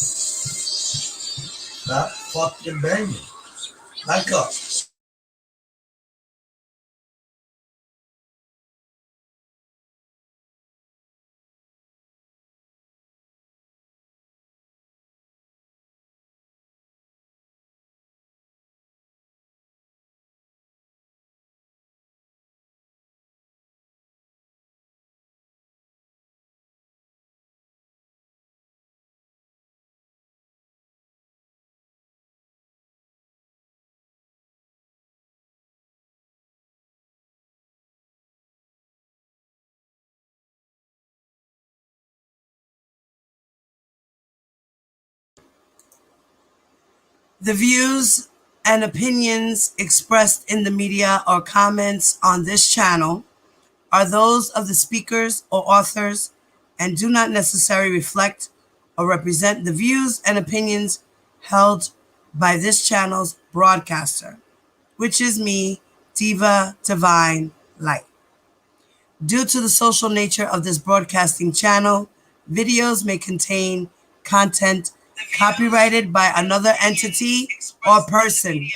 Stop fucking banging. Back up. The views and opinions expressed in the media or comments on this channel are those of the speakers or authors and do not necessarily reflect or represent the views and opinions held by this channel's broadcaster, which is me, Diva Divine Light. Due to the social nature of this broadcasting channel, videos may contain content copyrighted by another entity or person.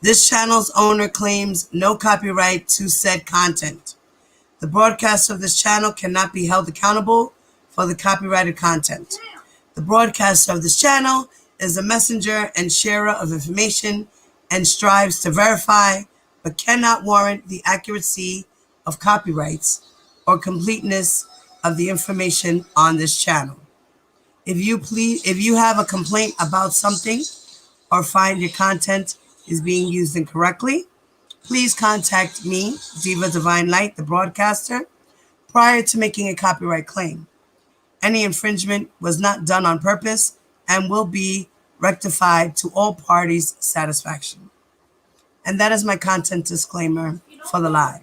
This channel's owner claims no copyright to said content. The broadcaster of this channel cannot be held accountable for the copyrighted content. The broadcaster of this channel is a messenger and sharer of information and strives to verify, but cannot warrant the accuracy of copyrights or completeness of the information on this channel. If you have a complaint about something or find your content is being used incorrectly, please contact me, Diva Divine Light, the broadcaster, prior to making a copyright claim. Any infringement was not done on purpose and will be rectified to all parties' satisfaction. And that is my content disclaimer for the live.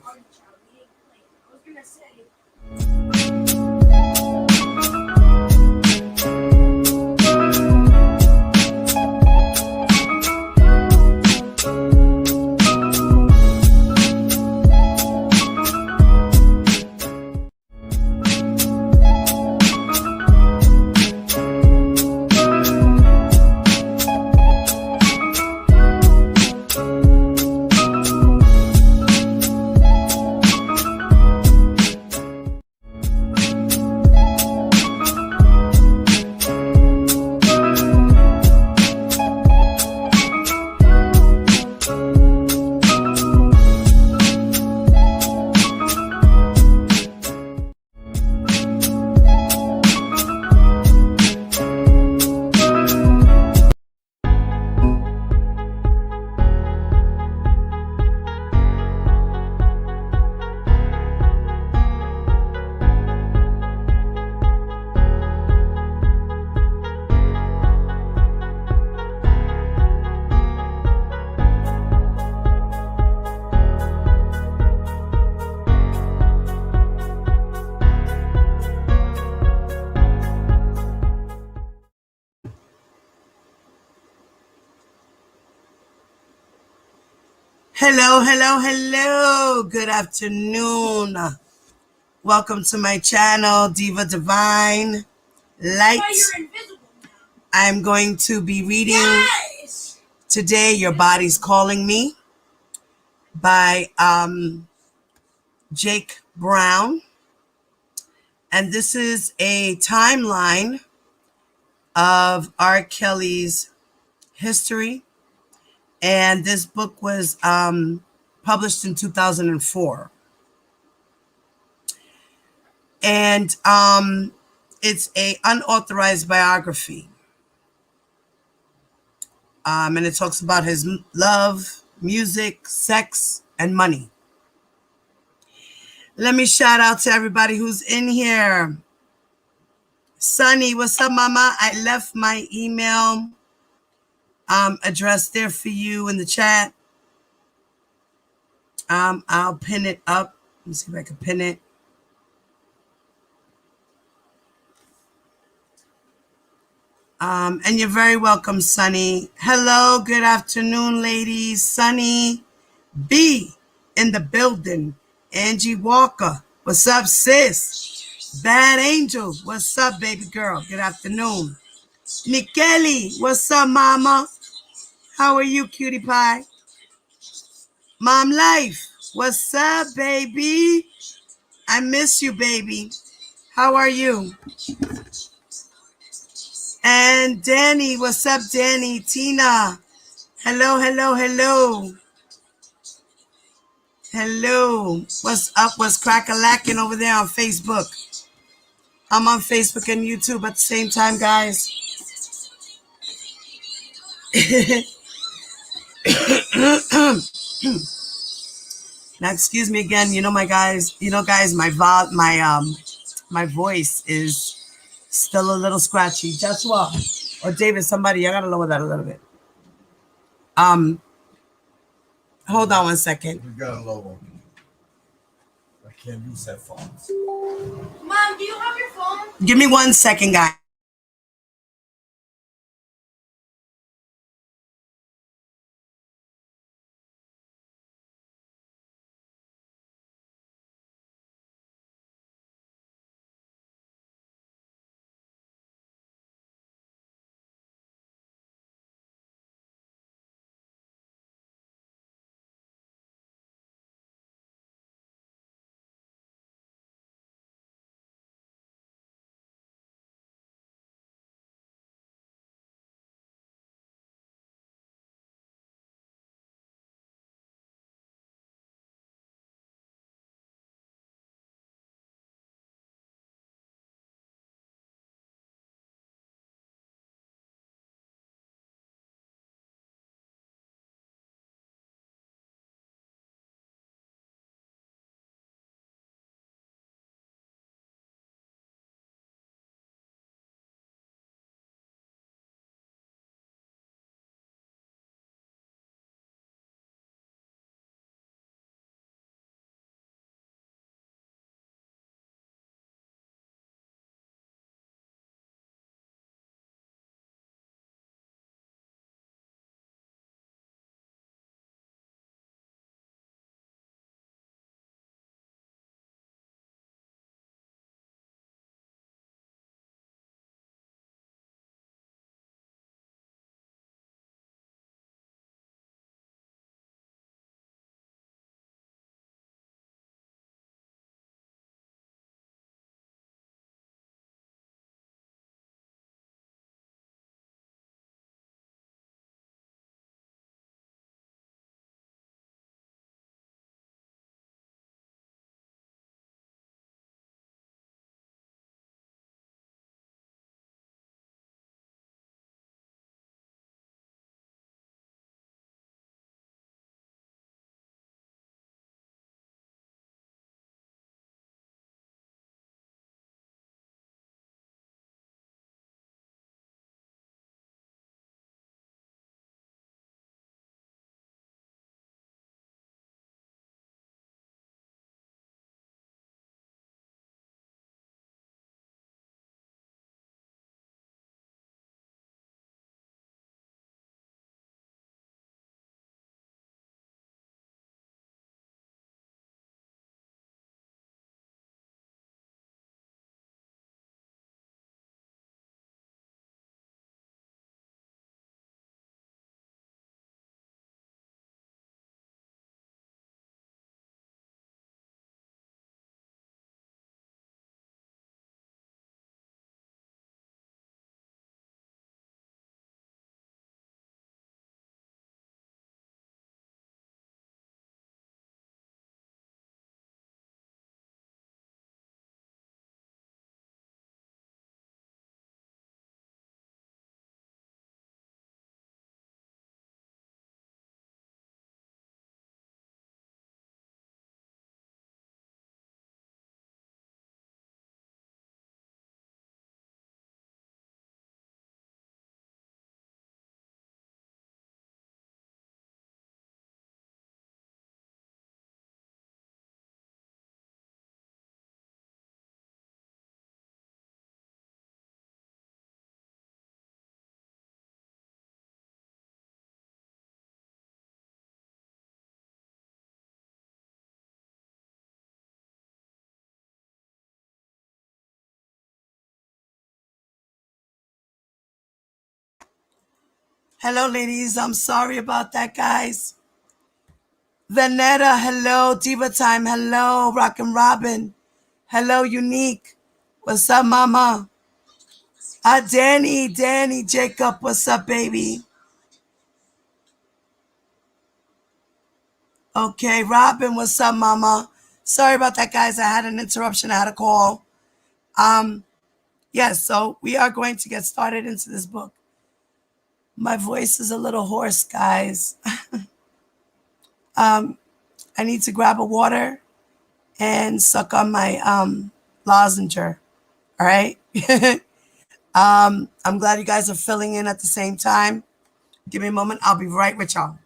Hello. Good afternoon. Welcome to my channel, Diva Divine Light. I'm going to be reading today Your Body's Calling Me by Jake Brown. And this is a timeline of R. Kelly's history. And this book was published in 2004. And it's a unauthorized biography. And it talks about his love, music, sex, and money. Let me shout out to everybody who's in here. Sunny, what's up, mama? I left my email address there for you in the chat. I'll pin it up. Let me see if I can pin it. And you're very welcome, Sunny. Hello, good afternoon, ladies. Sunny B in the building. Angie Walker, what's up, sis? Bad Angel, what's up, baby girl? Good afternoon. Nikeli, what's up, mama? How are you, cutie pie? Mom Life, what's up, baby? I miss you, baby. How are you? And Danny, what's up, Danny? Tina, hello, hello, hello. Hello. What's up? What's crack-a-lacking over there on Facebook? I'm on Facebook and YouTube at the same time, guys. Now, excuse me again. Guys, my voice is still a little scratchy. Joshua or David, somebody, I gotta lower that a little bit. Hold on 1 second. We got a lower. I can't use that phone. Mom, do you have your phone? Give me 1 second, guys. Hello, ladies. I'm sorry about that, guys. Vanetta, hello. Diva Time, hello. Rockin' Robin, hello. Unique, what's up, mama? Danny, Jacob, what's up, baby? Okay, Robin, what's up, mama? Sorry about that, guys. I had an interruption. I had a call. Yes, so we are going to get started into this book. My voice is a little hoarse, guys. I need to grab a water and suck on my lozenger. All right. I'm glad you guys are filling in at the same time. Give me a moment. I'll be right with y'all.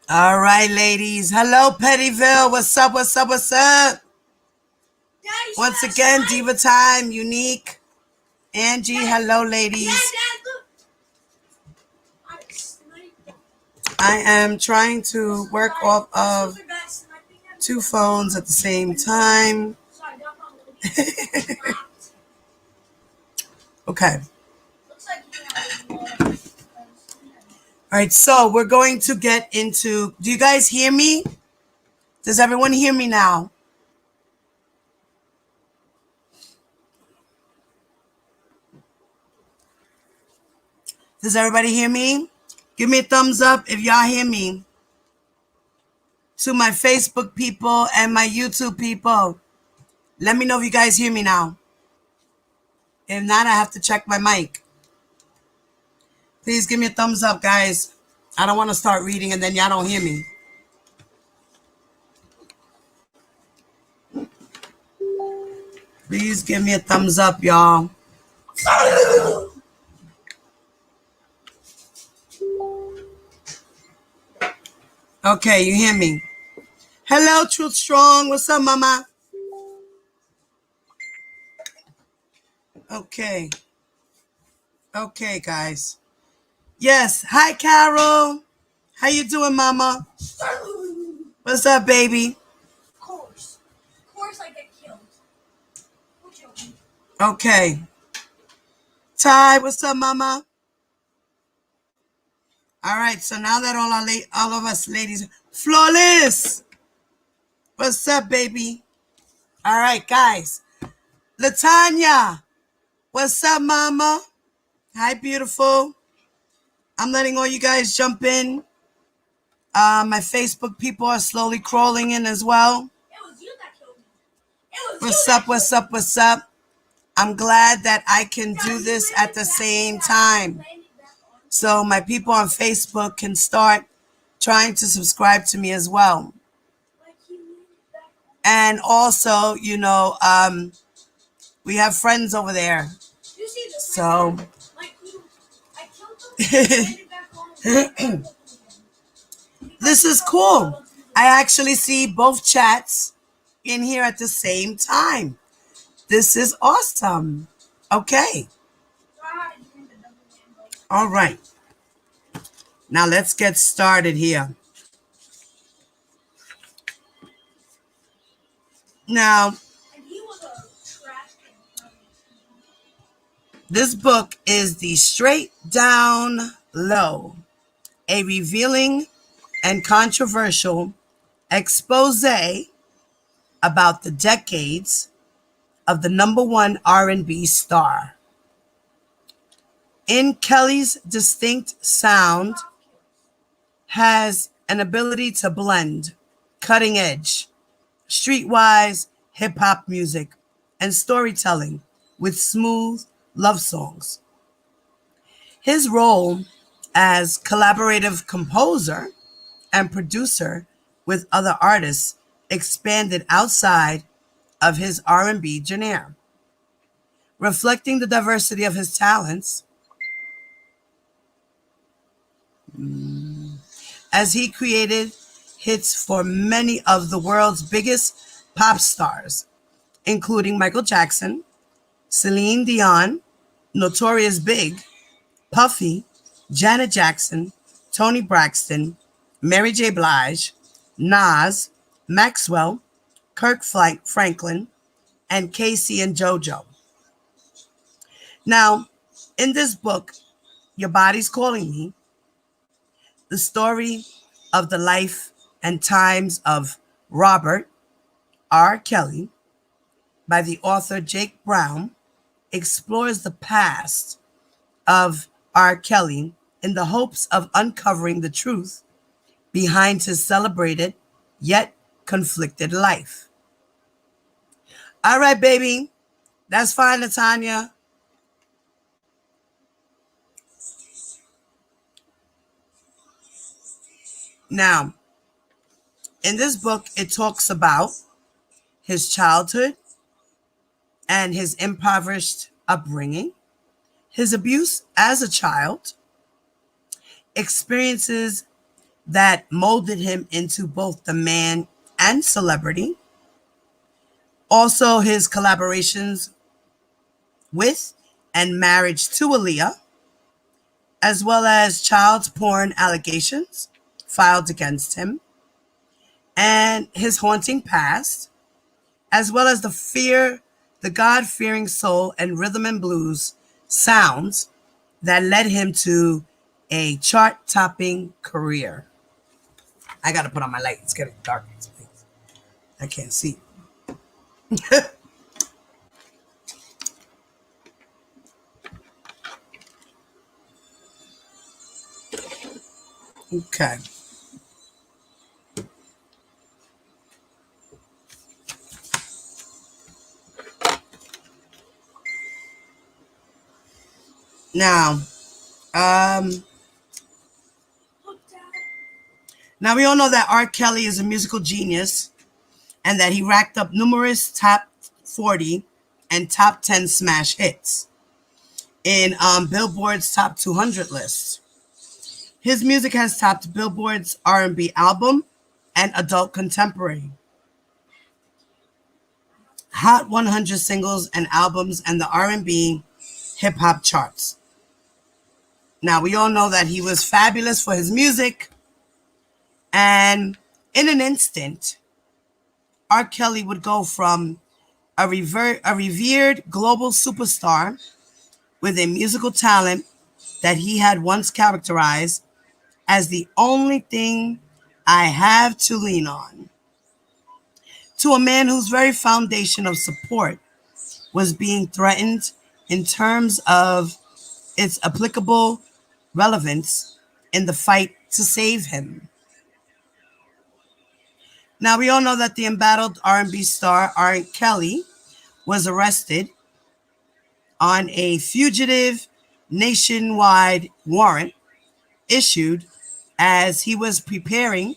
All right, ladies. Hello, Pettyville. What's up? What's up? What's up? Once again, Diva Time, Unique, Angie. Hello, ladies. I am trying to work off of 2 phones at the same time. Okay. All right, so we're going to get into, do you guys hear me? Does everyone hear me now? Does everybody hear me? Give me a thumbs up if y'all hear me. To my Facebook people and my YouTube people. Let me know if you guys hear me now. If not, I have to check my mic. Please give me a thumbs up, guys. I don't want to start reading and then y'all don't hear me. Please give me a thumbs up, y'all. Okay, you hear me. Hello, Truth Strong. What's up, mama? Okay. Okay, guys. Yes. Hi, Carol. How you doing, mama? What's up, baby? Of course. Of course I get killed. Okay. Ty, what's up, mama? All right, so now that all of us ladies, Flawless, what's up, baby? All right, guys. Latanya, what's up, mama? Hi, beautiful. I'm letting all you guys jump in. My Facebook people are slowly crawling in as well. It was you that killed me. It was What's you up, that what's killed up, what's up? I'm glad that I can do this at the same time. So my people on Facebook can start trying to subscribe to me as well. And also, we have friends over there. So this is cool. I actually see both chats in here at the same time. This is awesome. Okay. All right. Now let's get started here. Now, this book is The Straight Down Low, a revealing and controversial expose about the decades of the number one R&B star. In Kelly's distinct sound has an ability to blend cutting edge, streetwise hip hop music and storytelling with smooth love songs. His role as collaborative composer and producer with other artists expanded outside of his R&B genre, reflecting the diversity of his talents as he created hits for many of the world's biggest pop stars, including Michael Jackson, Celine Dion, Notorious Big, Puffy, Janet Jackson, Toni Braxton, Mary J. Blige, Nas, Maxwell, Kirk Franklin, and Casey and JoJo. Now, in this book, Your Body's Calling Me, the story of the life and times of Robert R. Kelly by the author Jake Brown explores the past of R. Kelly in the hopes of uncovering the truth behind his celebrated yet conflicted life. All right, baby. That's fine, Latanya. Now, in this book, it talks about his childhood and his impoverished upbringing, his abuse as a child, experiences that molded him into both the man and celebrity, also his collaborations with and marriage to Aaliyah, as well as child porn allegations filed against him, and his haunting past, as well as the God-fearing soul and rhythm and blues sounds that led him to a chart-topping career. I got to put on my light. It's getting dark. I can't see. Okay. Now, now we all know that R. Kelly is a musical genius and that he racked up numerous top 40 and top 10 smash hits in Billboard's top 200 list. His music has topped Billboard's R&B album and adult contemporary, Hot 100 singles and albums, and the R&B hip hop charts. Now, we all know that he was fabulous for his music, and in an instant, R. Kelly would go from a revered global superstar with a musical talent that he had once characterized as the only thing I have to lean on, to a man whose very foundation of support was being threatened in terms of its applicable relevance in the fight to save him. Now, we all know that the embattled R&B star R. Kelly was arrested on a fugitive nationwide warrant issued as he was preparing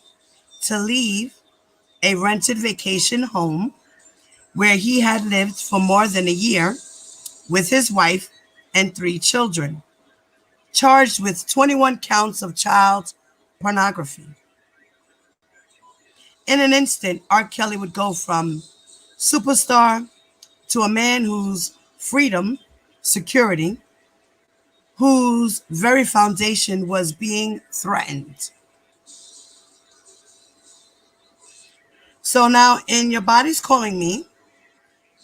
to leave a rented vacation home where he had lived for more than a year with his wife and 3 children, charged with 21 counts of child pornography. In an instant, R. Kelly would go from superstar to a man whose freedom, security, whose very foundation was being threatened. So now in Your Body's Calling Me,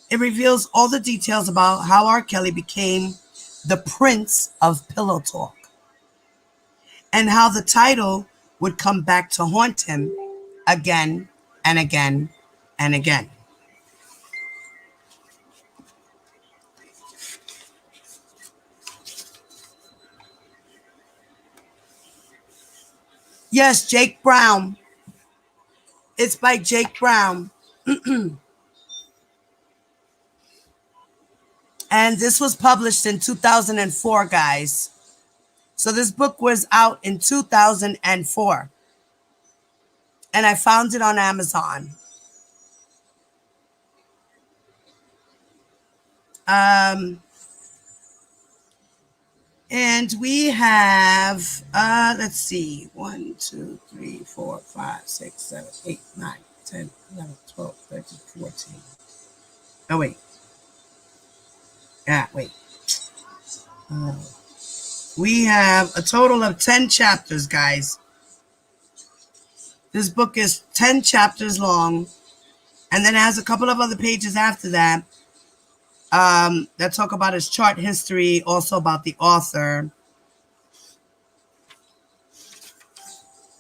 it reveals all the details about how R. Kelly became the Prince of Pillow Talk and how the title would come back to haunt him again and again and again. Yes, Jake Brown. It's by Jake Brown. And this was published in 2004, guys. So this book was out in 2004. And I found it on Amazon. And we have, let's see, 1, 2, 3, 4, 5, 6, 7, 8, 9, 10, 11, 12, 13, 14. Oh, wait. Yeah, wait. We have a total of 10 chapters, guys. This book is 10 chapters long. And then it has a couple of other pages after that that talk about his chart history, also about the author.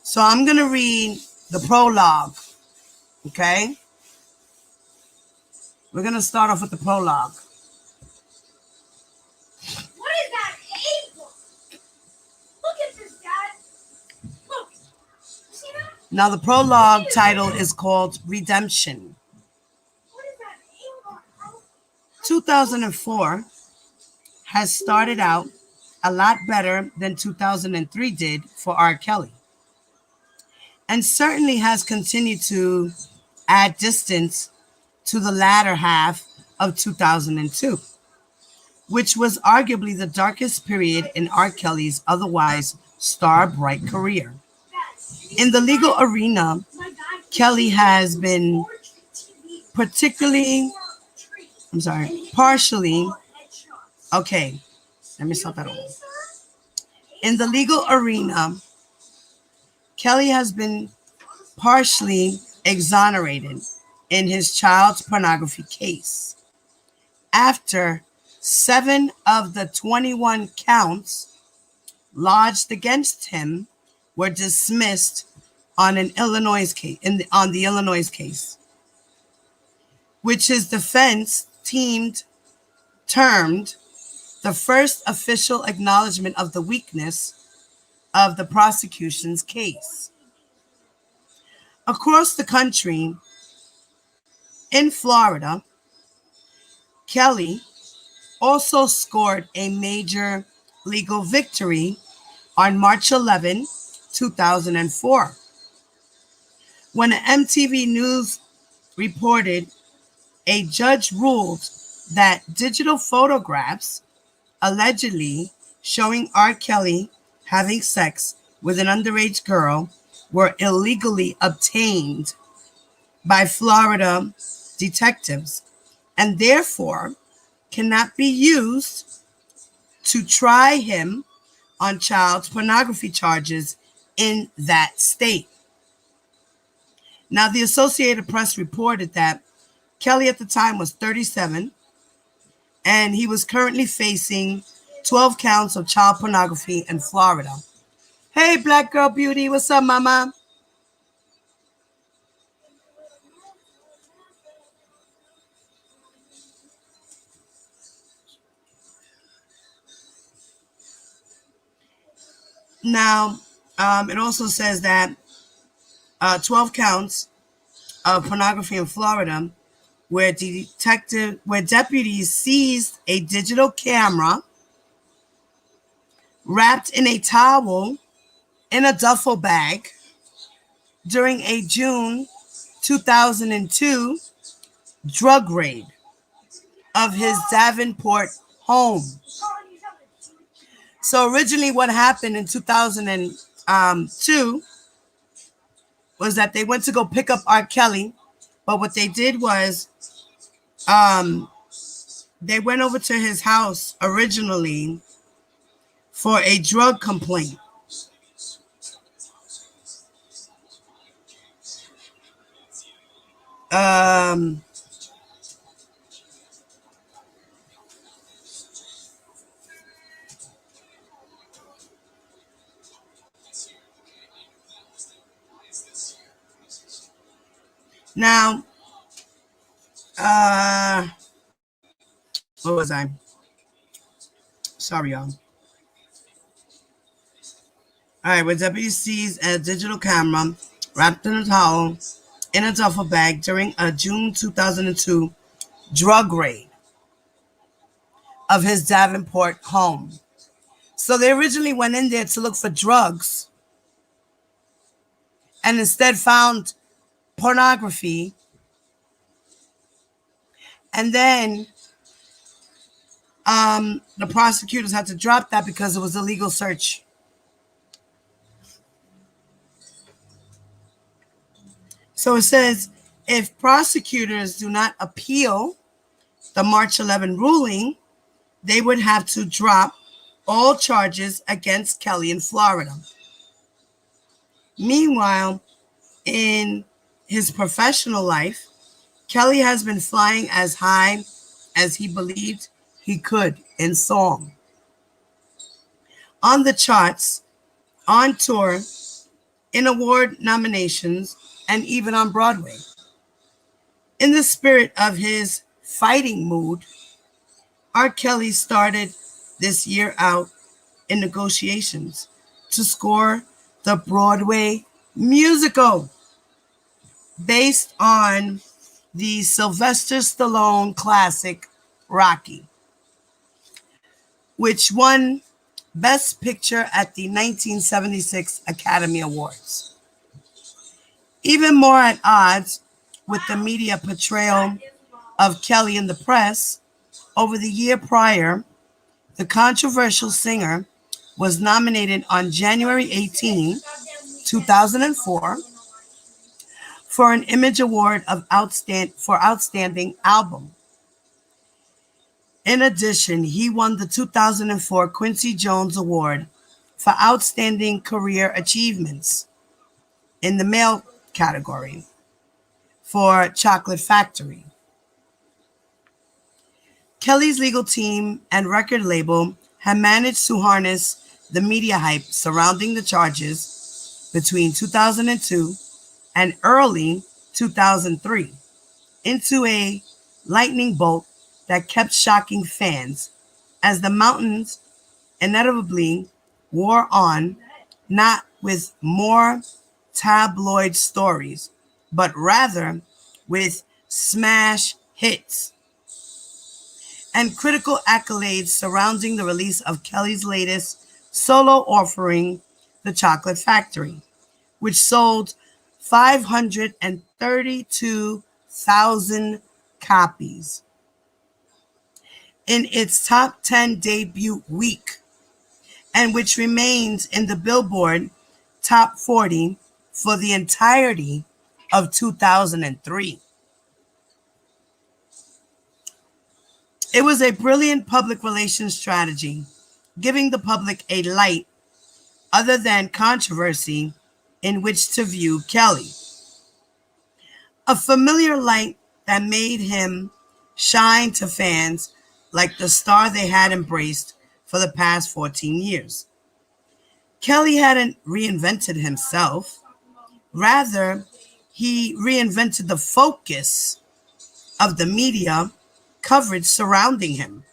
So I'm going to read the prologue, okay? We're going to start off with the prologue. What is that paper? Look at this, Dad. Look. You see that? Now, the prologue title is called Redemption. What is that paper? 2004 has started out a lot better than 2003 did for R. Kelly, and certainly has continued to add distance to the latter half of 2002, which was arguably the darkest period in R. Kelly's otherwise star-bright career. In the legal arena, Kelly has been partially, okay, let me start that over. In the legal arena, Kelly has been partially exonerated in his child pornography case after 7 of the 21 counts lodged against him were dismissed on an Illinois case, on the Illinois case, which his defense termed the first official acknowledgement of the weakness of the prosecution's case. Across the country, in Florida, Kelly also scored a major legal victory on March 11, 2004, when MTV News reported a judge ruled that digital photographs allegedly showing R. Kelly having sex with an underage girl were illegally obtained by Florida detectives and therefore cannot be used to try him on child pornography charges in that state. Now, the Associated Press reported that Kelly at the time was 37, and he was currently facing 12 counts of child pornography in Florida. Hey, Black Girl Beauty, what's up, mama? Now, it also says that 12 counts of pornography in Florida, where deputies seized a digital camera wrapped in a towel in a duffel bag during a June 2002 drug raid of his Davenport home. So originally what happened in 2002 was that they went to go pick up R. Kelly, but what they did was they went over to his house originally for a drug complaint. Now, what was I? Sorry, y'all. All right, where deputies seized a digital camera wrapped in a towel in a duffel bag during a June 2002 drug raid of his Davenport home. So they originally went in there to look for drugs and instead found pornography. And then the prosecutors had to drop that because it was a legal search. So it says, if prosecutors do not appeal the March 11 ruling, they would have to drop all charges against Kelly in Florida. Meanwhile, in his professional life, Kelly has been flying as high as he believed he could in song. On the charts, on tour, in award nominations, and even on Broadway. In the spirit of his fighting mood, R. Kelly started this year out in negotiations to score the Broadway musical based on the Sylvester Stallone classic Rocky, which won Best Picture at the 1976 Academy Awards. Even more at odds with the media portrayal of Kelly in the press, over the year prior, the controversial singer was nominated on January 18, 2004, for an Image Award for Outstanding Album. In addition, he won the 2004 Quincy Jones Award for Outstanding Career Achievements in the male category for Chocolate Factory. Kelly's legal team and record label have managed to harness the media hype surrounding the charges between 2002 and early 2003 into a lightning bolt that kept shocking fans as the mountains inevitably wore on, not with more tabloid stories, but rather with smash hits and critical accolades surrounding the release of Kelly's latest solo offering, The Chocolate Factory, which sold 532,000 copies in its top 10 debut week, and which remains in the Billboard Top 40 for the entirety of 2003. It was a brilliant public relations strategy, giving the public a light other than controversy in which to view Kelly. A familiar light that made him shine to fans like the star they had embraced for the past 14 years. Kelly hadn't reinvented himself. Rather, he reinvented the focus of the media coverage surrounding him,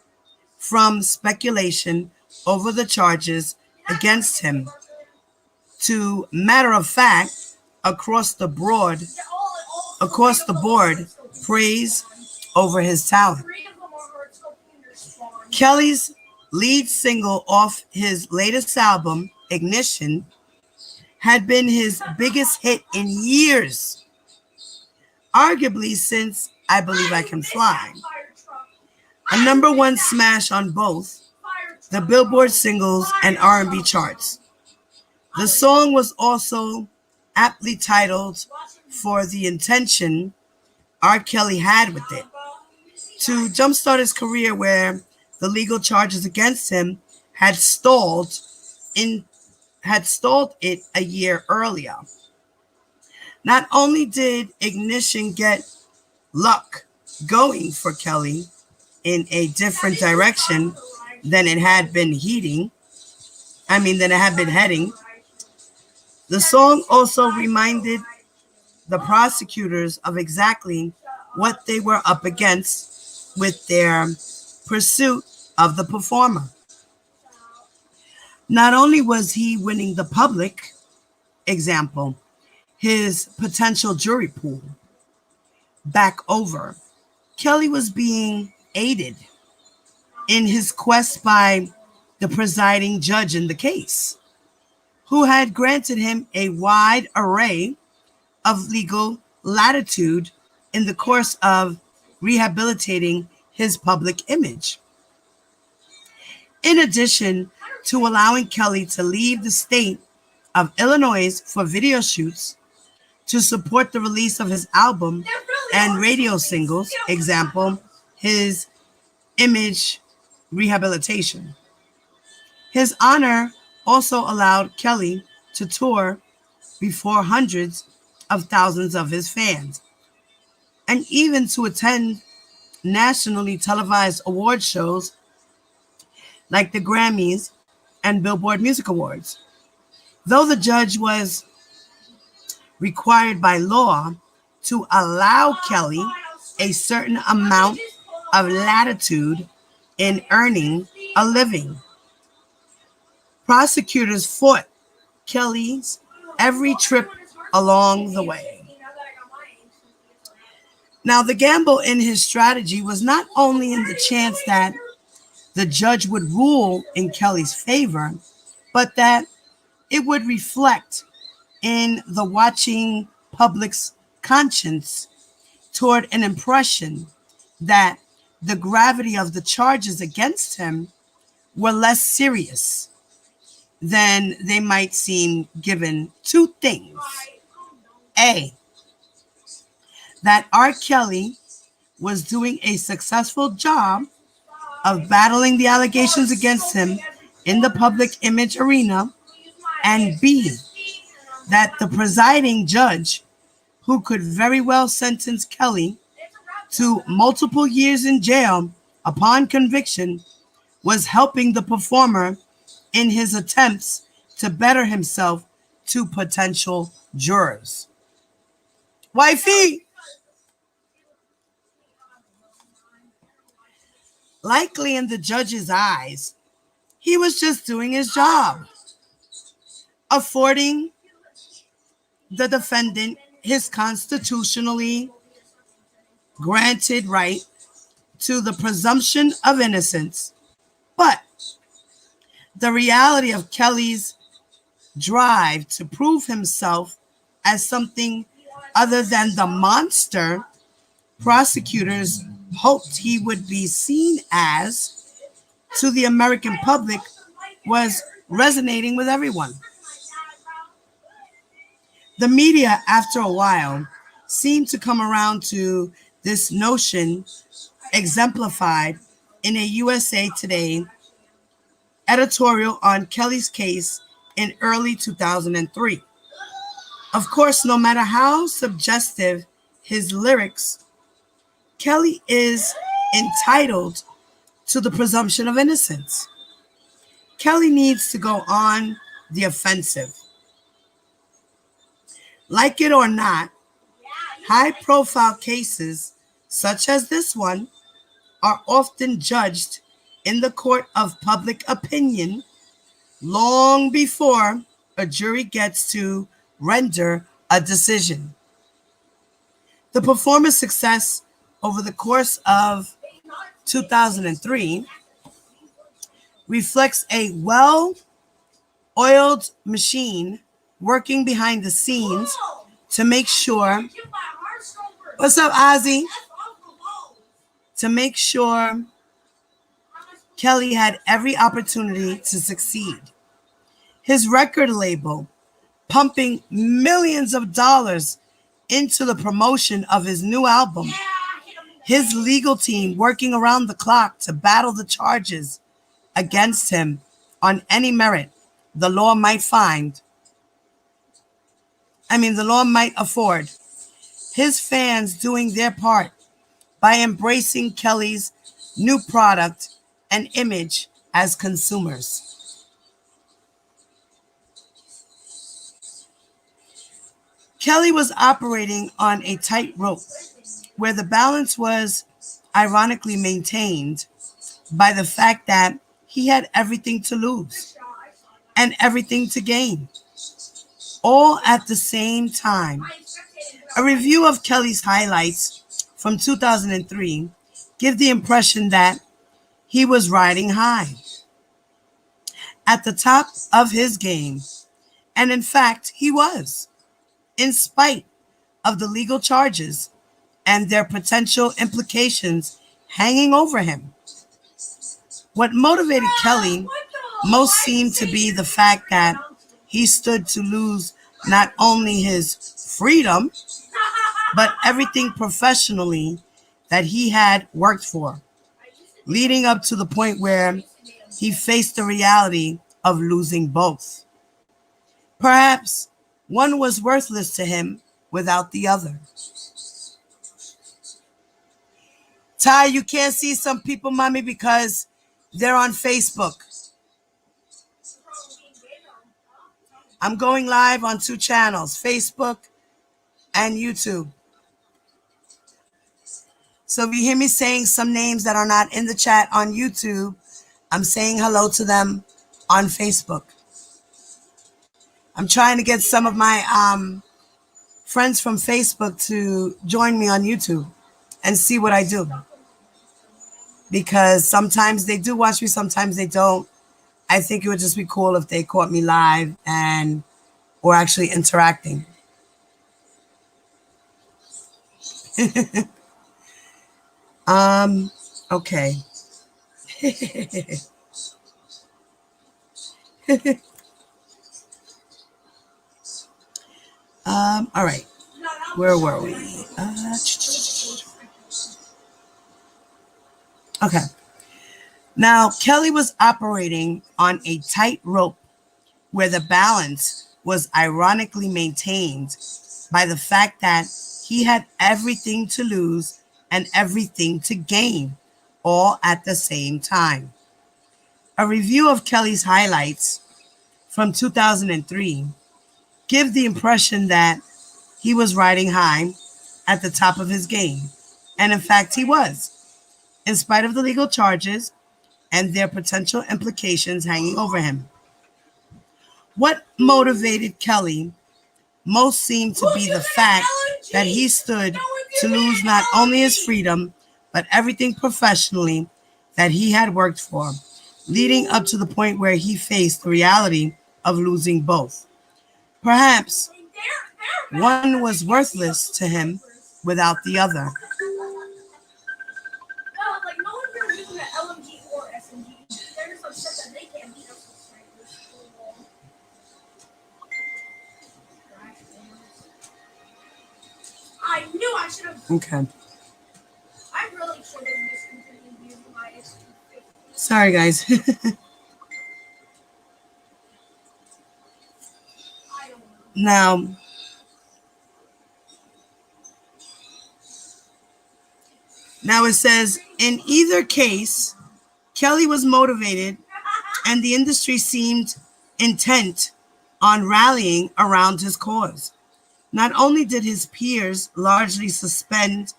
from speculation over the charges against him to matter of fact, across the board, praise over his talent. Kelly's lead single off his latest album, Ignition, had been his biggest hit in years, arguably since I Believe I Can Fly, a number one smash on both the Billboard singles and R&B charts. The song was also aptly titled for the intention R. Kelly had with it to jumpstart his career, where the legal charges against him had stalled it a year earlier. Not only did Ignition get luck going for Kelly in a different direction than it had been heading, the song also reminded the prosecutors of exactly what they were up against with their pursuit of the performer. Not only was he winning the public, example, his potential jury pool, back over, Kelly was being aided in his quest by the presiding judge in the case, who had granted him a wide array of legal latitude in the course of rehabilitating his public image. In addition to allowing Kelly to leave the state of Illinois for video shoots to support the release of his album and radio singles, example, his image rehabilitation. His honor also allowed Kelly to tour before hundreds of thousands of his fans, and even to attend nationally televised award shows like the Grammys and Billboard Music Awards. Though the judge was required by law to allow Kelly a certain amount of latitude in earning a living, prosecutors fought Kelly's every trip along the way. Now, the gamble in his strategy was not only in the chance that the judge would rule in Kelly's favor, but that it would reflect in the watching public's conscience toward an impression that the gravity of the charges against him were less serious than they might seem, given two things. A, that R. Kelly was doing a successful job of battling the allegations against him in the public image arena, and B, that the presiding judge, who could very well sentence Kelly to multiple years in jail upon conviction, was helping the performer in his attempts to better himself to potential jurors. Wifey! Likely in the judge's eyes, he was just doing his job, affording the defendant his constitutionally granted right to the presumption of innocence. But the reality of Kelly's drive to prove himself as something other than the monster prosecutors hoped he would be seen as to the American public was resonating with everyone. The media, after a while, seemed to come around to this notion, exemplified in a USA Today editorial on Kelly's case in early 2003. Of course, no matter how suggestive his lyrics, Kelly is entitled to the presumption of innocence. Kelly needs to go on the offensive. Like it or not, high-profile cases such as this one are often judged in the court of public opinion long before a jury gets to render a decision. The performance success over the course of 2003 reflects a well-oiled machine working behind the scenes to make sure, what's up, Ozzy? To make sure Kelly had every opportunity to succeed. His record label pumping millions of dollars into the promotion of his new album. His legal team working around the clock to battle the charges against him on any merit the law might afford. His fans doing their part by embracing Kelly's new product and image as consumers. Kelly was operating on a tightrope where the balance was ironically maintained by the fact that he had everything to lose and everything to gain, all at the same time. A review of Kelly's highlights from 2003 gives the impression that he was riding high, at the top of his game, and in fact, he was, in spite of the legal charges and their potential implications hanging over him. What motivated Kelly most seemed to be the fact that he stood to lose not only his freedom, but everything professionally that he had worked for, leading up to the point where he faced the reality of losing both. Perhaps one was worthless to him without the other. Ty, you can't see some people, mommy, because they're on Facebook. I'm going live on 2 channels, Facebook and YouTube. So if you hear me saying some names that are not in the chat on YouTube, I'm saying hello to them on Facebook. I'm trying to get some of my friends from Facebook to join me on YouTube and see what I do. Because sometimes they do watch me, sometimes they don't. I think it would just be cool if they caught me live and were actually interacting. Okay. All right. Where were we? Okay. Now, Kelly was operating on a tightrope where the balance was ironically maintained by the fact that he had everything to lose and everything to gain, all at the same time. A review of Kelly's highlights from 2003 gives the impression that he was riding high at the top of his game. And in fact, he was, in spite of the legal charges and their potential implications hanging over him. What motivated Kelly most seemed to be the fact that he stood to lose not only his freedom, but everything professionally that he had worked for, leading up to the point where he faced the reality of losing both. Perhaps one was worthless to him without the other. I knew I should have. Okay. I really should have discontinued using my S250. Sorry, guys. Now, it says, in either case, Kelly was motivated and the industry seemed intent on rallying around his cause. Not only did his peers largely suspend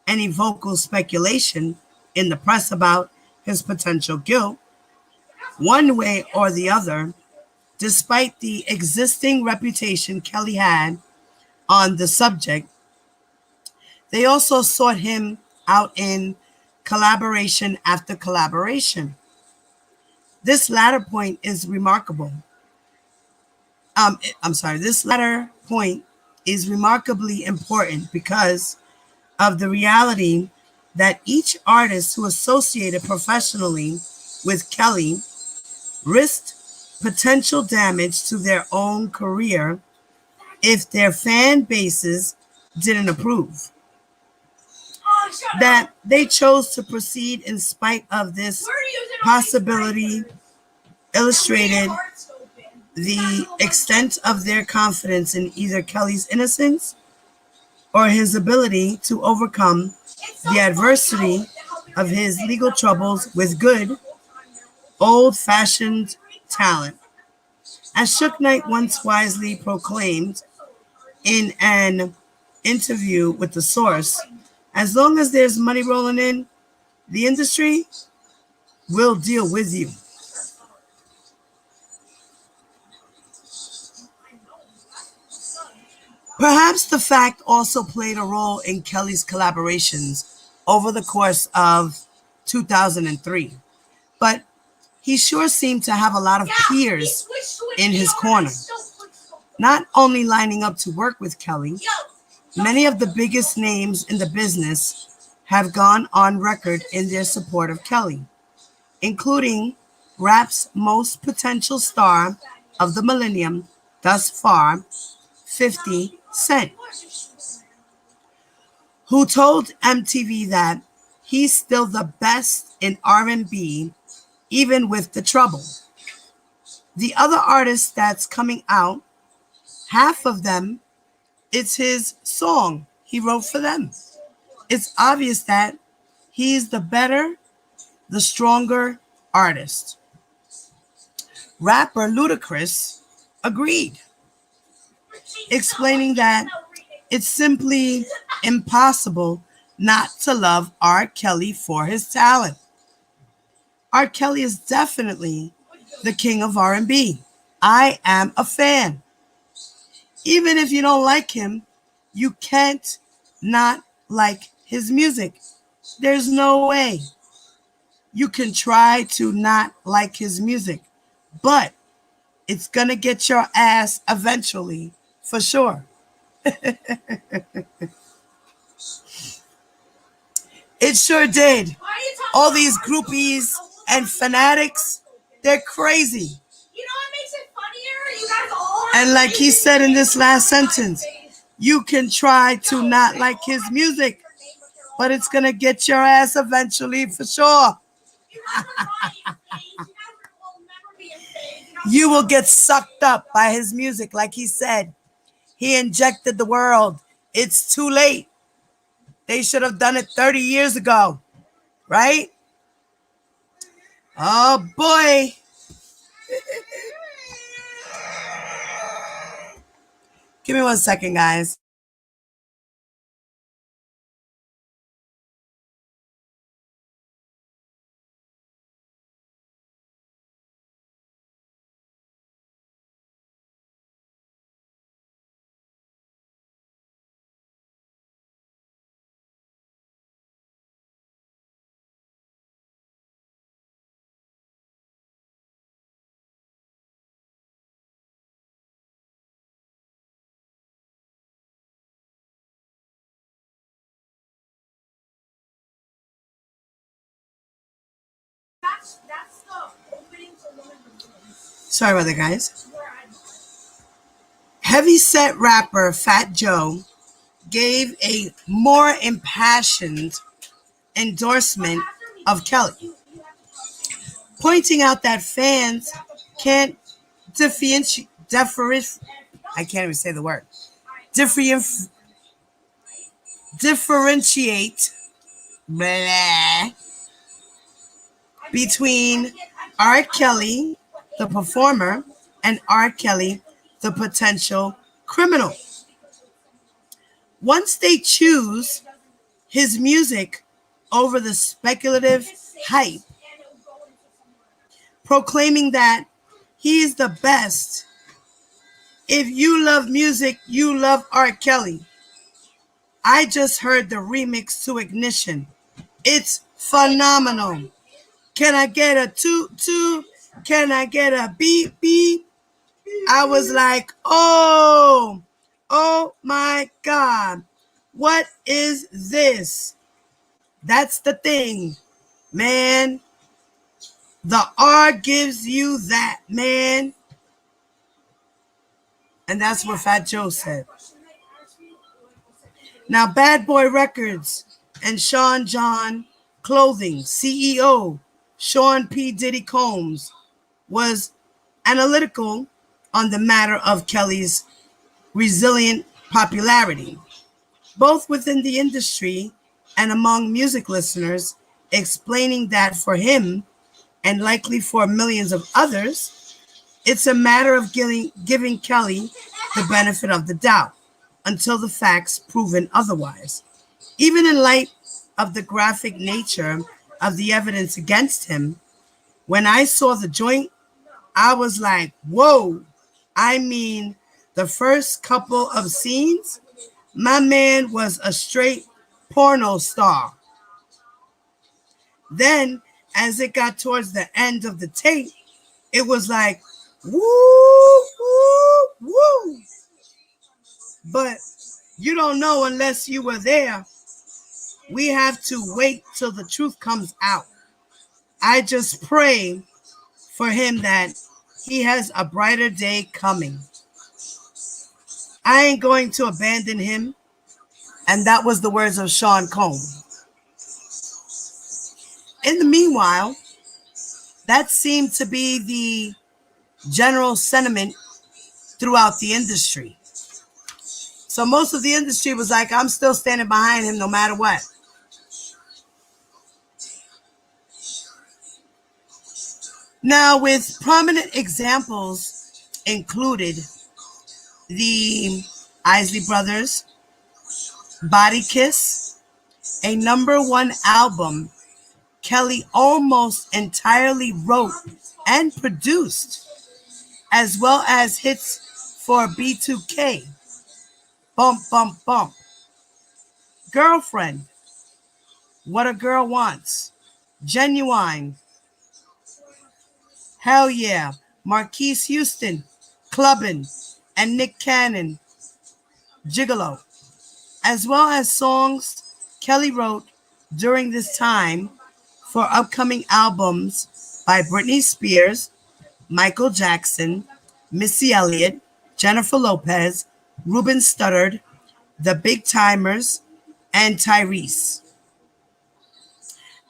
any vocal speculation in the press about his potential guilt, one way or the other, Despite the existing reputation Kelly had on the subject, they also sought him out in collaboration after collaboration. This latter point is remarkable. This latter point is remarkably important because of the reality that each artist who associated professionally with Kelly risked potential damage to their own career if their fan bases didn't approve. That they chose to proceed in spite of this possibility illustrated the extent of their confidence in either Kelly's innocence or his ability to overcome the adversity of his legal troubles with good, old-fashioned talent. As Suge Knight once wisely proclaimed in an interview with The Source, as long as there's money rolling in, the industry will deal with you. Perhaps the fact also played a role in Kelly's collaborations over the course of 2003, but he sure seemed to have a lot of peers in his corner, not only lining up to work with Kelly. Many of the biggest names in the business have gone on record in their support of Kelly, including rap's most potential star of the millennium thus far, 50 Cent, who told MTV that he's still the best in R&B even with the trouble. The other artists that's coming out, half of them, it's his song he wrote for them. It's obvious that he's the better, the stronger artist. Rapper Ludacris agreed, explaining that it's simply impossible not to love R. Kelly for his talent. R. Kelly is definitely the king of R&B. I am a fan. Even if you don't like him, you can't not like his music. There's no way. You can try to not like his music, but it's gonna get your ass eventually, for sure. It sure did. All these groupies and fanatics, they're crazy. And like he said in this last sentence, you can try to not like his music, but it's gonna get your ass eventually, for sure. You will get sucked up by his music, like he said. He injected the world. It's too late. They should have done it 30 years ago, right? Oh boy. Give me 1 second, guys. That's the opening to one of the movies. Sorry about that, guys. Heavyset rapper Fat Joe gave a more impassioned endorsement of Kelly, pointing out that fans can't I can't even say the word. Differentiate blah, between R. Kelly, the performer, and R. Kelly, the potential criminal. Once they choose his music over the speculative hype, proclaiming that He's the best. If you love music, you love R. Kelly. I just heard the remix to Ignition. It's phenomenal. Can I get a toot toot? Can I get a beep beep? I was like, oh my God. What is this? That's the thing, man. The R gives you that, man. And that's what Fat Joe said. Now, Bad Boy Records and Sean John Clothing CEO Sean P. Diddy Combs was analytical on the matter of Kelly's resilient popularity, both within the industry and among music listeners, explaining that for him, and likely for millions of others, it's a matter of giving Kelly the benefit of the doubt until the facts proven otherwise. Even in light of the graphic nature of the evidence against him, when I saw the joint, I was like, whoa. I mean, the first couple of scenes, my man was a straight porno star. Then, as it got towards the end of the tape, it was like, woo, woo, woo. But you don't know unless you were there. We have to wait till the truth comes out. I just pray for him that he has a brighter day coming. I ain't going to abandon him. And that was the words of Sean Combs. In the meanwhile, that seemed to be the general sentiment throughout the industry. So most of the industry was like, I'm still standing behind him no matter what. Now, with prominent examples included the Isley Brothers, Body Kiss, a #1 album Kelly almost entirely wrote and produced, as well as hits for B2K, Bump, Bump, Bump, Girlfriend, What a Girl Wants, Genuine, Hell Yeah, Marquise Houston, Clubbin', and Nick Cannon, Gigolo, as well as songs Kelly wrote during this time for upcoming albums by Britney Spears, Michael Jackson, Missy Elliott, Jennifer Lopez, Ruben Studdard, The Big Timers, and Tyrese,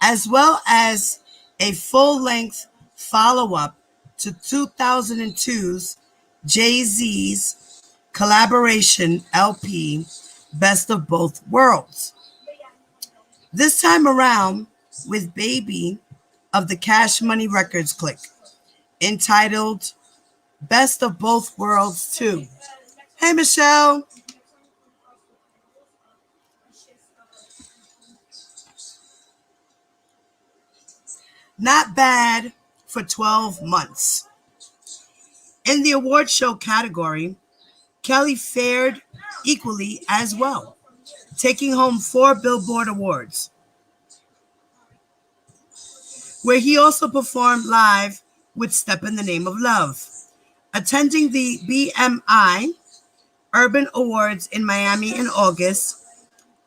as well as a full-length follow-up to 2002's Jay-Z's collaboration LP, Best of Both Worlds. This time around with Baby of the Cash Money Records clique, entitled Best of Both Worlds 2. Hey, Michelle. Not bad for 12 months. In the award show category, Kelly fared equally as well, taking home 4 Billboard Awards, where he also performed live with Step in the Name of Love, attending the BMI Urban Awards in Miami in August,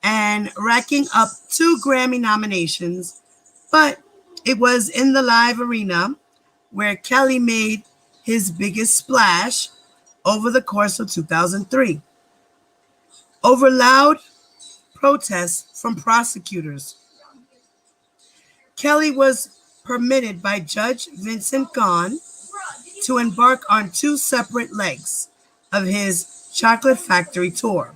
and racking up 2 Grammy nominations, but it was in the live arena where Kelly made his biggest splash over the course of 2003. Over loud protests from prosecutors, Kelly was permitted by Judge Vincent Gahn to embark on 2 separate legs of his Chocolate Factory tour,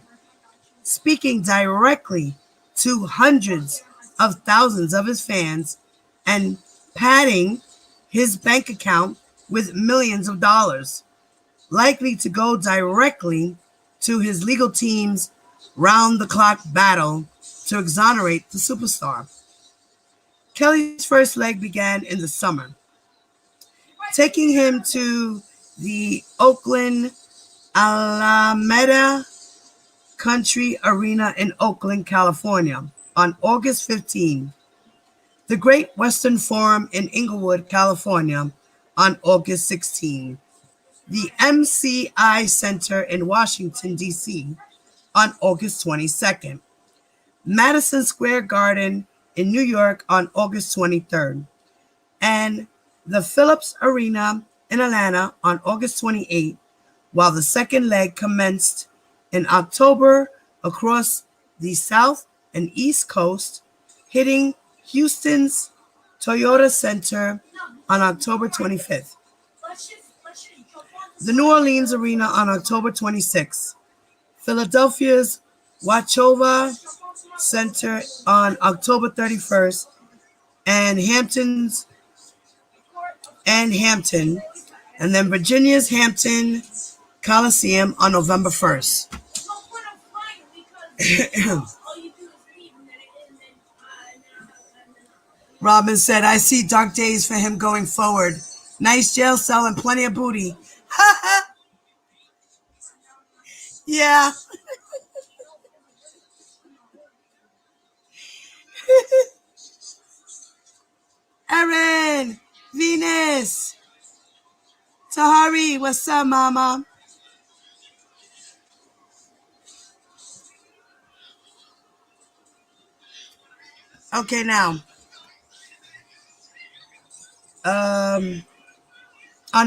speaking directly to hundreds of thousands of his fans and padding his bank account with millions of dollars, likely to go directly to his legal team's round-the-clock battle to exonerate the superstar. Kelly's first leg began in the summer, taking him to the Oakland Alameda Country Arena in Oakland, California on August 15. The Great Western Forum in Inglewood, California on August 16. The MCI Center in Washington, D.C. on August 22nd. Madison Square Garden in New York on August 23rd. And the Phillips Arena in Atlanta on August 28th, while the second leg commenced in October across the South and East Coast, hitting Houston's Toyota Center on October 25th. The New Orleans Arena on October 26th. Philadelphia's Wachova Center on October 31st. And Hampton, and then Virginia's Hampton Coliseum on November 1st. Robin said, I see dark days for him going forward. Nice jail cell and plenty of booty. Yeah. Erin, Venus, Tahari, what's up, mama? Okay, now, on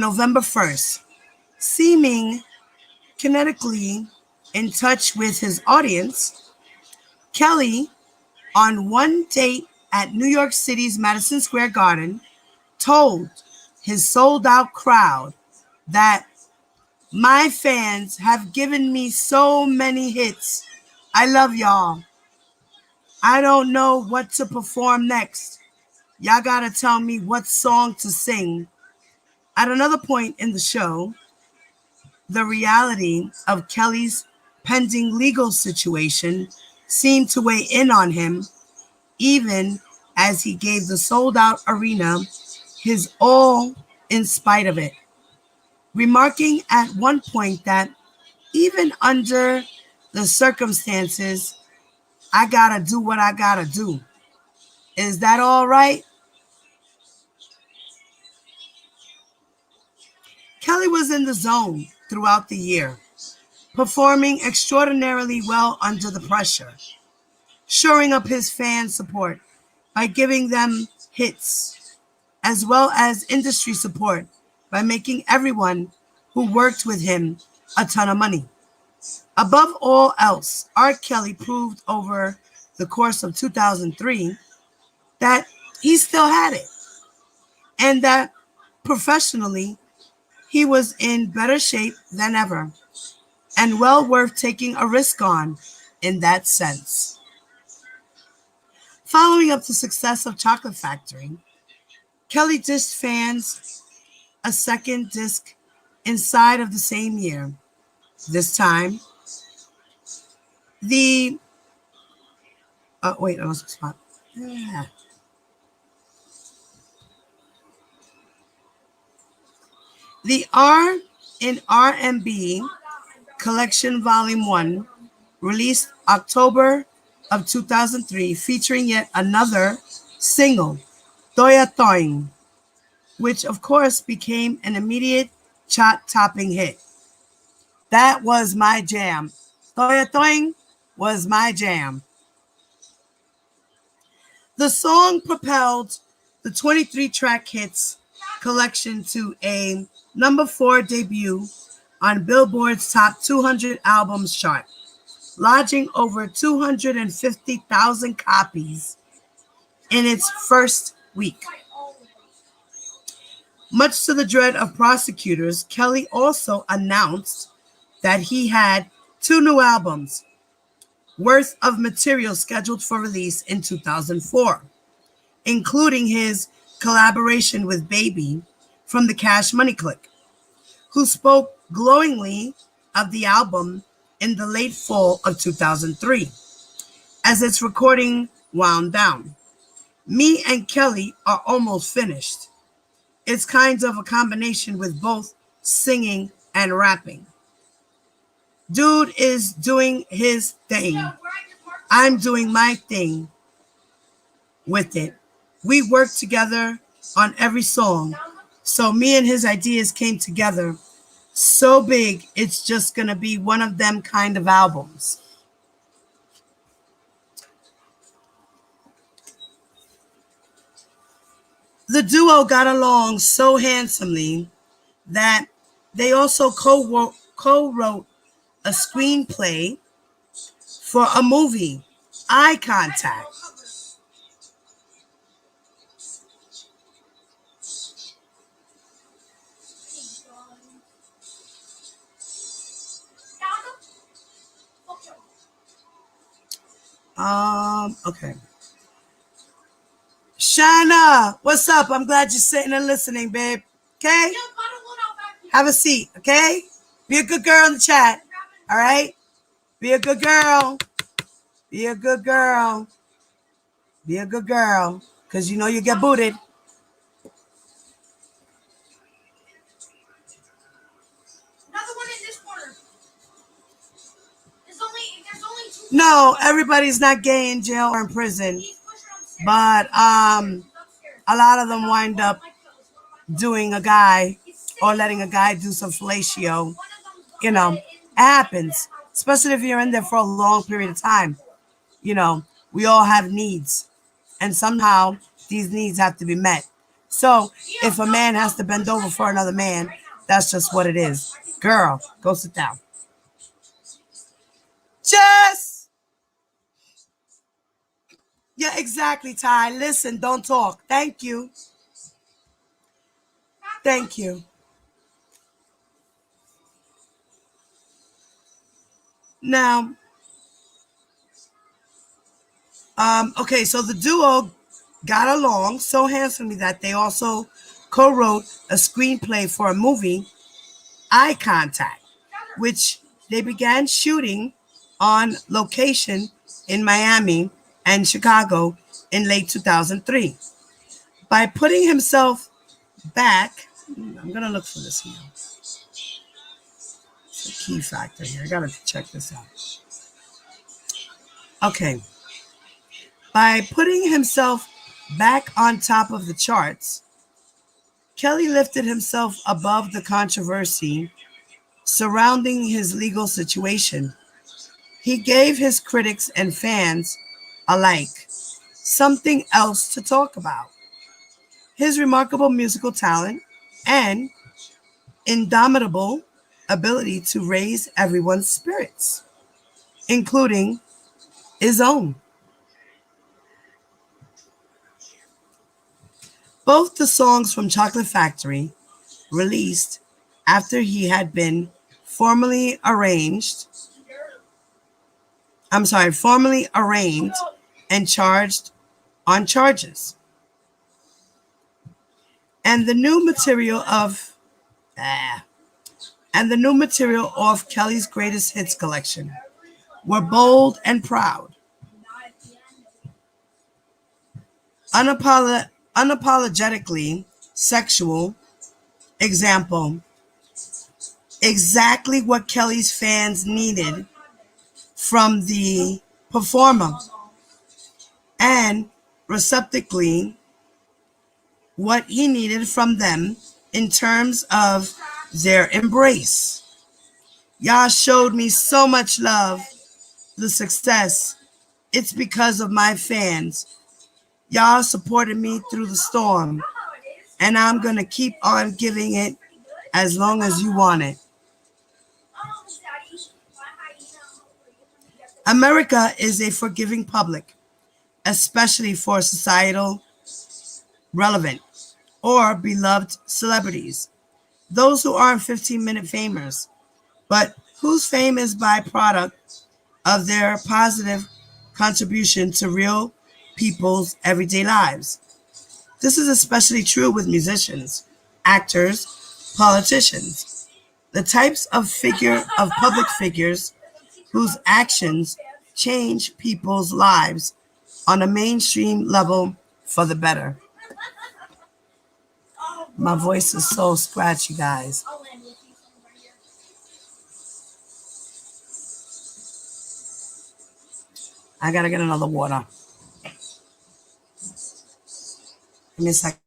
November 1st, seeming kinetically in touch with his audience, Kelly, on one date at New York City's Madison Square Garden, told his sold-out crowd that my fans have given me so many hits. I love y'all. I don't know what to perform next. Y'all gotta tell me what song to sing. At another point in the show, the reality of Kelly's pending legal situation seemed to weigh in on him, even as he gave the sold-out arena his all in spite of it, remarking at one point that even under the circumstances, I gotta do what I gotta do. Is that all right? Kelly was in the zone throughout the year, performing extraordinarily well under the pressure, shoring up his fan support by giving them hits, as well as industry support by making everyone who worked with him a ton of money. Above all else, R. Kelly proved over the course of 2003 that he still had it, and that professionally he was in better shape than ever, and well worth taking a risk on in that sense. Following up the success of Chocolate Factory, Kelly dished fans a second disc inside of the same year. This time, the I lost the spot. Yeah. The R in R&B Collection Volume 1, released October of 2003, featuring yet another single, Toya Toing, which of course became an immediate chart-topping hit. That was my jam. Toya Toing was my jam. The song propelled the 23-track hits collection to a number 4 debut on Billboard's Top 200 Albums chart, lodging over 250,000 copies in its first week. Much to the dread of prosecutors, Kelly also announced that he had 2 new albums worth of material scheduled for release in 2004, including his collaboration with Baby from the Cash Money Clique, who spoke glowingly of the album in the late fall of 2003 as its recording wound down. Me and Kelly are almost finished. It's kind of a combination with both singing and rapping. Dude is doing his thing. I'm doing my thing with it. We worked together on every song. So me and his ideas came together so big, it's just going to be one of them kind of albums. The duo got along so handsomely that they also co-wrote a screenplay for a movie, Eye Contact. Okay. Shana, what's up? I'm glad you're sitting and listening, babe. Okay? Have a seat, okay? Be a good girl in the chat. All right? Be a good girl. Be a good girl. Be a good girl. Because you know you get booted. Another one in this corner. There's only two. No, everybody's not gay in jail or in prison. But a lot of them wind up doing a guy or letting a guy do some fellatio. You know, it happens. Especially if you're in there for a long period of time. You know, we all have needs. And somehow these needs have to be met. So if a man has to bend over for another man, that's just what it is. Girl, go sit down. Jess! Yeah, exactly, Ty. Listen, don't talk. Thank you. Thank you. Now, okay, so the duo got along so handsomely that they also co-wrote a screenplay for a movie, Eye Contact, which they began shooting on location in Miami and Chicago in late 2003. By putting himself back, I'm going to look for this here. It's a key factor here. I got to check this out. Okay. By putting himself back on top of the charts, Kelly lifted himself above the controversy surrounding his legal situation. He gave his critics and fans alike something else to talk about. His remarkable musical talent and indomitable ability to raise everyone's spirits, including his own. Both the songs from Chocolate Factory, released after he had been formally arraigned and charged on charges. And the new material off Kelly's greatest hits collection were bold and proud, unapologetically sexual. Example, exactly what Kelly's fans needed from the performer, and receptively what he needed from them in terms of their embrace. Y'all showed me so much love, the success. It's because of my fans. Y'all supported me through the storm, and I'm going to keep on giving it as long as you want it. America is a forgiving public, especially for societal relevant or beloved celebrities. Those who aren't 15-minute famers, but whose fame is byproduct of their positive contribution to real people's everyday lives. This is especially true with musicians, actors, politicians, the types of public figures whose actions change people's lives on a mainstream level for the better. My voice is so scratchy, guys. I'll land with you somewhere here. I gotta get another water. Give me a second.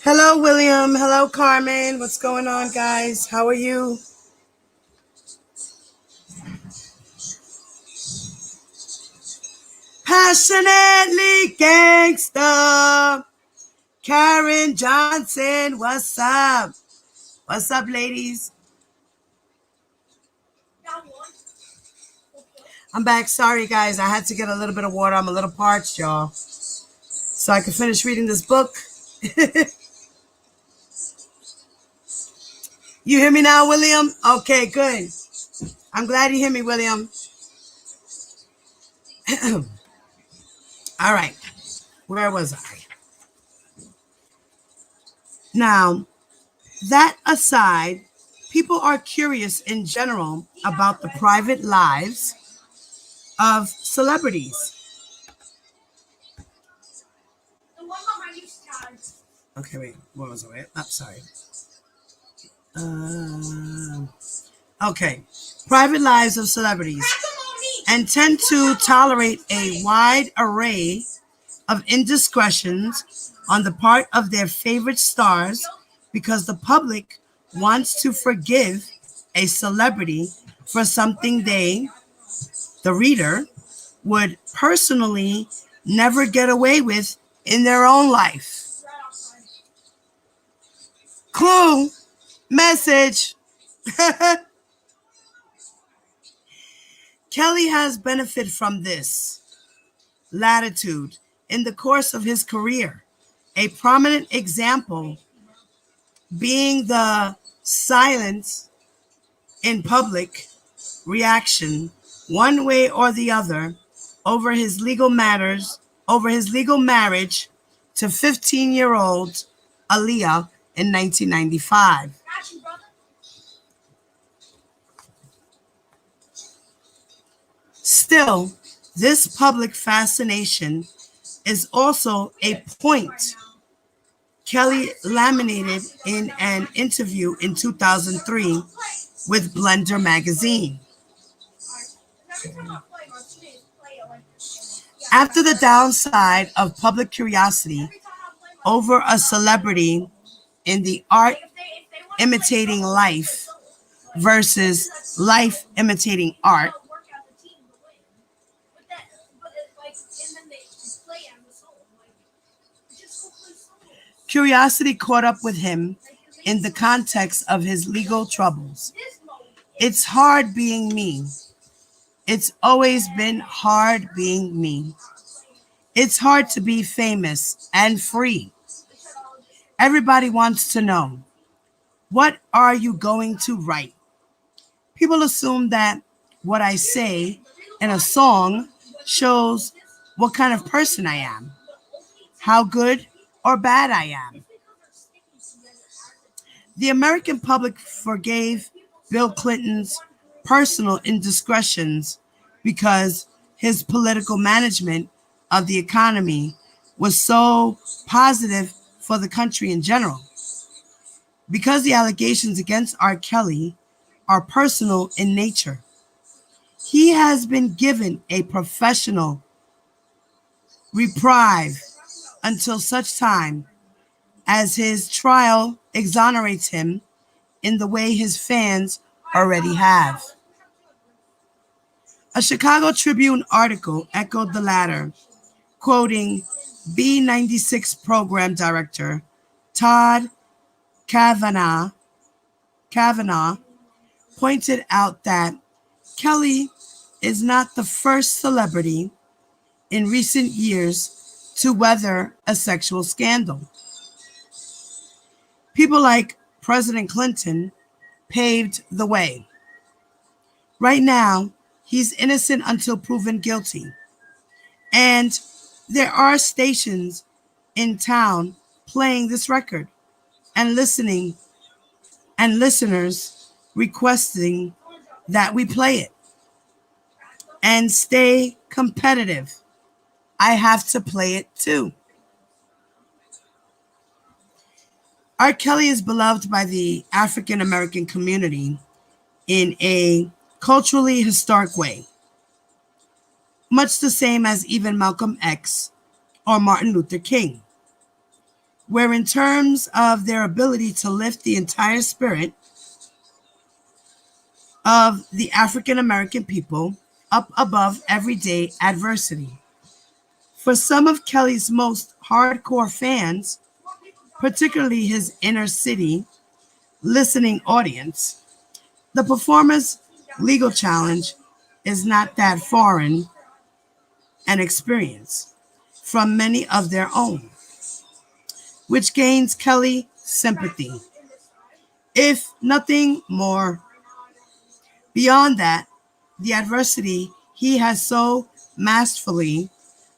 Hello, William. Hello, Carmen. What's going on, guys? How are you? Passionately gangsta. Karen Johnson, what's up? What's up, ladies? Down one. Okay. I'm back. Sorry, guys. I had to get a little bit of water. I'm a little parched, y'all. So I can finish reading this book. You hear me now, William? Okay, good. I'm glad you hear me, William. All right. Where was I? Now, that aside, people are curious in general about the private lives of celebrities. The one behind you's tied. Okay, wait. What was I? I'm sorry. Okay. Private lives of celebrities and tend to tolerate a wide array of indiscretions on the part of their favorite stars because the public wants to forgive a celebrity for something they, the reader, would personally never get away with in their own life. Right outside. Clue, message. Kelly has benefited from this latitude in the course of his career. A prominent example being the silence in public reaction, one way or the other, over his legal marriage to 15-year-old Aaliyah in 1995. Got you, brother. Still, this public fascination is also a point Kelly laminated in an interview in 2003 with Blender magazine. Every time I play, my teammates play it like this. Yeah, After the downside of public curiosity every time I play my over a celebrity in the art if they want imitating life versus life imitating art, work out the team to win. But that, but it, like, and then they play as a solo. Like, just go play solo. curiosity caught up with him in the context of his legal troubles. This mode. It's hard being me. It's always been hard being me. It's hard to be famous and free. Everybody wants to know, what are you going to write? People assume that what I say in a song shows what kind of person I am, how good or bad I am. The American public forgave Bill Clinton's personal indiscretions because his political management of the economy was so positive for the country in general. Because the allegations against R. Kelly are personal in nature, he has been given a professional reprieve until such time as his trial exonerates him in the way his fans already have. A Chicago Tribune article echoed the latter, quoting B96 program director Todd Kavanaugh pointed out that Kelly is not the first celebrity in recent years to weather a sexual scandal. People like President Clinton paved the way. Right now, he's innocent until proven guilty. And there are stations in town playing this record and listening and listeners requesting that we play it and stay competitive. I have to play it too. R. Kelly is beloved by the African American community in a culturally historic way, much the same as even Malcolm X or Martin Luther King, where in terms of their ability to lift the entire spirit of the African American people up above everyday adversity. For some of Kelly's most hardcore fans, particularly his inner city listening audience, the performer's legal challenge is not that foreign an experience from many of their own, which gains Kelly sympathy, if nothing more. Beyond that, the adversity he has so masterfully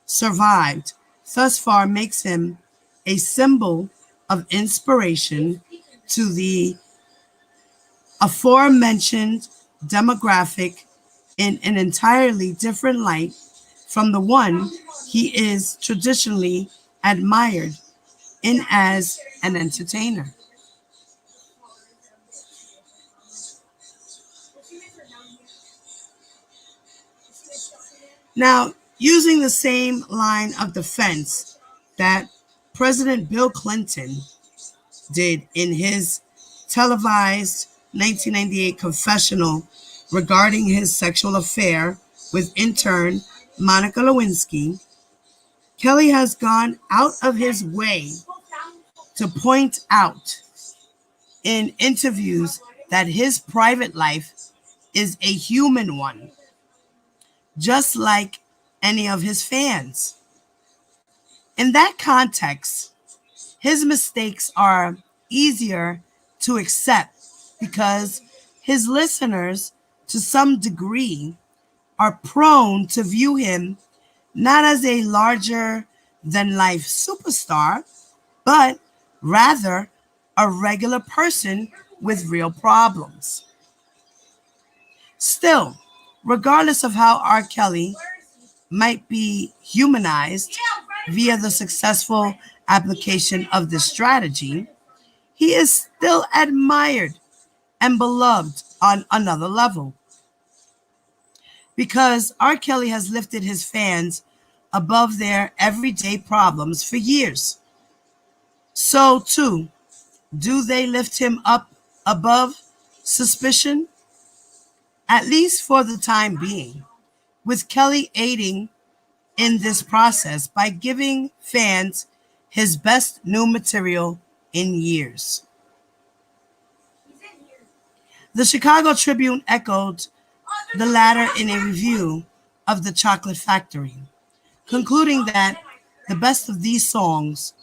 survived thus far makes him a symbol of inspiration to the aforementioned demographic in an entirely different light from the one he is traditionally admired in as an entertainer. Now, using the same line of defense that President Bill Clinton did in his televised 1998 confessional regarding his sexual affair with intern Monica Lewinsky, Kelly has gone out of his way to point out in interviews that his private life is a human one, just like any of his fans. In that context, his mistakes are easier to accept because his listeners, to some degree, are prone to view him not as a larger than life superstar, but rather a regular person with real problems. Still, regardless of how R. Kelly might be humanized via the successful application of this strategy, he is still admired and beloved on another level. Because R. Kelly has lifted his fans above their everyday problems for years. So, too, do they lift him up above suspicion? At least for the time being, with Kelly aiding in this process by giving fans his best new material in years. The Chicago Tribune echoed the latter in a review of The Chocolate Factory, concluding that the best of these songs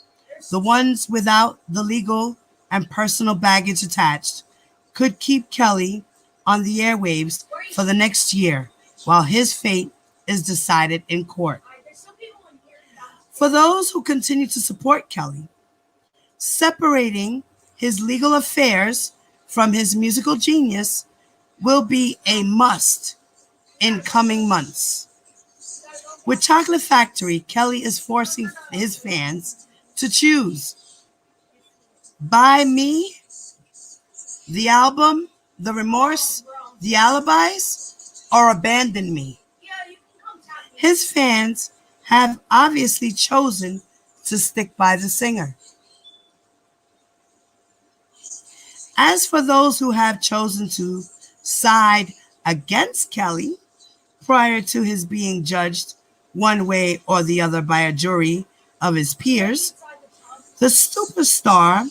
the ones without the legal and personal baggage attached, could keep Kelly on the airwaves for the next year while his fate is decided in court. For those who continue to support Kelly, separating his legal affairs from his musical genius will be a must in coming months. With Chocolate Factory, Kelly is forcing his fans to choose: Buy Me, the album, The Remorse, The Alibis, or Abandon Me. His fans have obviously chosen to stick by the singer. As for those who have chosen to side against Kelly prior to his being judged one way or the other by a jury of his peers, the superstar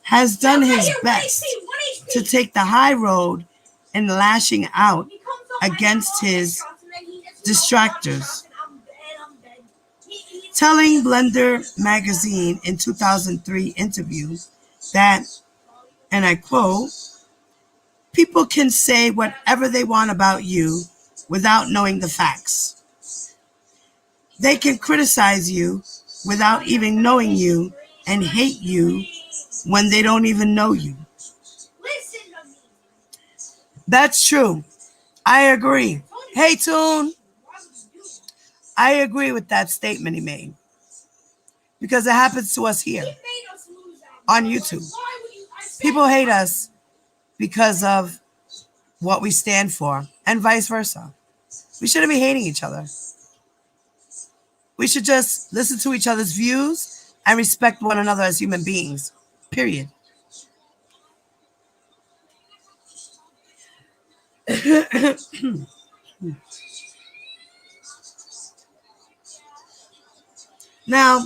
has done his best to take the high road in lashing out against his distractors, telling Blender magazine in 2003 interview that, and I quote, "People can say whatever they want about you without knowing the facts. They can criticize you without even knowing you and hate you when they don't even know you." That's true. I agree. Hey, Tune. I agree with that statement he made. Because it happens to us here on YouTube. People hate us because of what we stand for, and vice versa. We shouldn't be hating each other. We should just listen to each other's views and respect one another as human beings. Period. Now,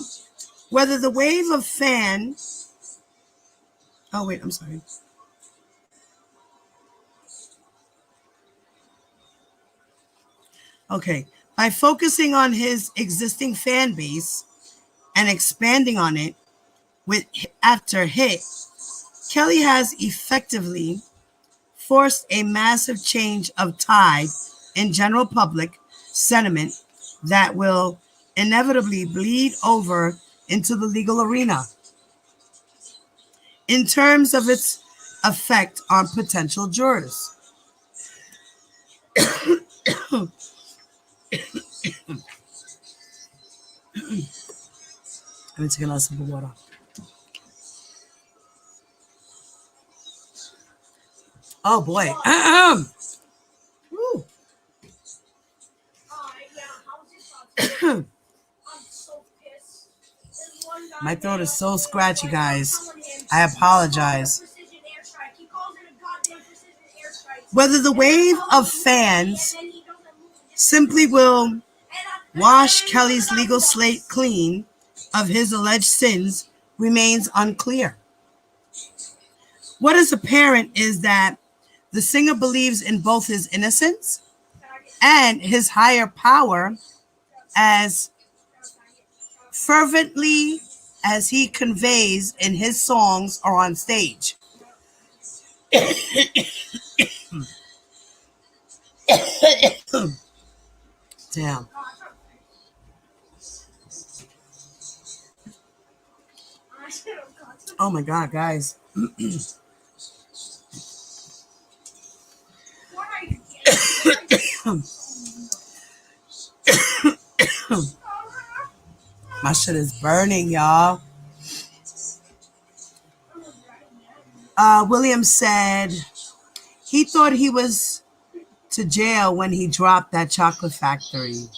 whether the wave of fan... Oh, wait, I'm sorry. Okay. By focusing on his existing fan base and expanding on it with after hit, Kelly has effectively forced a massive change of tide in general public sentiment that will inevitably bleed over into the legal arena in terms of its effect on potential jurors. Let me take another sip of water. Oh boy. Woo. My throat is so scratchy, guys. I apologize. Whether the wave of fans simply will wash Kelly's legal slate clean of his alleged sins remains unclear. What is apparent is that the singer believes in both his innocence and his higher power as fervently as he conveys in his songs or on stage. Damn. Oh my God, guys. My shit is burning, y'all. William said he thought he was to jail when he dropped that Chocolate Factory.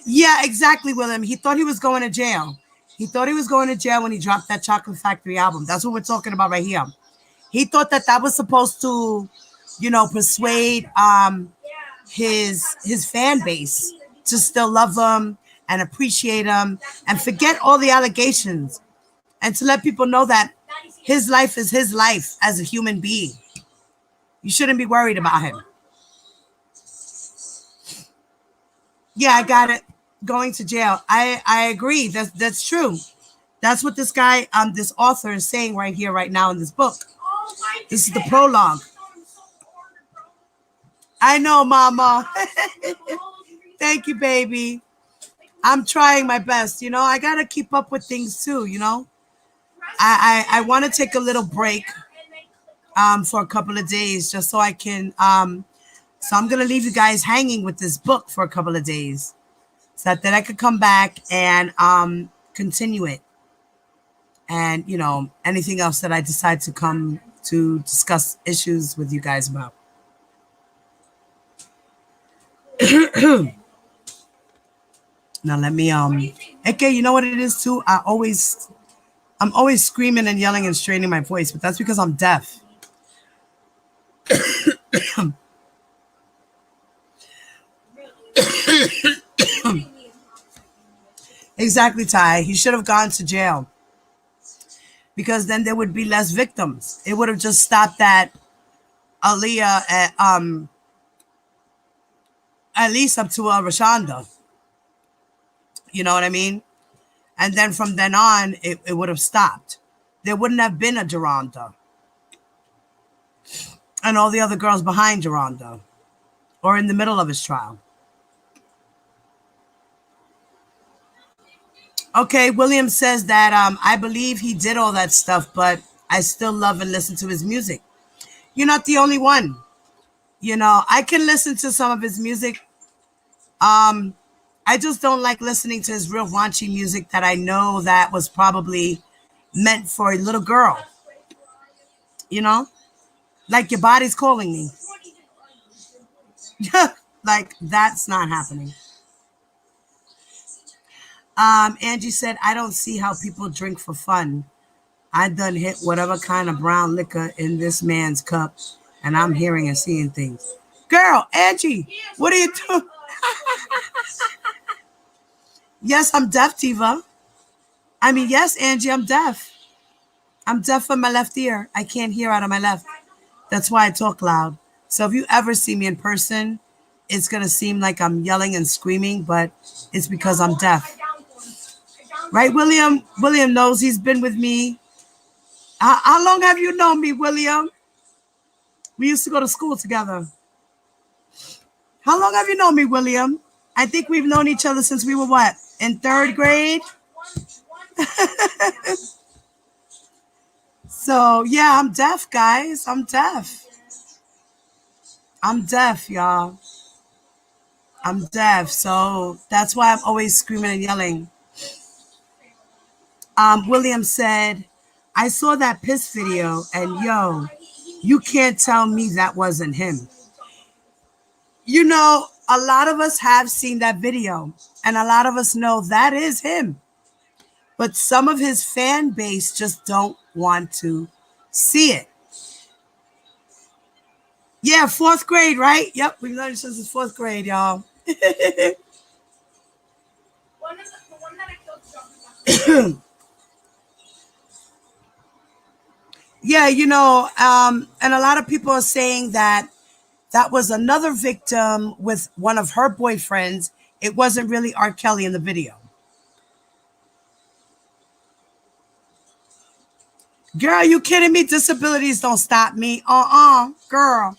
Yeah, exactly, William. He thought he was going to jail. He thought he was going to jail when he dropped that Chocolate Factory album. That's what we're talking about right here. He thought that that was supposed to, persuade his fan base to still love him and appreciate him and forget all the allegations and to let people know that his life is his life as a human being. You shouldn't be worried about him. Yeah, I got it. going to jail. I agree. That's true. That's what this guy, this author is saying right here, right now in this book. This is the prologue. I know, Mama. Thank you, baby. I'm trying my best. I gotta keep up with things too. I want to take a little break for a couple of days just so I can. So I'm gonna leave you guys hanging with this book for a couple of days, so that then I could come back and continue it. And anything else that I decide to come to discuss issues with you guys about. Now let me okay, you know what it is too? I'm always screaming and yelling and straining my voice, but that's because I'm deaf. Exactly, Ty. He should have gone to jail, because then there would be less victims. It would have just stopped at Aaliyah at least up to Rashonda. You know what I mean? And then from then on, it would have stopped. There wouldn't have been a Deronda and all the other girls behind Deronda or in the middle of his trial. Okay, William says that I believe he did all that stuff, but I still love and listen to his music. You're not the only one. I can listen to some of his music. I just don't like listening to his real raunchy music that I know that was probably meant for a little girl. Like Your Body's Calling Me. Like, that's not happening. Angie said, I don't see how people drink for fun. I done hit whatever kind of brown liquor in this man's cup, and I'm hearing and seeing things. Girl, Angie, what are you doing? Yes, I'm deaf, Tiva. Yes, Angie, I'm deaf. I'm deaf in my left ear. I can't hear out of my left. That's why I talk loud. So if you ever see me in person, it's going to seem like I'm yelling and screaming, but it's because I'm deaf. Right, William? William knows. He's been with me. How long have you known me, William? We used to go to school together. How long have you known me, William? I think we've known each other since we were what? In third grade? So, yeah, I'm deaf, guys. I'm deaf. I'm deaf, y'all. I'm deaf. So that's why I'm always screaming and yelling. William said, I saw that piss video, and yo, you can't tell me that wasn't him. A lot of us have seen that video, and a lot of us know that is him. But some of his fan base just don't want to see it. Yeah, fourth grade, right? Yep, we've known since the fourth grade, y'all. Yeah, and a lot of people are saying that was another victim with one of her boyfriends. It wasn't really R. Kelly in the video. Girl, you kidding me? Disabilities don't stop me. Girl.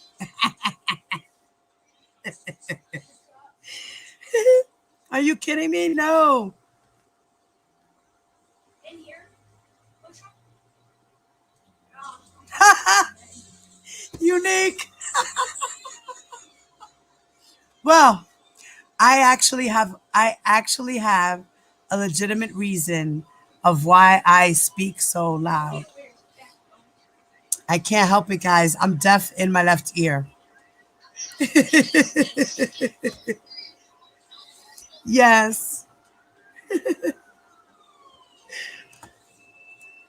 Are you kidding me? No. Unique. Well, I actually have a legitimate reason of why I speak so loud. I can't help it, guys. I'm deaf in my left ear. Yes.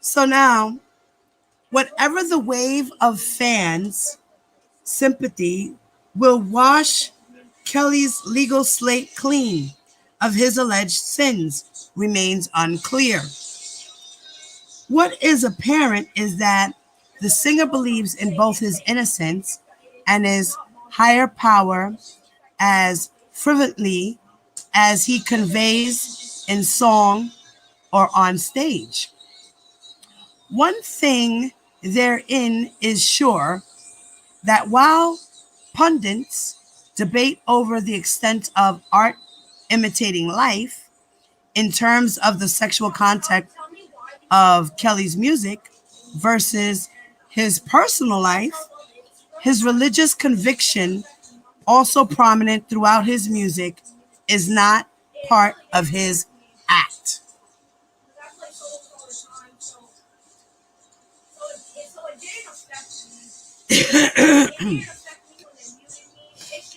So now, whatever the wave of fans' sympathy will wash Kelly's legal slate clean of his alleged sins remains unclear. What is apparent is that the singer believes in both his innocence and his higher power as fervently as he conveys in song or on stage. One thing therein is sure, that while pundits debate over the extent of art imitating life in terms of the sexual content of Kelly's music versus his personal life, his religious conviction, also prominent throughout his music, is not part of his act.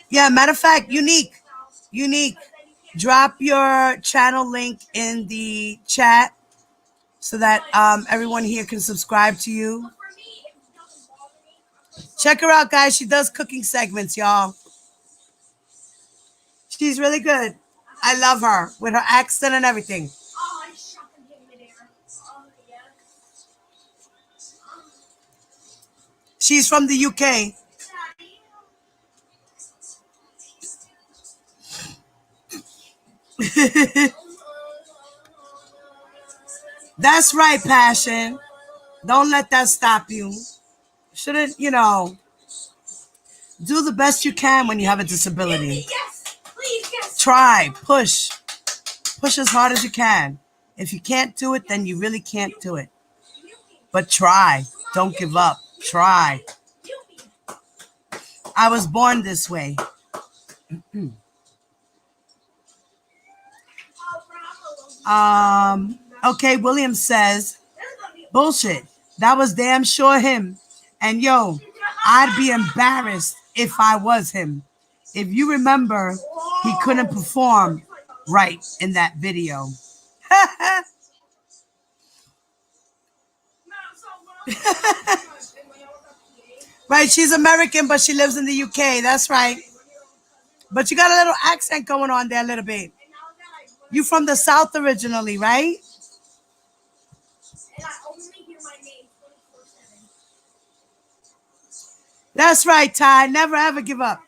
Yeah, matter of fact, unique. Drop your channel link in the chat so that everyone here can subscribe to you. Check her out, guys. She does cooking segments, y'all. She's really good. I love her with her accent and everything. She's from the UK. That's right, Passion. Don't let that stop you. Shouldn't, do the best you can when you have a disability. Yes, please, yes. Try, push as hard as you can. If you can't do it, then you really can't do it. But try. Don't give up. Try. I was born this way. Okay, William says, bullshit. That was damn sure him. And yo, I'd be embarrassed if I was him. If you remember, he couldn't perform right in that video. Right, she's American, but she lives in the UK. That's right. But you got a little accent going on there a little bit. You from the South originally, right? That's right, Ty. Never ever give up.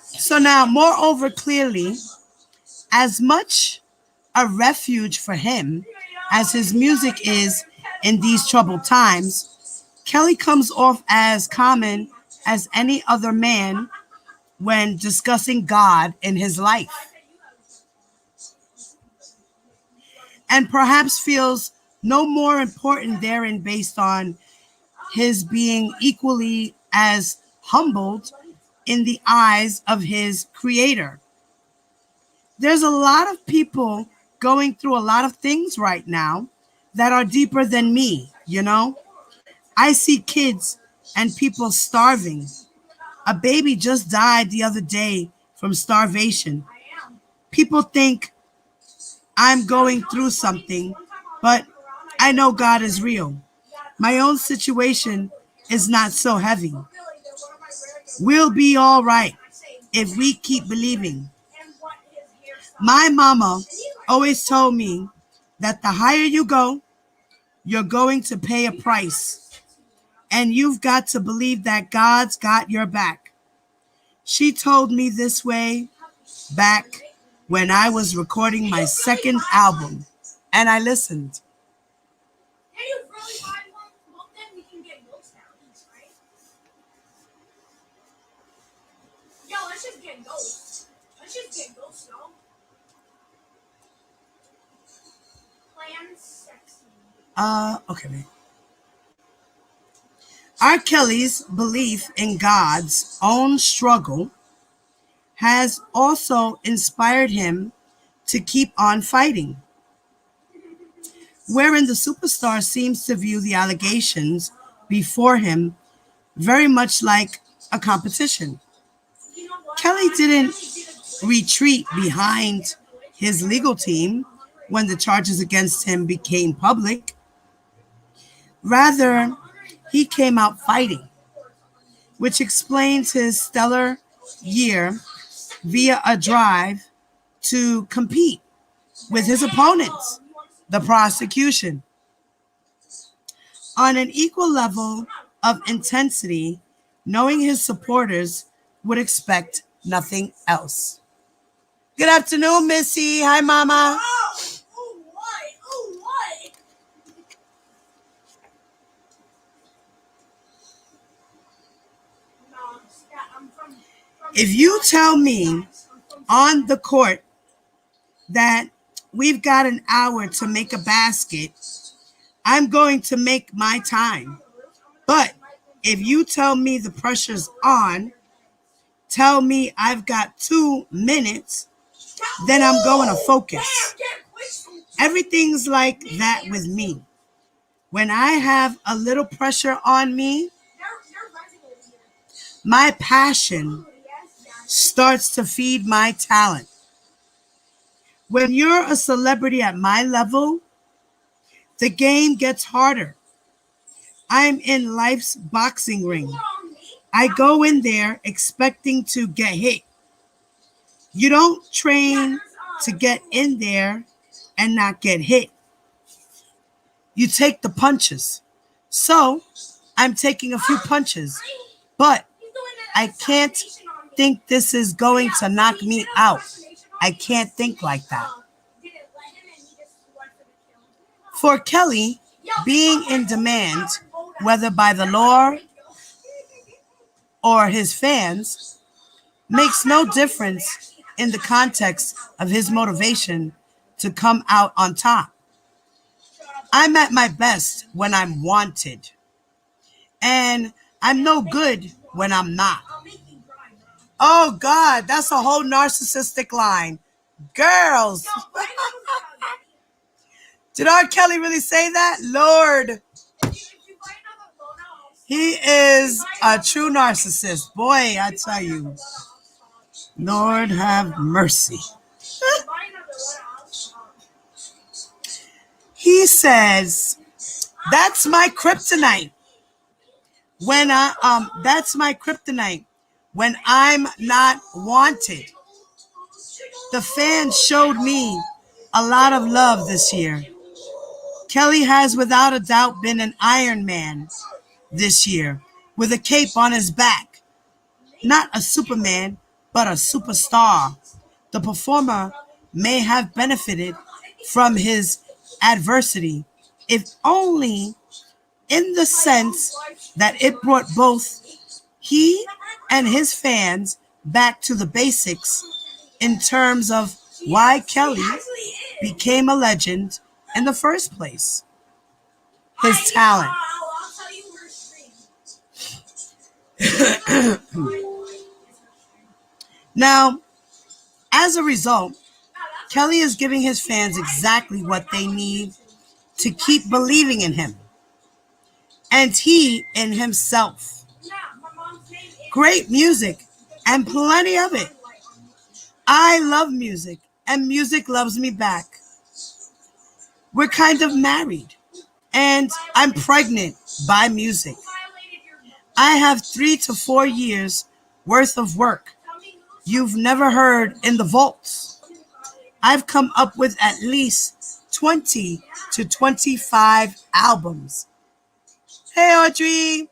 So now, moreover, clearly, as much a refuge for him as his music is in these troubled times, Kelly comes off as common as any other man when discussing God in his life, and perhaps feels no more important therein based on his being equally as humbled in the eyes of his creator. There's a lot of people going through a lot of things right now that are deeper than me, I see kids and people starving. A baby just died the other day from starvation. People think I'm going through something, but I know God is real. My own situation is not so heavy. We'll be all right if we keep believing. My mama always told me that the higher you go, you're going to pay a price. And you've got to believe that God's got your back. She told me this way back when I was recording my second album, and I listened. Okay, man. R. Kelly's belief in God's own struggle has also inspired him to keep on fighting, wherein the superstar seems to view the allegations before him very much like a competition. Kelly didn't retreat behind his legal team when the charges against him became public. Rather, he came out fighting, which explains his stellar year via a drive to compete with his opponents, the prosecution. On an equal level of intensity, knowing his supporters would expect nothing else. Good afternoon, Missy. Hi, Mama. If you tell me on the court that we've got an hour to make a basket, I'm going to make my time. But if you tell me the pressure's on, tell me I've got 2 minutes, then I'm going to focus. Everything's like that with me. When I have a little pressure on me, my passion starts to feed my talent. When you're a celebrity at my level, the game gets harder. I'm in life's boxing ring. I go in there expecting to get hit. You don't train to get in there and not get hit. You take the punches. So I'm taking a few punches, but I can't think this is going to knock me out. I can't think like that. For Kelly, being in demand, whether by the law or his fans, makes no difference in the context of his motivation to come out on top. I'm at my best when I'm wanted, and I'm no good when I'm not. Oh God, that's a whole narcissistic line. Girls. Did R. Kelly really say that? Lord. He is a true narcissist. Boy, I tell you. Lord have mercy. He says, that's my kryptonite. That's my kryptonite when I'm not wanted. The fans showed me a lot of love this year. Kelly has without a doubt been an Iron Man this year with a cape on his back. Not a Superman, but a superstar. The performer may have benefited from his adversity, if only in the sense that it brought both he and his fans back to the basics in terms of why Kelly became a legend in the first place. His talent. Now, as a result, Kelly is giving his fans exactly what they need to keep believing in him. And he in himself. Great music and plenty of it. I love music and music loves me back. We're kind of married and I'm pregnant by music. I have 3 to 4 years worth of work you've never heard in the vaults. I've come up with at least 20 to 25 albums. Hey, Audrey.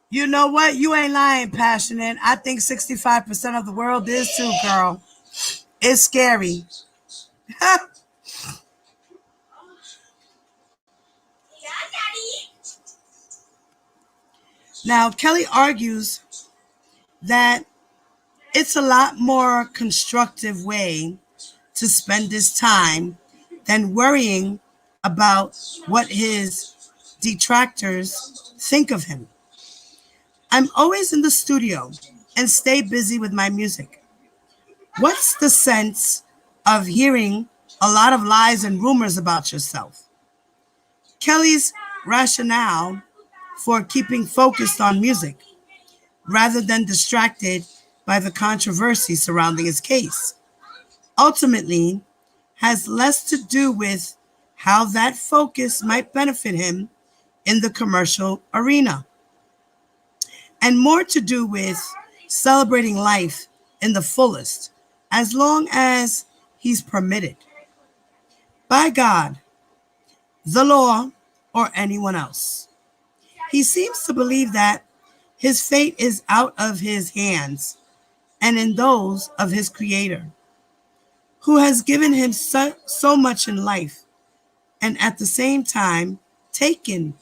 You know what? You ain't lying, Passionate. I think 65% of the world is too, girl. It's scary. Now, Kelly argues that it's a lot more constructive way to spend his time than worrying about what his detractors think of him. I'm always in the studio and stay busy with my music. What's the sense of hearing a lot of lies and rumors about yourself? Kelly's rationale for keeping focused on music rather than distracted by the controversy surrounding his case ultimately has less to do with how that focus might benefit him in the commercial arena and more to do with celebrating life in the fullest as long as he's permitted. By God, the law, or anyone else. He seems to believe that his fate is out of his hands and in those of his Creator, who has given him so much in life and at the same time taken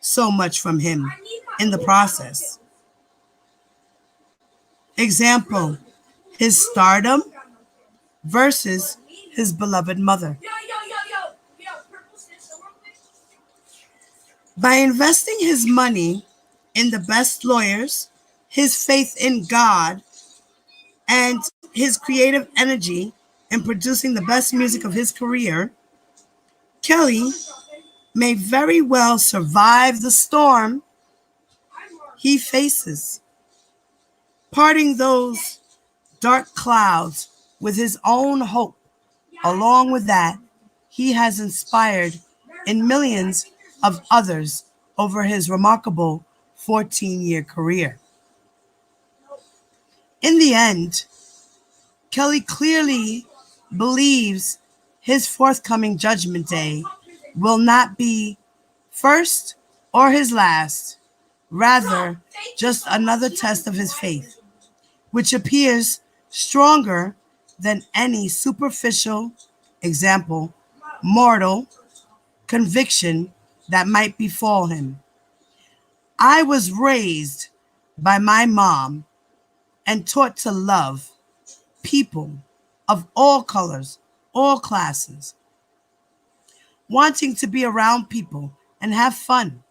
so much from him in the process. Example, his stardom versus his beloved mother. By investing his money in the best lawyers, his faith in God, and his creative energy in producing the best music of his career, Kelly may very well survive the storm he faces, parting those dark clouds with his own hope. Along with that, he has inspired in millions of others over his remarkable 14-year career. In the end, Kelly clearly believes his forthcoming judgment day will not be first or his last, rather just another test of his faith, which appears stronger than any superficial, example, mortal conviction that might befall him. I was raised by my mom and taught to love people of all colors, all classes, wanting to be around people and have fun.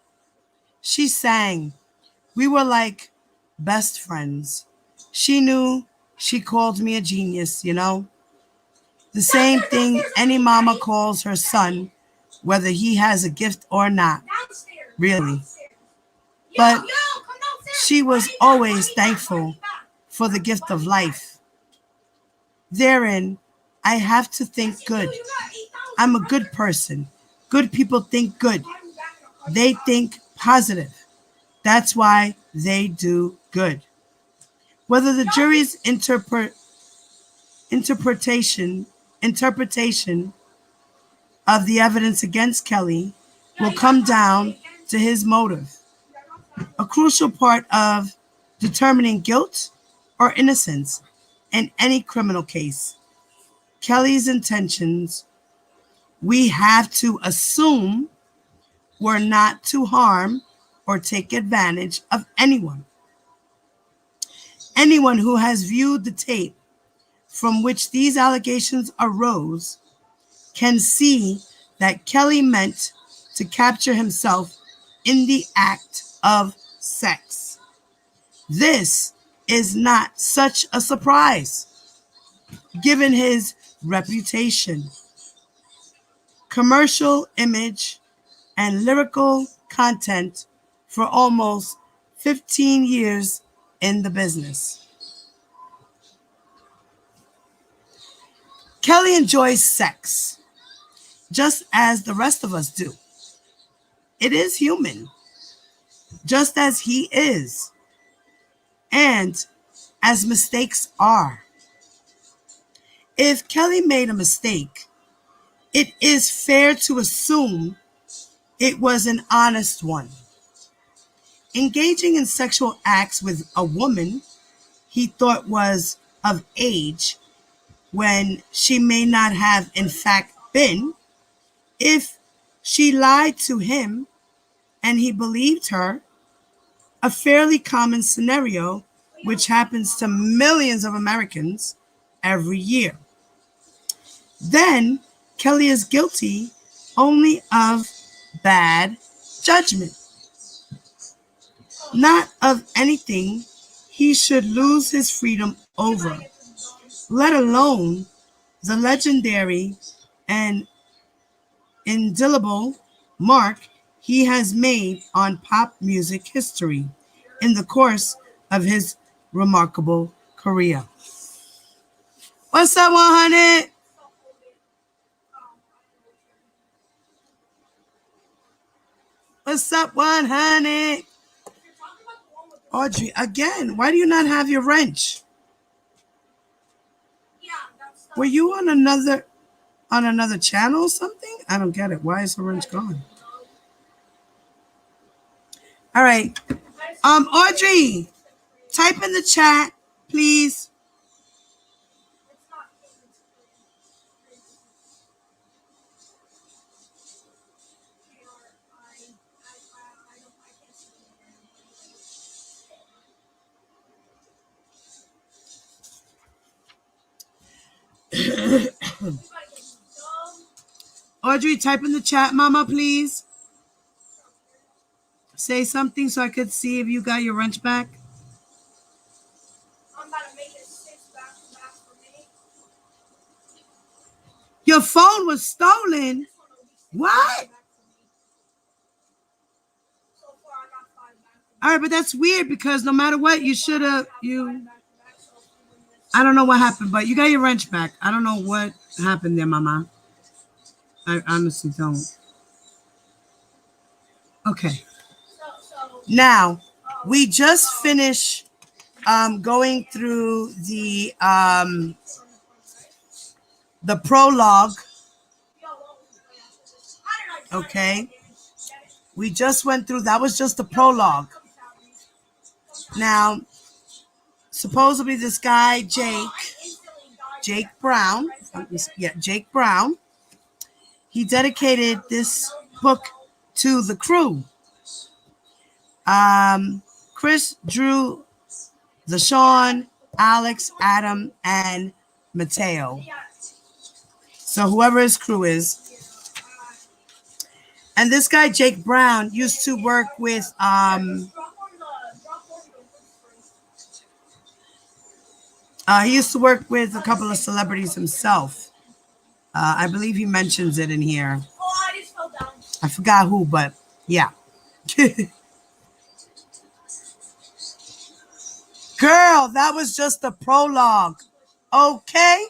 She sang. We were like best friends. She knew she called me a genius, you know? The same thing any mama calls her son, whether he has a gift or not, really. But she was always thankful for the gift of life. Therein, I have to think good. I'm a good person. Good people think good. They think positive. That's why they do good. Whether the jury's interpretation of the evidence against Kelly will come down to his motive, a crucial part of determining guilt or innocence in any criminal case. Kelly's intentions, we have to assume, were not to harm or take advantage of anyone. Anyone who has viewed the tape from which these allegations arose can see that Kelly meant to capture himself in the act of sex. This is not such a surprise, given his reputation, commercial image, and lyrical content for almost 15 years in the business. Kelly enjoys sex, just as the rest of us do. It is human, just as he is, and as mistakes are. If Kelly made a mistake, it is fair to assume it was an honest one. Engaging in sexual acts with a woman he thought was of age when she may not have in fact been, if she lied to him and he believed her, a fairly common scenario which happens to millions of Americans every year. Then Kelly is guilty only of bad judgment, not of anything he should lose his freedom over, let alone the legendary and indelible mark he has made on pop music history in the course of his remarkable career. What's up, 100? What's up, 100? Audrey, again, why do you not have your wrench? Were you on another channel or something? I don't get it. Why is the wrench gone? All right. Audrey, type in the chat, please. Audrey, type in the chat, mama, please. Say something so I could see if you got your wrench back. I'm about to make it 6 back to back for me. Your phone was stolen. This one will be 6 What? back for me. So far, I got 5 back to back. All right, but that's weird because no matter what, you should have. Back You. to back, so if we win this- I don't know what happened, but you got your wrench back. I don't know what happened there, mama. I honestly don't. Okay. So, Now, we just finished going through the prologue. Okay. We just went through, that was just the prologue. Now, supposedly this guy, Jake Brown, Jake Brown, he dedicated this book to the crew. Chris, Drew, LaShawn, Alex, Adam, and Mateo. So whoever his crew is. And this guy, Jake Brown, used to work with he used to work with a couple of celebrities himself. I believe he mentions it in here. I forgot who, but yeah. Girl, that was just the prologue. Okay?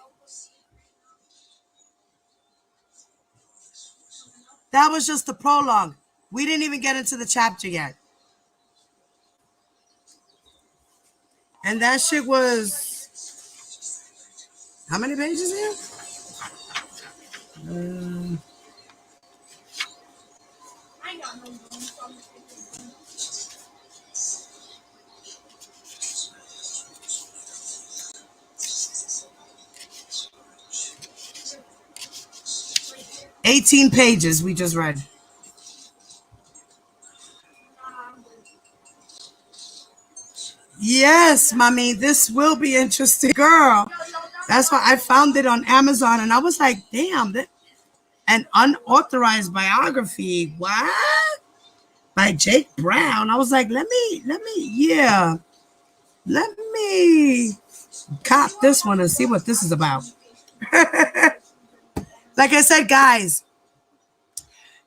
That was just the prologue. We didn't even get into the chapter yet. And that shit was... How many pages here? 18 pages we just read. Yes, mommy, this will be interesting. Girl, that's why I found it on Amazon and I was like, damn, an unauthorized biography. What? By Jake Brown. I was like, let me cop this one and see what this is about. Like I said, guys,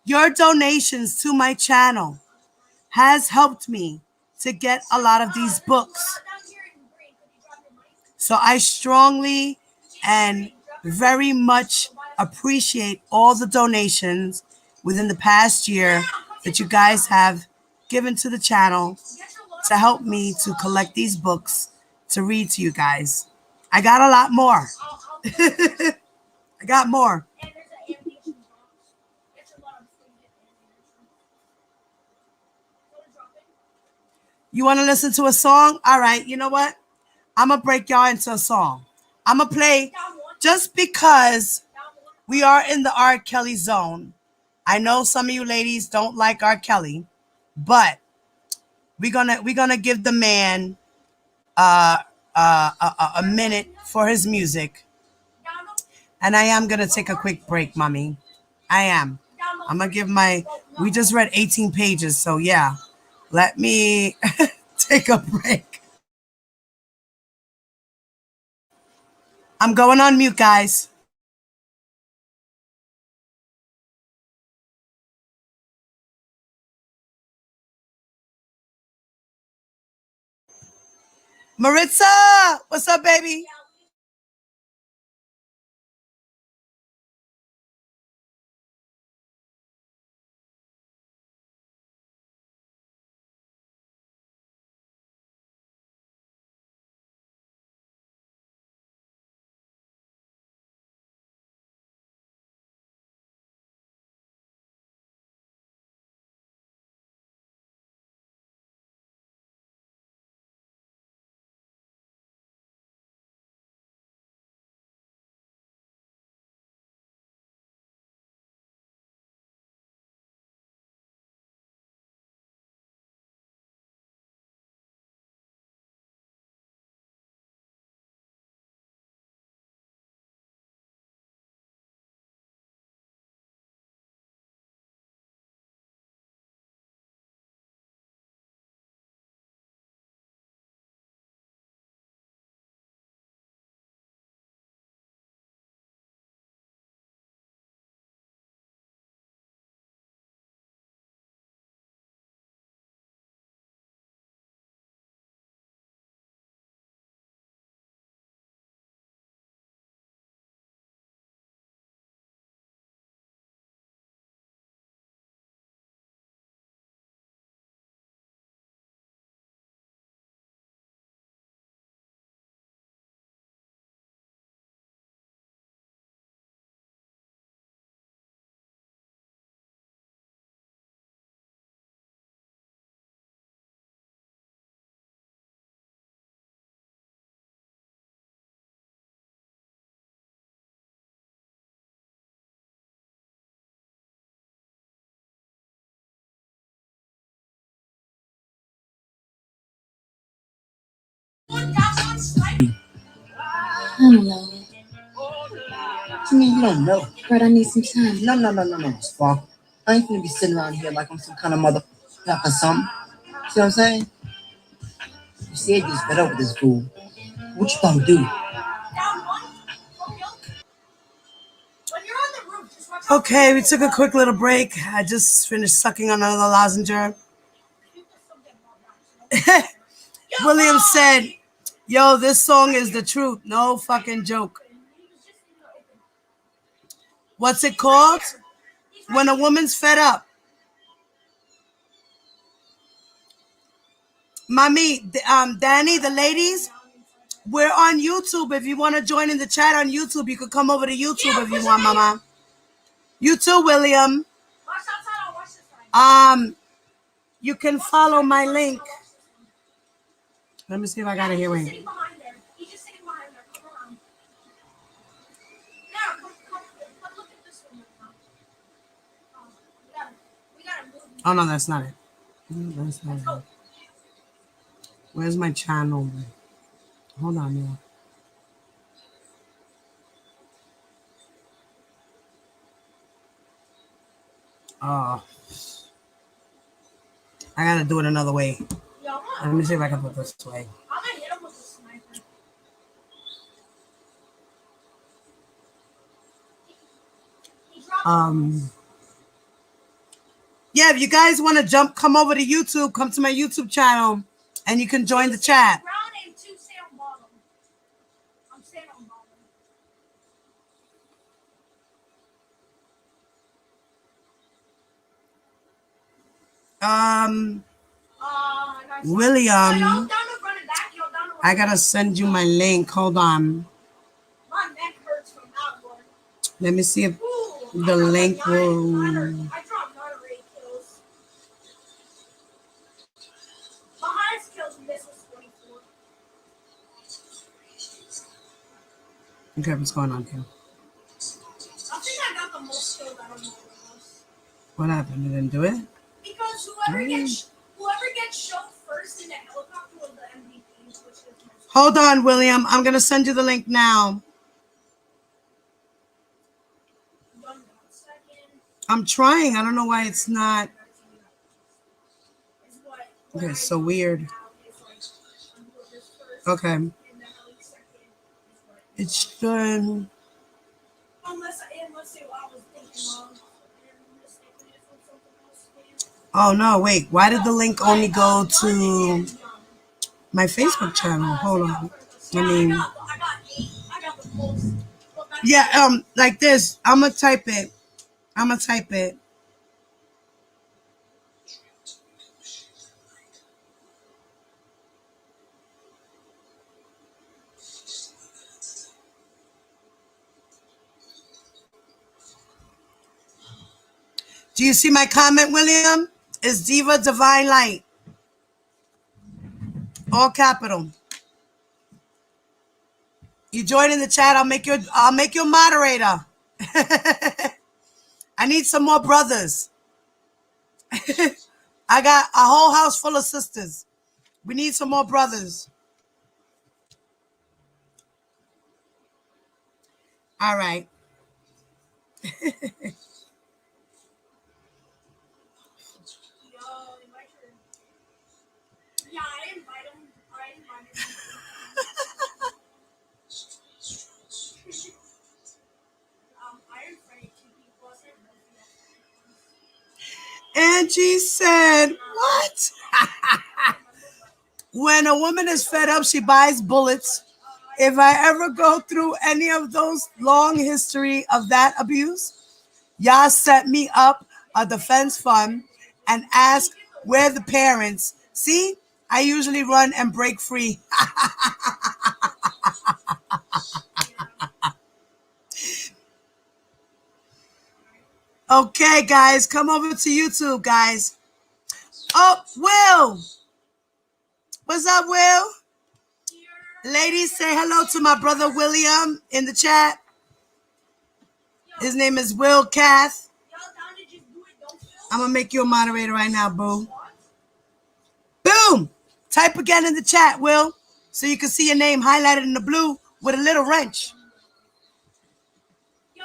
your donations to my channel has helped me to get a lot of these books. So I strongly and very much appreciate all the donations within the past year that you guys have given to the channel to help me to collect these books to read to you guys. I got a lot more. I got more. You want to listen to a song? All right, you know what? I'm going to break y'all into a song. I'm going to play just because we are in the R. Kelly zone. I know some of you ladies don't like R. Kelly, but we're gonna give the man a minute for his music. And I am gonna take a quick break, mommy. I am. I'm gonna give we just read 18 pages, so yeah. Let me take a break. I'm going on mute, guys. Maritza, what's up, baby? I don't know. What you mean you don't know? But I need some time. No, Spark. I ain't gonna be sitting around here like I'm some kind of motherfucker or something. See what I'm saying? You said you was fed up with this fool. What you gonna do? Okay, we took a quick little break. I just finished sucking on another lozenger. William said, yo, this song is the truth. No fucking joke. What's it called? When a woman's fed up. Mommy, Danny, the ladies, we're on YouTube. If you want to join in the chat on YouTube, you could come over to YouTube if you want, Mama. You too, William. You can follow my link. Let me see if I got it here. Wait. Oh, no, that's not it. No, that's not it. Where's my channel? Hold on, yeah. Oh. I gotta do it another way. Let me see if I can put this way. Yeah, if you guys want to come over to YouTube, come to my YouTube channel, and you can join the chat. William, I gotta send you my link. Hold on. Let me see if the link will. Okay, what's going on here? I think I got the most kills out of all of us. What happened? You didn't do it? Because whoever gets shot first in the helicopter was the MVP. Hold on, William. I'm gonna send you the link now. I'm trying. I don't know why it's not. Okay, it's so weird. Okay. It's done. Oh no, wait. Why did the link only go to my Facebook channel? Hold on. Yeah, like this. I'm gonna type it. Do you see my comment, William? It's Diva Divine Light. All capital. You join in the chat, I'll make you a moderator. I need some more brothers. I got a whole house full of sisters. We need some more brothers. All right. Angie said, what? When a woman is fed up, she buys bullets. If I ever go through any of those long history of that abuse, y'all set me up a defense fund and ask where the parents. See, I usually run and break free. Okay, guys, come over to YouTube, guys. Oh, Will. What's up, Will? Ladies, say hello to my brother William in the chat. His name is Will Cath. I'm going to make you a moderator right now, boo. Boom. Type again in the chat, Will. So you can see your name highlighted in the blue with a little wrench. Yo,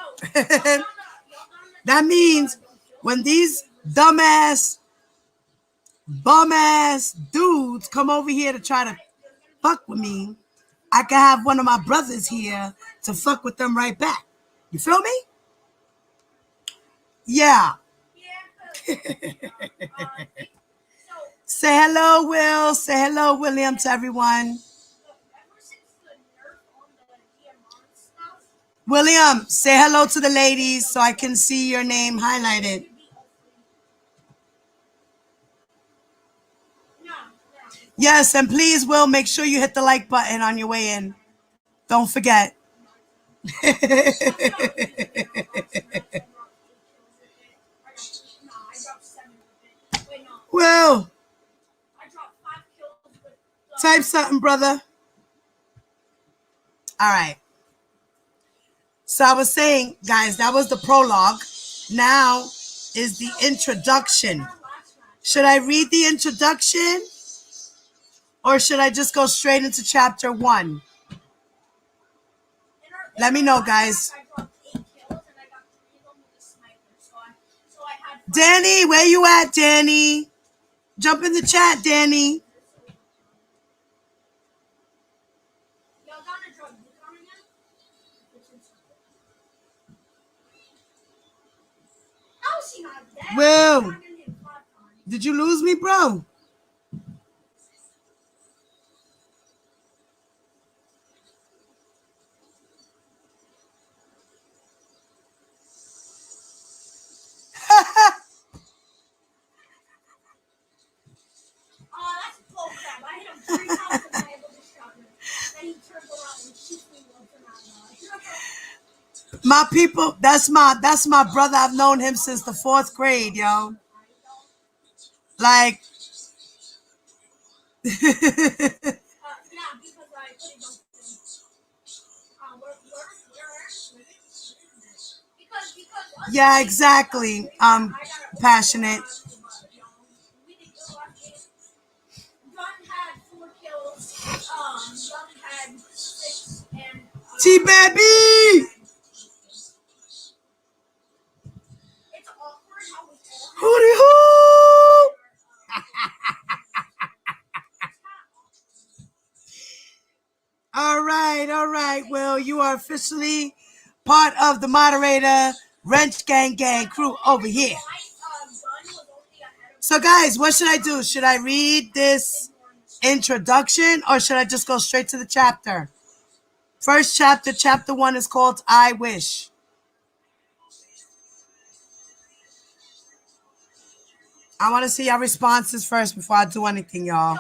That means when these dumbass, bum-ass dudes come over here to try to fuck with me, I can have one of my brothers here to fuck with them right back. You feel me? Yeah. Say hello, Will. Say hello, William, to everyone. William, say hello to the ladies so I can see your name highlighted. Yes, and please, Will, make sure you hit the like button on your way in. Don't forget. Will, type something, brother. All right. So I was saying, guys, that was the prologue. Now is the introduction. Should I read the introduction or should I just go straight into chapter 1? Let me know, guys. Danny, where you at, Danny? Jump in the chat, Danny. Will, did you lose me, bro? My people, that's my brother. I've known him since the 4th grade, yo. Like yeah, exactly. I'm passionate. T baby. Hootie hoo! All right. Will, you are officially part of the moderator Wrench Gang crew over here. So, guys, what should I do? Should I read this introduction or should I just go straight to the chapter? First chapter, chapter 1 is called I Wish. I want to see your responses first before I do anything, y'all.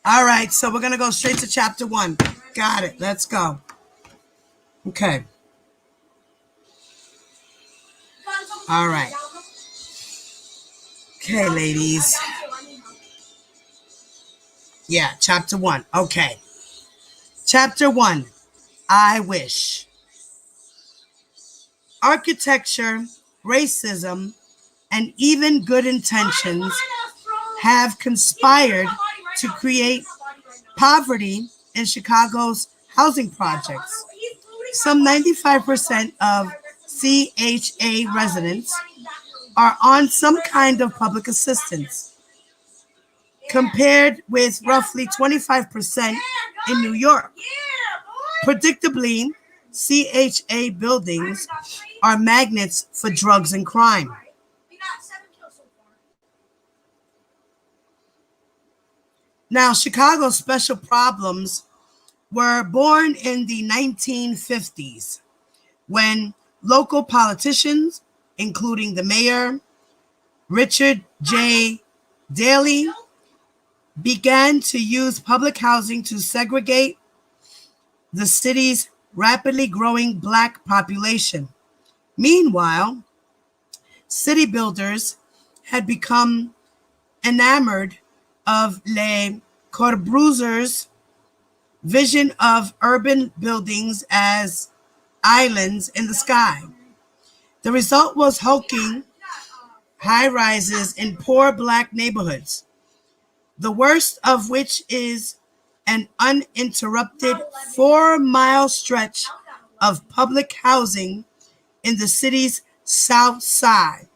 All right, so we're going to go straight to chapter 1. Got it. Let's go. Okay. All right. Okay, ladies. Yeah, chapter 1. Okay. Chapter 1. I Wish. Architecture, racism, and even good intentions have conspired to create poverty in Chicago's housing projects. Some 95% of CHA residents are on some kind of public assistance, compared with roughly 25% in New York. Predictably, CHA buildings are magnets for drugs and crime. Now, Chicago's special problems were born in the 1950s when local politicians, including the mayor, Richard J. Daley, began to use public housing to segregate the city's rapidly growing Black population. Meanwhile, city builders had become enamored of les Corbusier's vision of urban buildings as islands in the sky. The result was hulking high rises in poor black neighborhoods, the worst of which is an uninterrupted 4-mile stretch of public housing in the city's south side.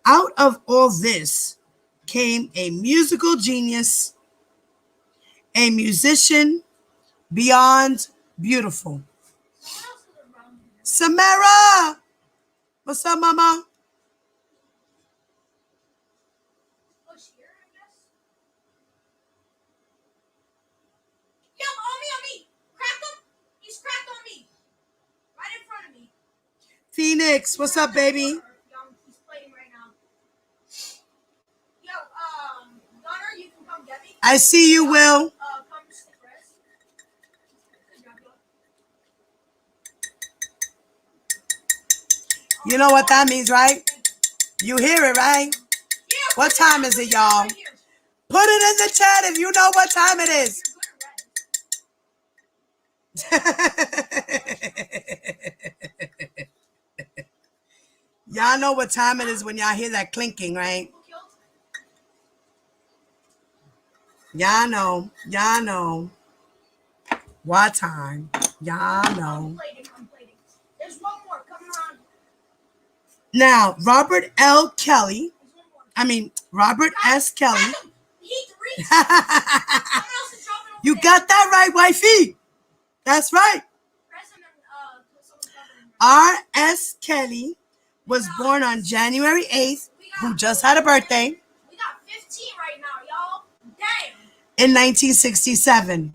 Out of all this came a musical genius, a musician beyond beautiful. Samara! What's up, mama? Push here, I guess. Yo, on me. Crack him. He's cracked on me. Right in front of me. Phoenix, what's up, baby? He's playing right now. Yo, Gunner, you can come get me. I see you, Will. Come to the press. Good job, yo. You know what that means, right? You hear it, right? Yeah, What time is it, y'all? right here. Put it in the chat if you know what time it is. You're good at red. Y'all know what time it is when y'all hear that clinking, right? Who killed? Y'all know. Y'all know. What time? Y'all know. I'm plating. There's one more coming around. Now, Robert L. Kelly, There's one more. Robert S. Kelly. Crack him. He reached. Someone else is dropping over You there. got that right, wifey. That's right. Press him and someone's covering him. R.S. Kelly was born on January 8th, who just had a birthday, We got 15 right now, y'all. Damn. in 1967.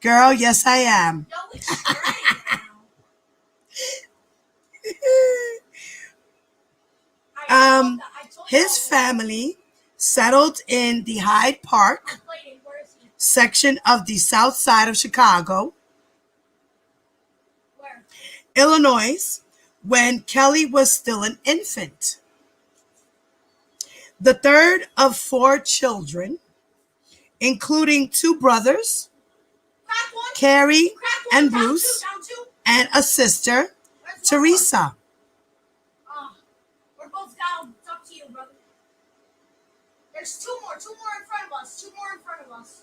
Girl, yes, I am. Yo, we straight now. I told His y'all. family settled in the Hyde Park I'm plating. Where is he? section of the south side of Chicago, Where? Illinois, when Kelly was still an infant. The third of 4 children, including 2 brothers, Crack one. Carrie Crack one. and Down Bruce, two. Down two. and a sister, Where's one more? Teresa. We're both down. It's up to you, brother. There's 2 more. 2 more in front of us. 2 more in front of us.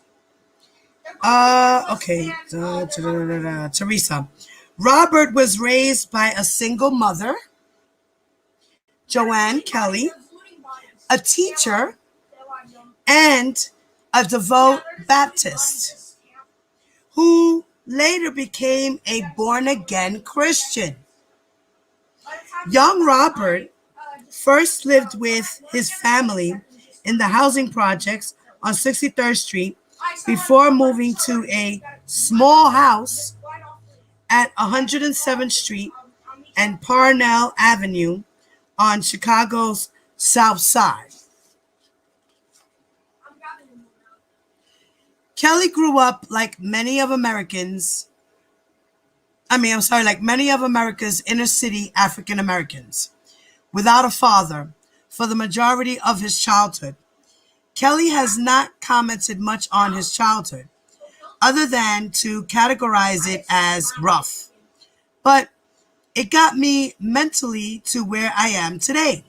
They're both in front of us, Okay. and, they're both- Teresa. Robert was raised by a single mother, Joanne Kelly, They're looting bodies. a teacher, They're lying, yo. and a devout Yeah, they're just looting Baptist, bodies. Yeah. who later became a born-again Christian. By the time Young we- Robert just- first lived with his family in the housing projects on 63rd Street before moving to a small house at 107th Street and Parnell Avenue on Chicago's South Side. I'm grabbing him now. Kelly grew up like many of America's inner city African Americans, without a father for the majority of his childhood. Kelly has not commented much on his childhood, other than to categorize it as rough. But it got me mentally to where I am today.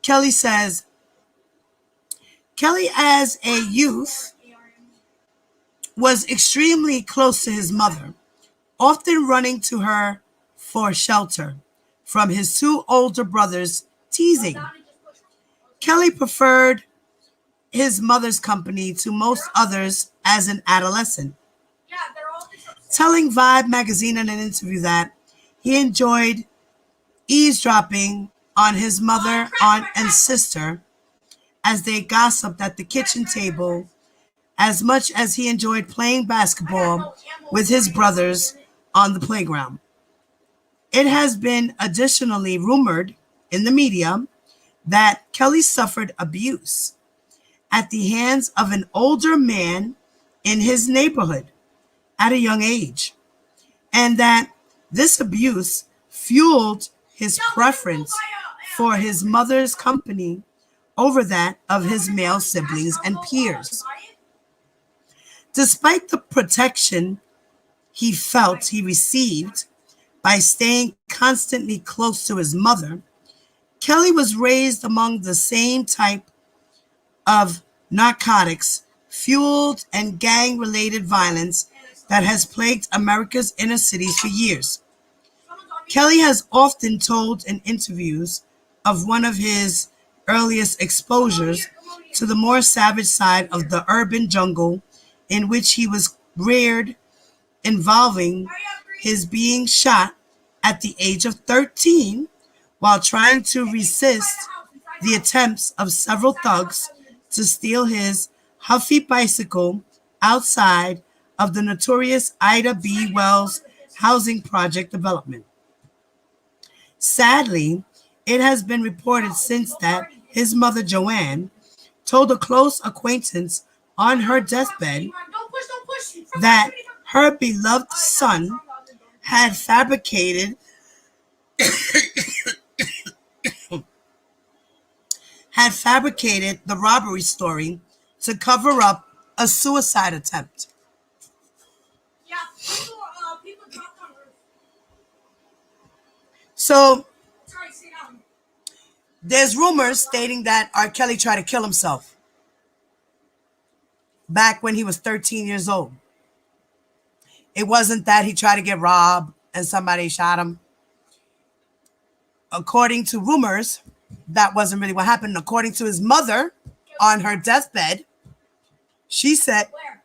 Kelly says, Kelly as a youth was extremely close to his mother, often running to her for shelter from his 2 older brothers' teasing. Kelly preferred his mother's company to most others as an adolescent, Yeah, they're all just upset. telling Vibe magazine in an interview that he enjoyed eavesdropping on his mother, aunt, and sister as they gossiped at the kitchen table as much as he enjoyed playing basketball with his brothers on the playground. It has been additionally rumored in the media that Kelly suffered abuse at the hands of an older man in his neighborhood at a young age, and that this abuse fueled his preference for his mother's company over that of his male siblings and peers. Despite the protection he felt he received by staying constantly close to his mother, Kelly was raised among the same type of narcotics, fueled and gang-related violence that has plagued America's inner cities for years. Kelly has often told in interviews of one of his earliest exposures to the more savage side of the urban jungle in which he was reared, involving his being shot at the age of 13 while trying to resist the attempts of several thugs to steal his Huffy bicycle outside of the notorious Ida B. Wells housing project development. Sadly, it has been reported since that his mother, Joanne, told a close acquaintance on her deathbed that her beloved son had fabricated the robbery story to cover up a suicide attempt. Yeah, people dropped on Earth. So Sorry, sit down. there's rumors stating that R. Kelly tried to kill himself back when he was 13 years old. It wasn't that he tried to get robbed and somebody shot him. According to rumors, that wasn't really what happened. According to his mother, on her deathbed, she said Where?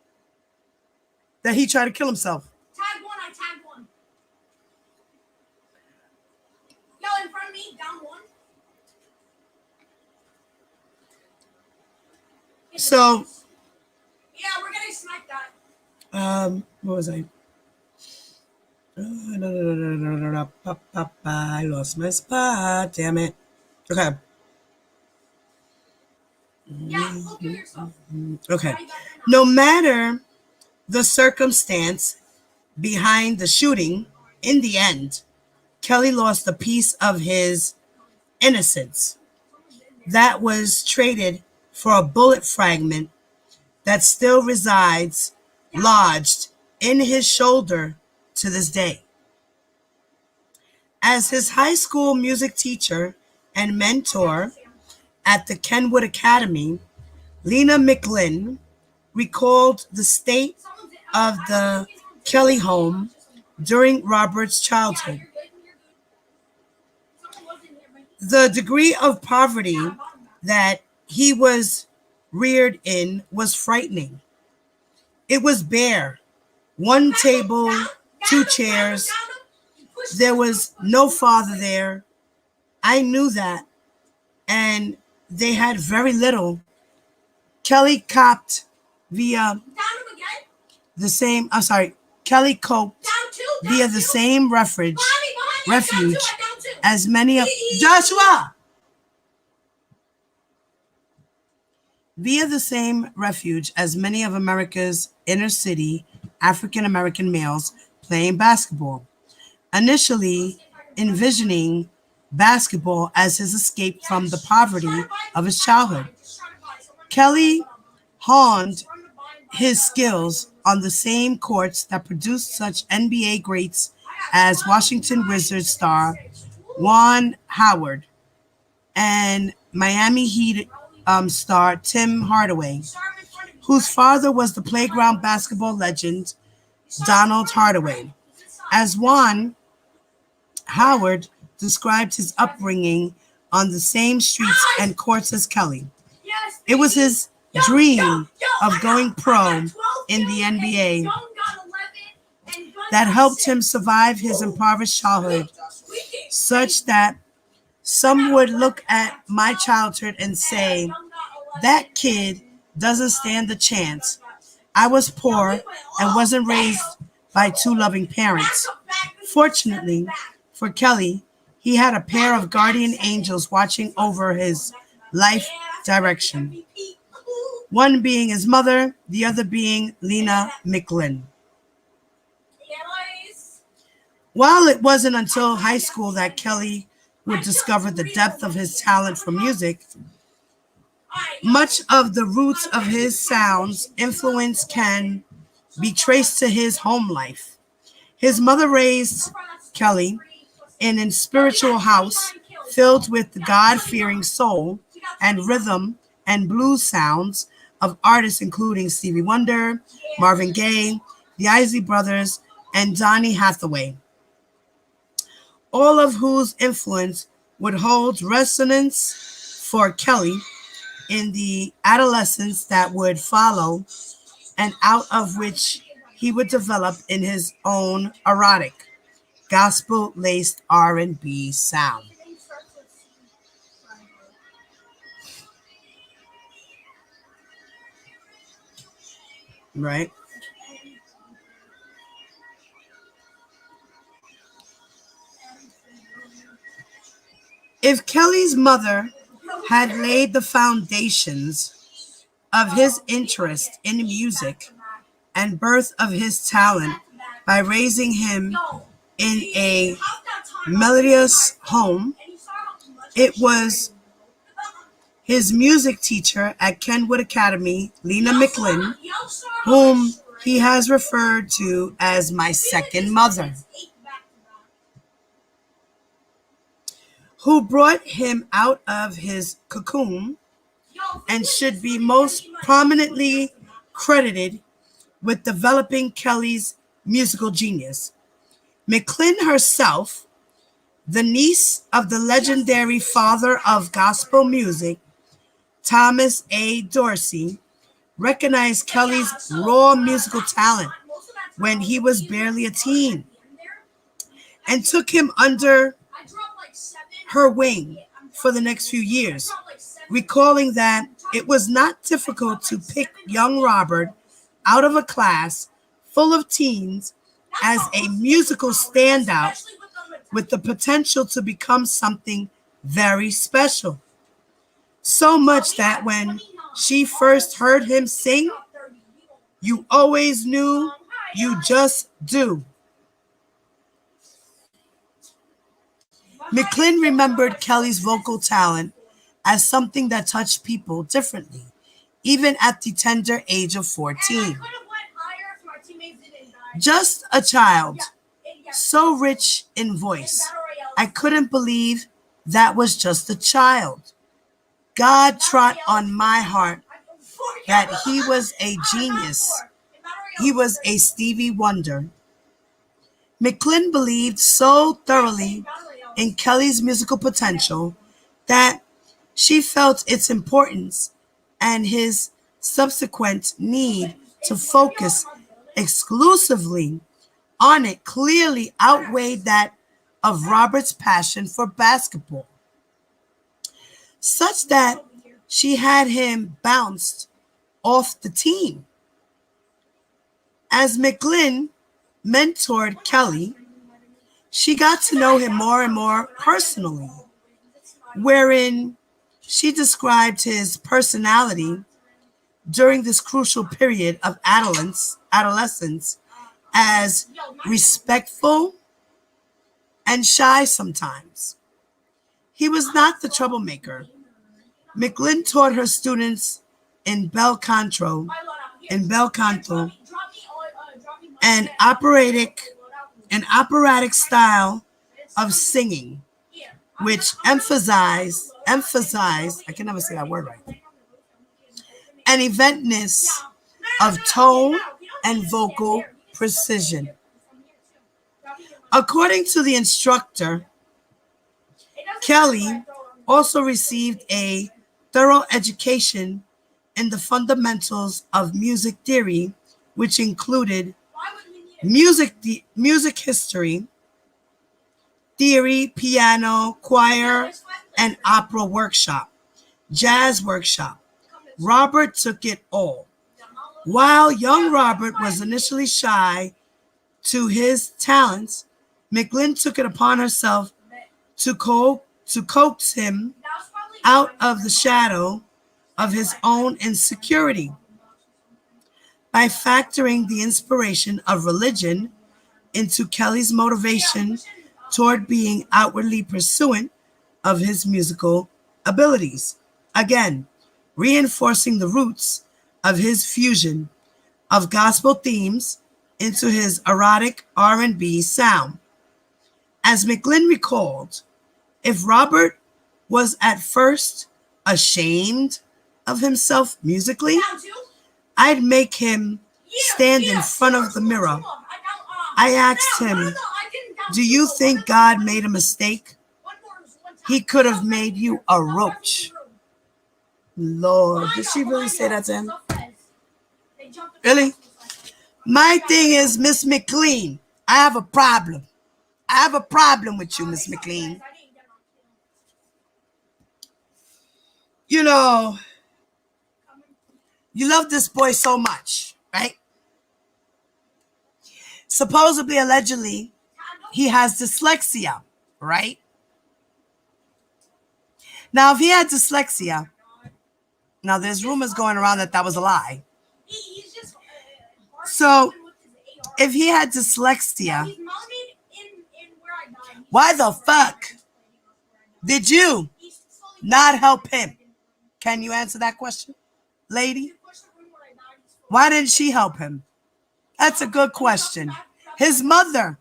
that he tried to kill himself. Tag one, I tagged one. Yo, in front of me, down one. So, Yeah, we're getting sniped at. what was I? I lost my spot. Damn it. Okay. Yeah, go kill yourself. Okay. No matter the circumstance behind the shooting, in the end, Kelly lost a piece of his innocence that was traded for a bullet fragment that still resides lodged in his shoulder to this day. As his high school music teacher and mentor at the Kenwood Academy, Lena McLin recalled the state of the Kelly home during Robert's childhood. The degree of poverty that he was reared in was frightening. It was bare. One table, two chairs. There was no father there. I knew that. And they had very little. Kelly copped via the same, Kelly coped via the same refuge as many of Joshua. Via the same refuge as many of America's inner city African American males playing basketball, initially envisioning basketball as his escape from the poverty of his childhood. Kelly honed his skills on the same courts that produced such NBA greats as Washington Wizards star Juan Howard and Miami Heat star Tim Hardaway, whose father was the playground basketball legend Donald Hardaway. As Juan Howard described his upbringing on the same streets and courts as Kelly. It was his dream of going pro in the NBA that helped him survive his impoverished childhood, such that some would look at my childhood and say, that kid doesn't stand a chance. I was poor and wasn't raised by two loving parents. Fortunately for Kelly, he had a pair of guardian angels watching over his life direction. One being his mother, the other being Lena McLin. While it wasn't until high school that Kelly would discover the depth of his talent for music, Much of the roots of his sound's influence can be traced to his home life. His mother raised Kelly in a spiritual house filled with the God-fearing soul and rhythm and blues sounds of artists including Stevie Wonder, Marvin Gaye, the Isley Brothers, and Donny Hathaway, all of whose influence would hold resonance for Kelly in the adolescence that would follow, and out of which he would develop in his own erotic, gospel-laced R&B sound. Right? If Kelly's mother had laid the foundations of his interest in music and birth of his talent by raising him in a melodious home, it was his music teacher at Kenwood Academy, Lena McLean, whom he has referred to as my second mother, who brought him out of his cocoon and should be most prominently credited with developing Kelly's musical genius. McLean herself, the niece of the legendary father of gospel music, Thomas A. Dorsey, recognized Kelly's raw musical talent when he was barely a teen and took him under her wing for the next few years, recalling that it was not difficult to pick young Robert out of a class full of teens as a musical standout with the potential to become something very special. So much that when she first heard him sing, "You always knew, you just do." McLean remembered Kelly's vocal talent as something that touched people differently, even at the tender age of 14. Just a child, so rich in voice. I couldn't believe that was just a child. God trod on my heart that he was a genius. He was a Stevie Wonder. McLean believed so thoroughly in Kelly's musical potential that she felt its importance and his subsequent need to focus exclusively on it clearly outweighed that of Robert's passion for basketball, such that she had him bounced off the team. As McLean mentored Kelly, she got to know him more and more personally, wherein she described his personality during this crucial period of adolescence as respectful and shy sometimes. He was not the troublemaker. McLean taught her students in bel canto, an operatic style of singing, which emphasized, I can never say that word right, an eventness of tone and vocal precision. According to the instructor, Kelly also received a thorough education in the fundamentals of music theory, which included music history, theory, piano, choir, and opera workshop, jazz workshop. Robert took it all. While young Robert was initially shy to his talents, McLean took it upon herself to coax him out of the shadow of his own insecurity by factoring the inspiration of religion into Kelly's motivation toward being outwardly pursuant of his musical abilities. Again, reinforcing the roots of his fusion of gospel themes into his erotic R&B sound. As McLin recalled, if Robert was at first ashamed of himself musically, I'd make him stand in front of the mirror. I asked him, do you think God made a mistake? He could have made you a roach. Lord, did she really say that to him? Really? My thing is, Miss McLean, I have a problem. I have a problem with you, Miss McLean. You know, you love this boy so much, right? Supposedly, allegedly, he has dyslexia, right? Now, if he had dyslexia, now there's rumors going around that that was a lie. So, if he had dyslexia, why the fuck did you not help him? Can you answer that question, lady? Why didn't she help him? That's a good question. His mother,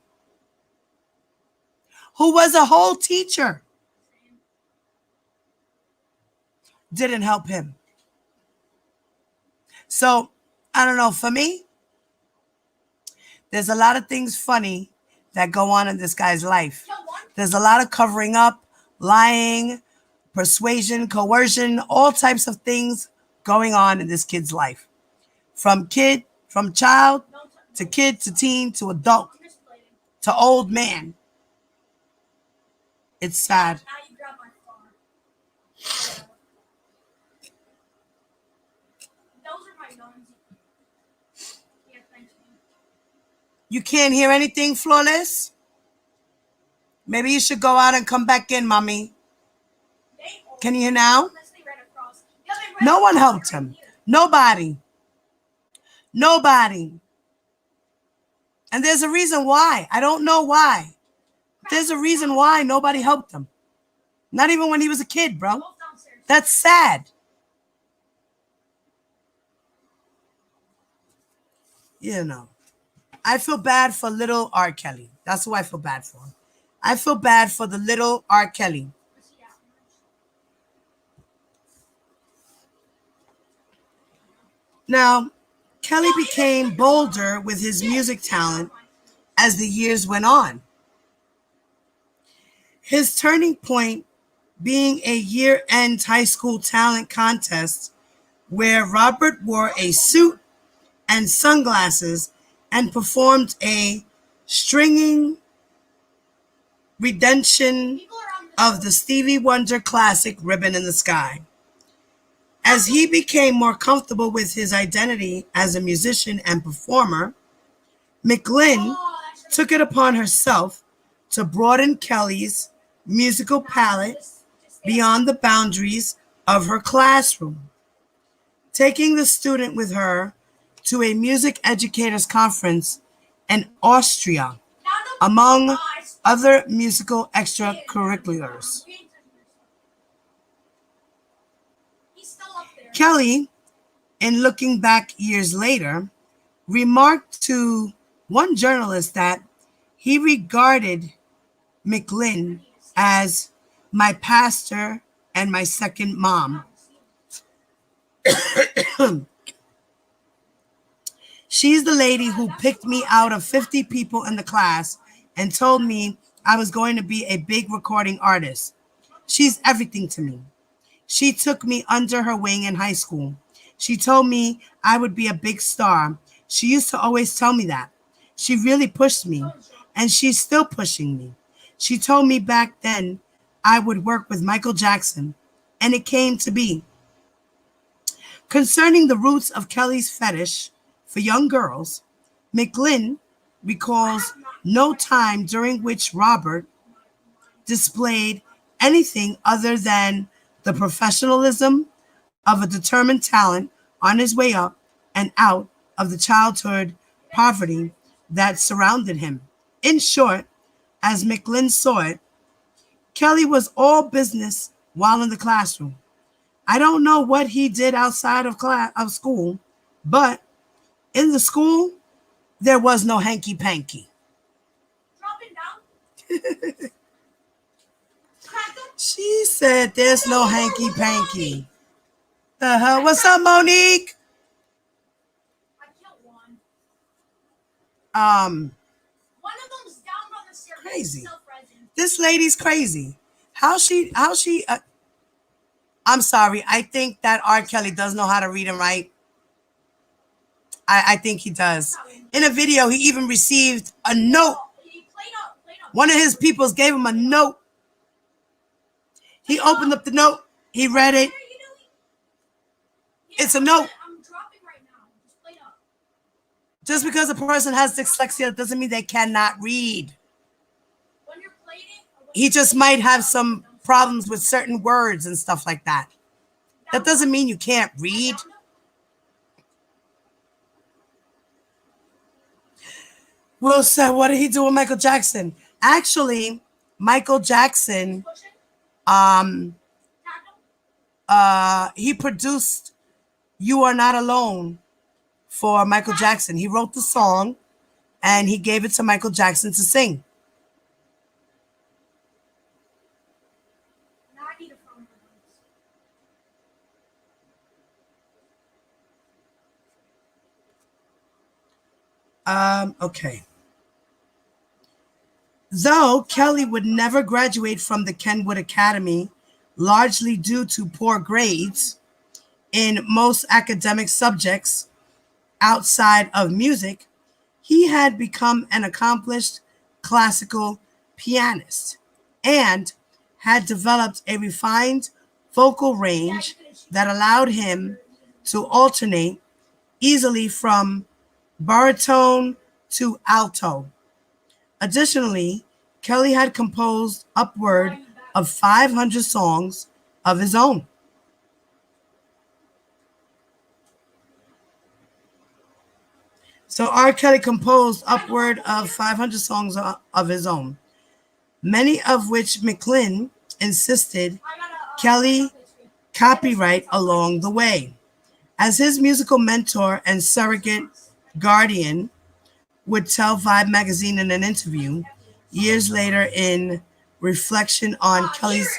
who was a whole teacher, didn't help him. So, I don't know. For me, there's a lot of things funny that go on in this guy's life. There's a lot of covering up, lying, persuasion, coercion, all types of things going on in this kid's life. From child to kid to teen to adult to old man. It's sad. You can't hear anything, Flawless? Maybe you should go out and come back in, mommy. Can you hear now? No one helped him. Nobody. And there's a reason why. I don't know why. There's a reason why nobody helped him. Not even when he was a kid, bro. That's sad. You know. I feel bad for little R. Kelly. That's who I feel bad for. I feel bad for the little R. Kelly. Now, Kelly became bolder with his music talent as the years went on. His turning point being a year-end high school talent contest where Robert wore a suit and sunglasses and performed a stringing rendition of the Stevie Wonder classic Ribbon in the Sky. As he became more comfortable with his identity as a musician and performer, McLin took it upon herself to broaden Kelly's musical palette beyond the boundaries of her classroom, taking the student with her to a music educators conference in Austria, among other musical extracurriculars. Kelly, in looking back years later, remarked to one journalist that he regarded McLin as my pastor and my second mom. She's the lady who picked me out of 50 people in the class and told me I was going to be a big recording artist. She's everything to me. She took me under her wing in high school. She told me I would be a big star. She used to always tell me that. She really pushed me, and she's still pushing me. She told me back then I would work with Michael Jackson, and it came to be. Concerning the roots of Kelly's fetish for young girls, McLin recalls no time during which Robert displayed anything other than the professionalism of a determined talent on his way up and out of the childhood poverty that surrounded him. In short, as McLin saw it, Kelly was all business while in the classroom. I don't know what he did outside of school, but in the school, there was no hanky panky. Dropping down. Crack them. She said there's no hanky panky. The hell? What's up, Monique? I killed one. Um, One of them's down on the staircase. Crazy. Self-resin. this lady's crazy. How she, I'm sorry. I think that R. Kelly does know how to read and write. I think he does. In a video, he even received a note. He played up. One of his peoples gave him a note. He opened up the note. He read it. It's a note. I'm dropping right now. Just play up. Just because a person has dyslexia doesn't mean they cannot read. When you're playing it. He just might have some problems with certain words and stuff like that. That doesn't mean you can't read. Will said, what did he do with Michael Jackson? Actually, Michael Jackson, he produced You Are Not Alone for Michael Jackson. He wrote the song and he gave it to Michael Jackson to sing. Now I need a phone. Okay. Though Kelly would never graduate from the Kenwood Academy, largely due to poor grades in most academic subjects outside of music, he had become an accomplished classical pianist and had developed a refined vocal range that allowed him to alternate easily from baritone to alto. Additionally, Kelly had composed upward of 500 songs of his own. So R. Kelly composed upward of 500 songs of his own, many of which McLean insisted Kelly copyright along the way. As his musical mentor and surrogate guardian would tell Vibe magazine in an interview years later in reflection on Kelly's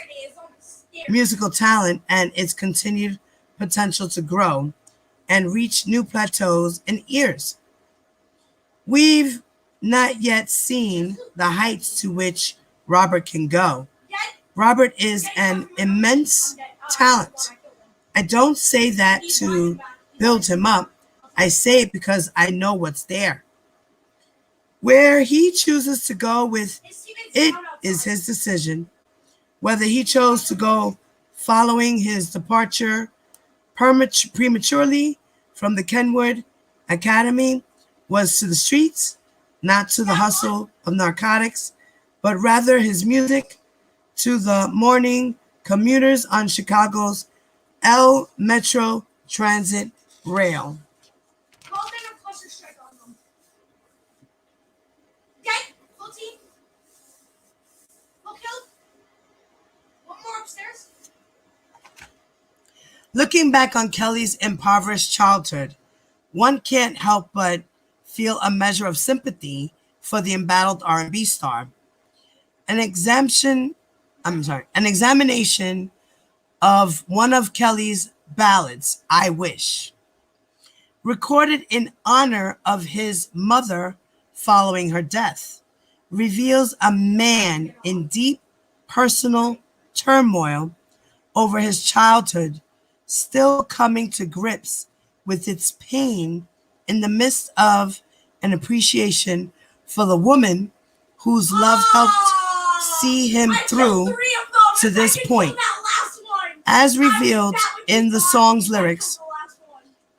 musical talent and its continued potential to grow and reach new plateaus and ears. We've not yet seen the heights to which Robert can go. Robert is an immense talent. I don't say that to build him up. I say it because I know what's there. Where he chooses to go with it is his decision. Whether he chose to go following his departure prematurely from the Kenwood Academy was to the streets, not to the hustle of narcotics, but rather his music to the morning commuters on Chicago's L Metro Transit Rail. Looking back on Kelly's impoverished childhood, one can't help but feel a measure of sympathy for the embattled R&B star. An examination of one of Kelly's ballads, I Wish, recorded in honor of his mother following her death, reveals a man in deep personal turmoil over his childhood, still coming to grips with its pain in the midst of an appreciation for the woman whose love helped see him through to this point. As revealed in the song's lyrics,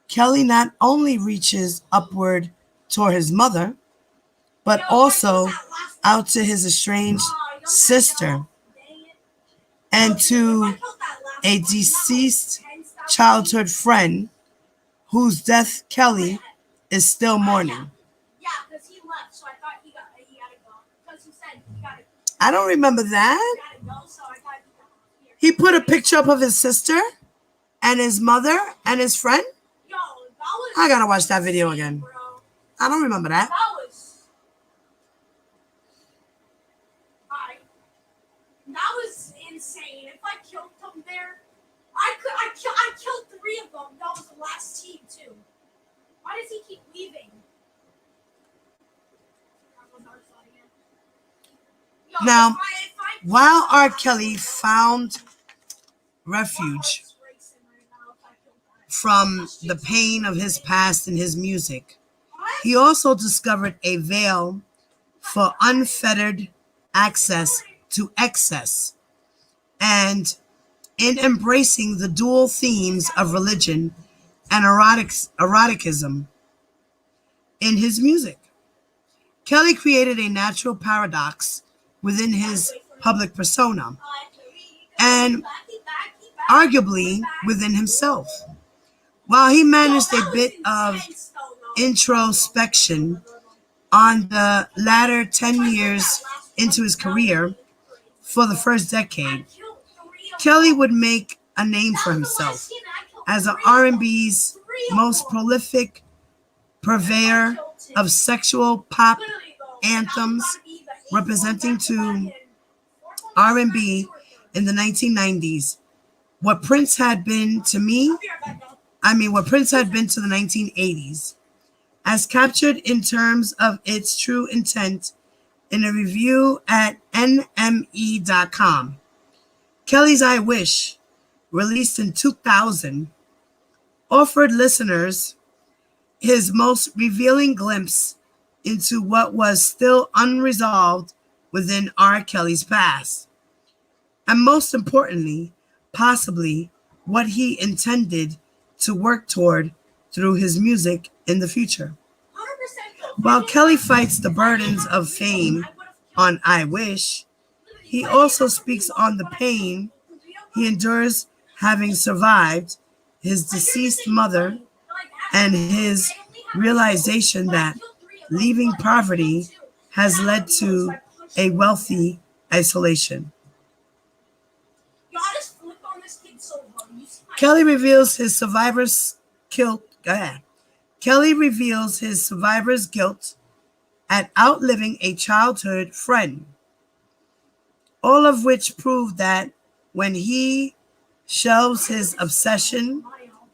Kelly not only reaches upward toward his mother, but also out to his estranged sister and to a deceased childhood friend whose death Kelly is still mourning. Yeah, because he left, so I thought he had to go. Because he said he got to I don't remember that. go, so I thought he got to go. He put a picture up of his sister. and his mother and his friend. Yo, that was. I gotta watch that video again. Bro. I don't remember that. That was. That was insane. If I killed them there, I killed 3 of them. That was the last team too. Why does he keep leaving? Yo, Now, if I while R. Kelly found refuge from the pain of his past in his music, he also discovered a veil for unfettered access to excess, and in embracing the dual themes of religion and eroticism in his music. Kelly created a natural paradox within his public persona and arguably within himself. While he managed a bit of introspection on the latter 10 years into his career, for the first decade, Kelly would make a name for himself as an R&B's most prolific purveyor of sexual pop anthems, representing to R&B in the 1990s what Prince had been to what Prince had been to the 1980s, as captured in terms of its true intent in a review at NME.com. Kelly's I Wish, released in 2000, offered listeners his most revealing glimpse into what was still unresolved within R. Kelly's past, and most importantly, possibly what he intended to work toward through his music in the future. While Kelly fights the burdens of fame on I Wish, he also speaks on the pain he endures having survived his deceased mother and his realization that leaving poverty has led to a wealthy isolation. Kelly reveals his survivor's guilt. Kelly reveals his survivor's guilt at outliving a childhood friend, all of which prove that when he shelves his obsession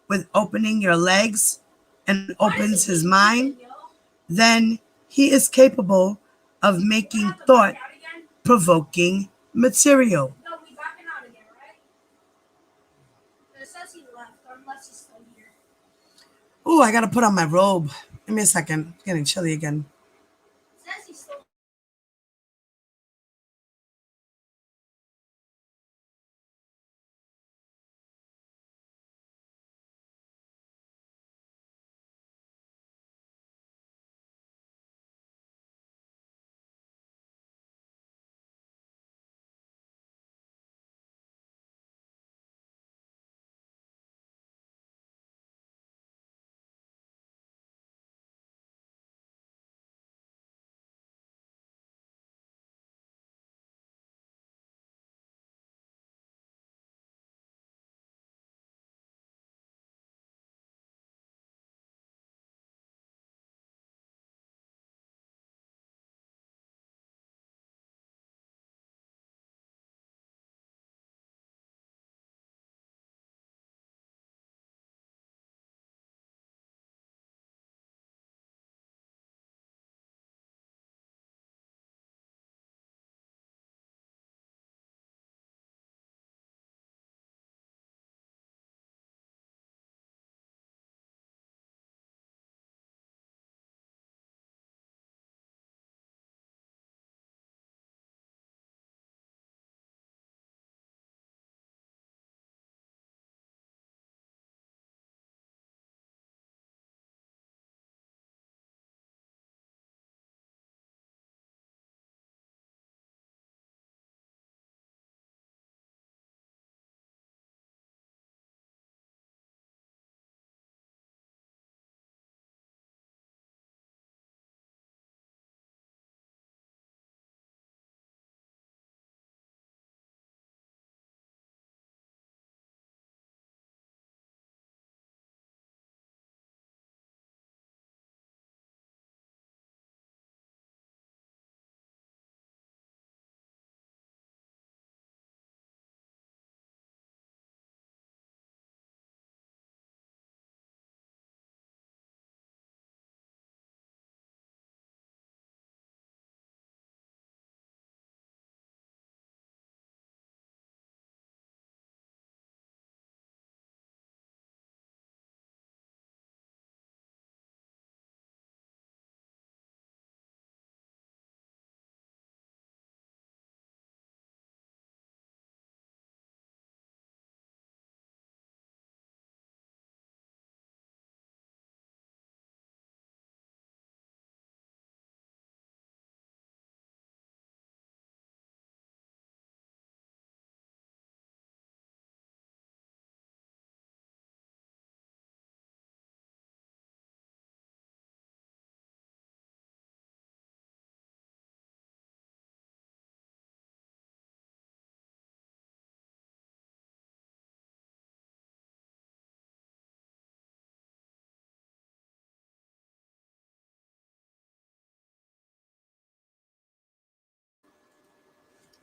with opening your legs and opens his mind, then he is capable of making thought-provoking material. Ooh, I gotta put on my robe. Give me a second. It's getting chilly again.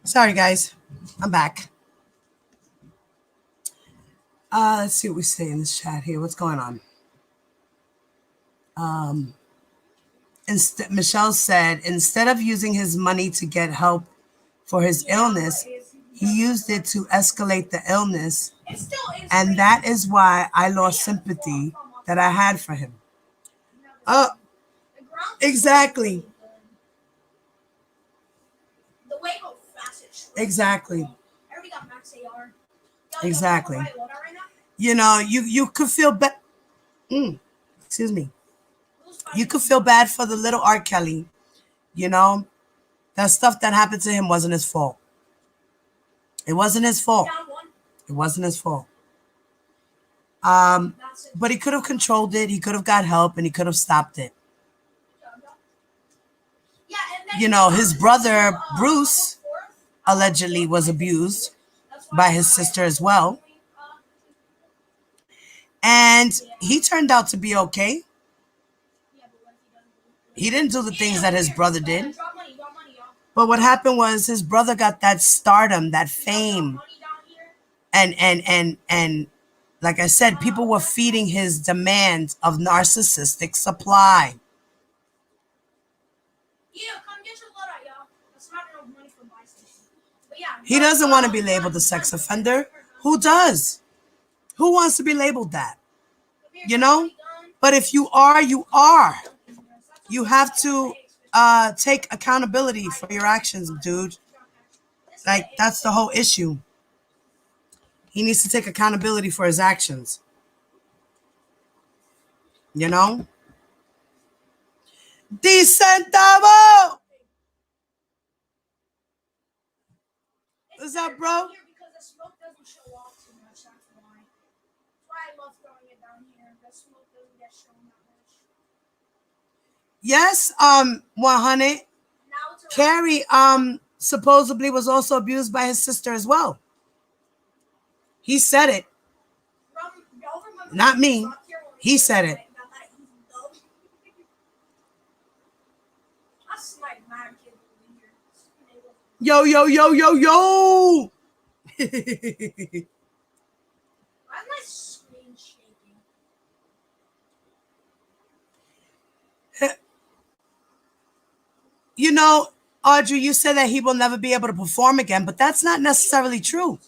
Sorry, guys. I'm back. Let's see what we say in this chat here. What's going on? Michelle said, instead of using his money to get help for his illness, he used it to escalate the illness. And that is why I lost sympathy that I had for him. Exactly. Exactly. Exactly. You know, you could feel bad. Excuse me. You could feel bad for the little R. Kelly. You know, that stuff that happened to him wasn't his fault. It wasn't his fault. It wasn't his fault. But he could have controlled it. He could have got help, and he could have stopped it. You know, his brother Bruce allegedly was abused by his sister as well. And he turned out to be okay. He didn't do the things that his brother did. But what happened was his brother got that stardom, that fame. And like I said, people were feeding his demands of narcissistic supply. He doesn't want to be labeled a sex offender. Who does? Who wants to be labeled that? You know? But if you are, you are. You have to take accountability for your actions, dude. Like, that's the whole issue. He needs to take accountability for his actions. You know? Decentavo! What's up, bro? Yes, 100. Carrie supposedly was also abused by his sister as well. He said it. Not me. He said it. Yo, yo, yo, yo, yo! Why is my screen shaking? You know, Audrey, you said that he will never be able to perform again, but that's not necessarily true.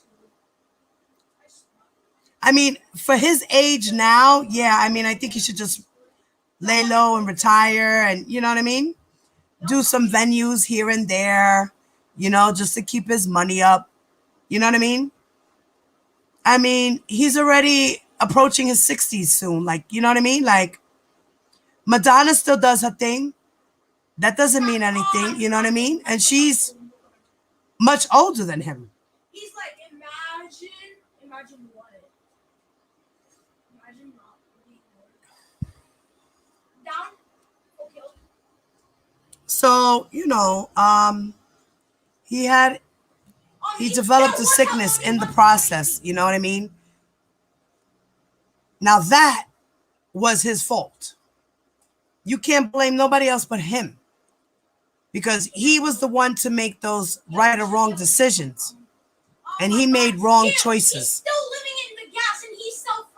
I mean, for his age now, yeah, I mean, I think he should just lay low and retire and, you know what I mean? Do some venues here and there, you know, just to keep his money up. You know what I mean? I mean, he's already approaching his 60s soon. Like, you know what I mean? Like, Madonna still does her thing. That doesn't mean anything. You know what I mean? And she's much older than him. He's like, imagine what? Imagine not down. Okay. So, you know, he developed a sickness in the process. You know what I mean? Now that was his fault. You can't blame nobody else but him, because he was the one to make those right or wrong decisions, and he made wrong choices.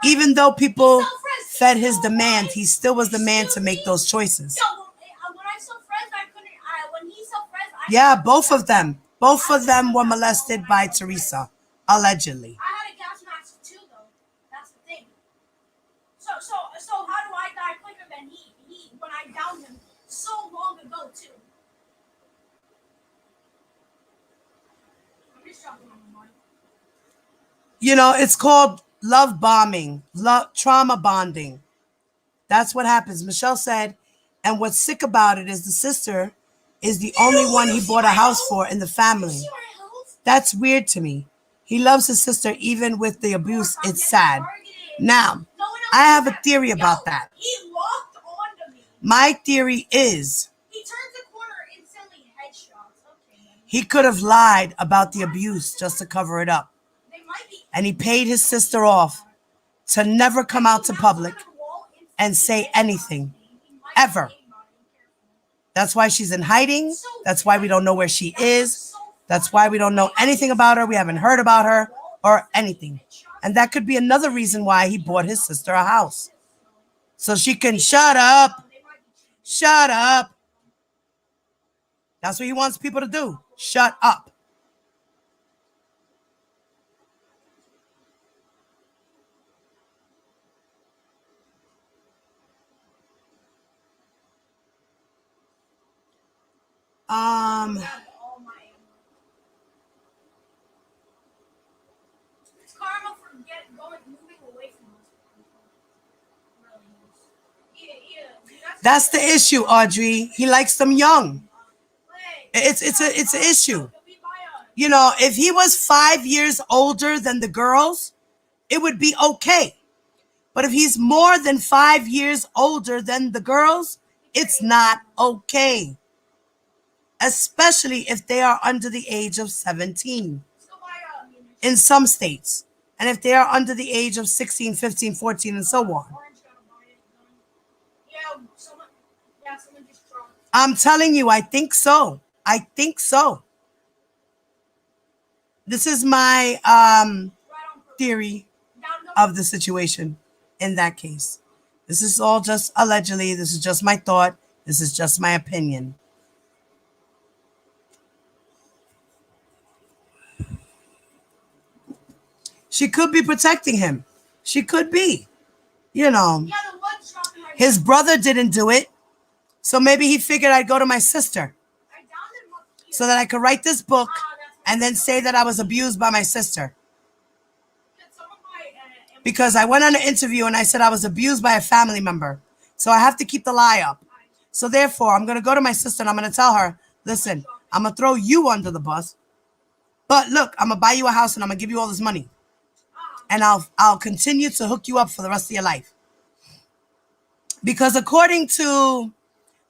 Even though people fed his demand, he still was the man to make those choices. Yeah, both of them. Both of them were molested by Teresa, allegedly. I had a gas mask too, though. That's the thing. So how do I die quicker than he when I downed him so long ago too? I'm just jumping on the mic. You know, it's called love bombing, trauma bonding. That's what happens. Michelle said, and what's sick about it is the sister is the only one he bought a house for in the family. That's weird to me. He loves his sister even with the abuse. It's sad. Now, I have a theory about that. My theory is he could have lied about the abuse just to cover it up. And he paid his sister off to never come out to public and say anything, ever. That's why she's in hiding. That's why we don't know where she is. That's why we don't know anything about her. We haven't heard about her or anything. And that could be another reason why he bought his sister a house. So she can shut up. Shut up. That's what he wants people to do. Shut up. It's karma for moving away from us. Really is. That's the issue, Audrey. He likes them young. It's an issue. You know, if he was 5 years older than the girls, it would be okay. But if he's more than 5 years older than the girls, it's not okay. Especially if they are under the age of 17 in some states. And if they are under the age of 16, 15, 14, and so on. I'm telling you, I think so. I think so. This is my theory of the situation in that case. This is all just allegedly. This is just my thought. This is just my opinion. She could be protecting him. She could be. You know, his brother didn't do it. So maybe he figured I'd go to my sister so that I could write this book and then say that I was abused by my sister. Because I went on an interview and I said I was abused by a family member. So I have to keep the lie up. So therefore, I'm going to go to my sister and I'm going to tell her, listen, I'm going to throw you under the bus. But look, I'm going to buy you a house and I'm going to give you all this money. And I'll continue to hook you up for the rest of your life. Because according to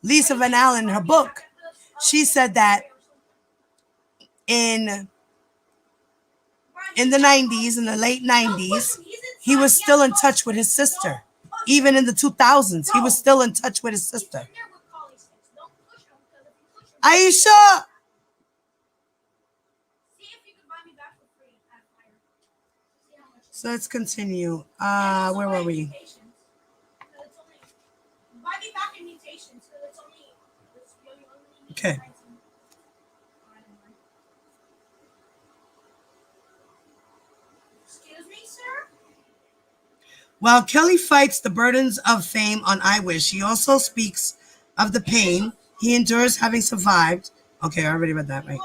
Lisa Van Allen in her book, she said that in the 90s, in the late 90s, he was still in touch with his sister. Even in the 2000s, he was still in touch with his sister. Aisha! So let's continue. Where were we? Okay. Excuse me, sir? While Kelly fights the burdens of fame on I Wish, he also speaks of the pain he endures having survived. Okay, I already read that, right?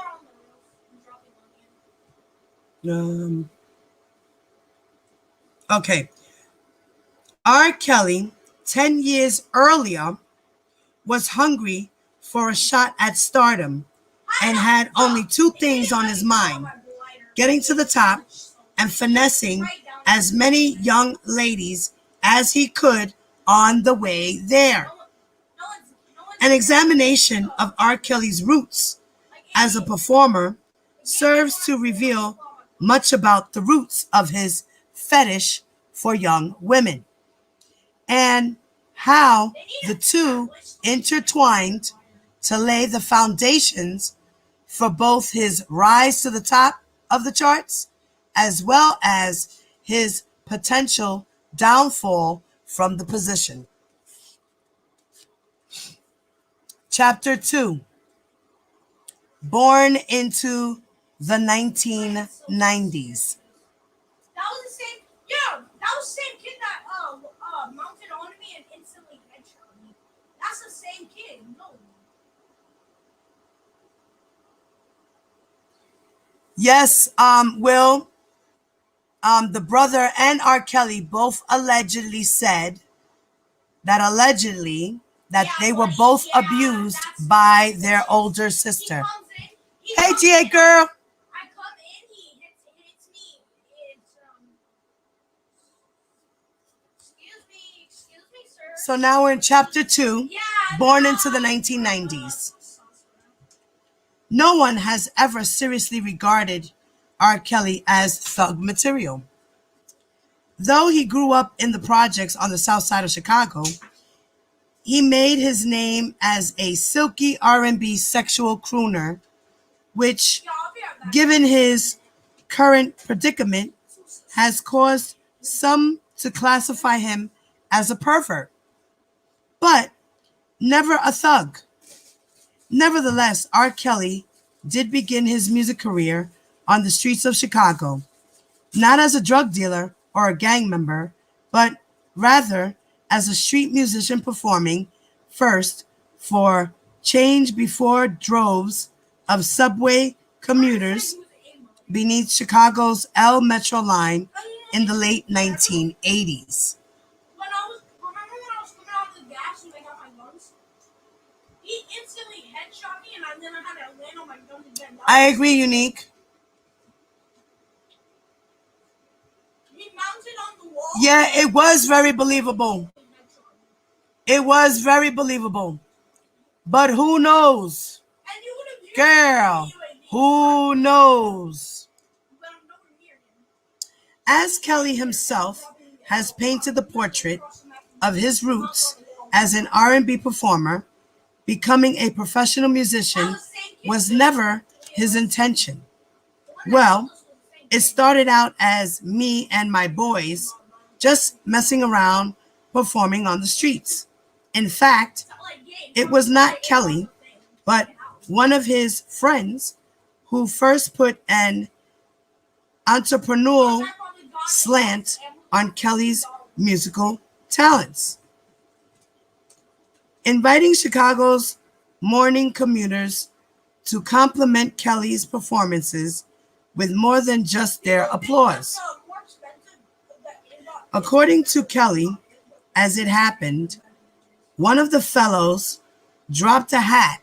Okay. R. Kelly, 10 years earlier, was hungry for a shot at stardom and had only two things on his mind: getting to the top and finessing as many young ladies as he could on the way there. An examination of R. Kelly's roots as a performer serves to reveal much about the roots of his fetish for young women and how the two intertwined to lay the foundations for both his rise to the top of the charts as well as his potential downfall from the position. Chapter 2. Born into the 1990s. That was the same. Yeah, that was the same kid that mounted on me and instantly headshot me. That's the same kid. No. Yes, Will. The brother and R. Kelly both allegedly said that they were both abused by their older sister. Hey, GA girl. I come in, he hits me. Excuse me, sir. So now we're in chapter 2, born into the 1990s. No one has ever seriously regarded R. Kelly as thug material. Though he grew up in the projects on the south side of Chicago, he made his name as a silky R&B sexual crooner, which given his current predicament, has caused some to classify him as a pervert, but never a thug. Nevertheless, R. Kelly did begin his music career on the streets of Chicago, not as a drug dealer or a gang member, but rather as a street musician performing first for change before droves of subway commuters beneath Chicago's L Metro line in the late 1980s. When I was remember when I was coming out of the gas and I got my lungs? He instantly headshot me and then I had to land on my gums again. I agree, Unique. He mounted on the wall. Yeah, it was very believable. It was very believable. But who knows? And you would have Girl, who knows? As Kelly himself has painted the portrait of his roots as an R&B performer, becoming a professional musician was never his intention. Well, it started out as me and my boys just messing around performing on the streets. In fact, it was not Kelly, but one of his friends who first put an entrepreneurial slant on Kelly's musical talents. Inviting Chicago's morning commuters to compliment Kelly's performances with more than just their applause. According to Kelly, as it happened, one of the fellows dropped a hat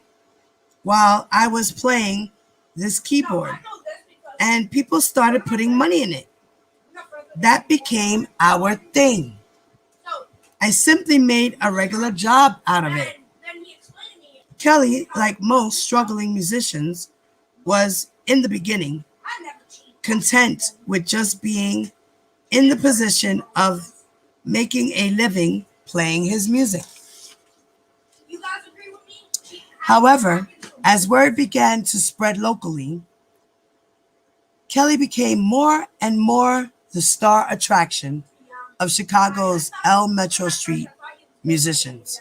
while I was playing this keyboard, and people started putting money in it. That became our thing. I simply made a regular job out of it. Kelly, like most struggling musicians, was, in the beginning, content with just being in the position of making a living playing his music. However, as word began to spread locally, Kelly became more and more the star attraction of Chicago's L Metro Street musicians.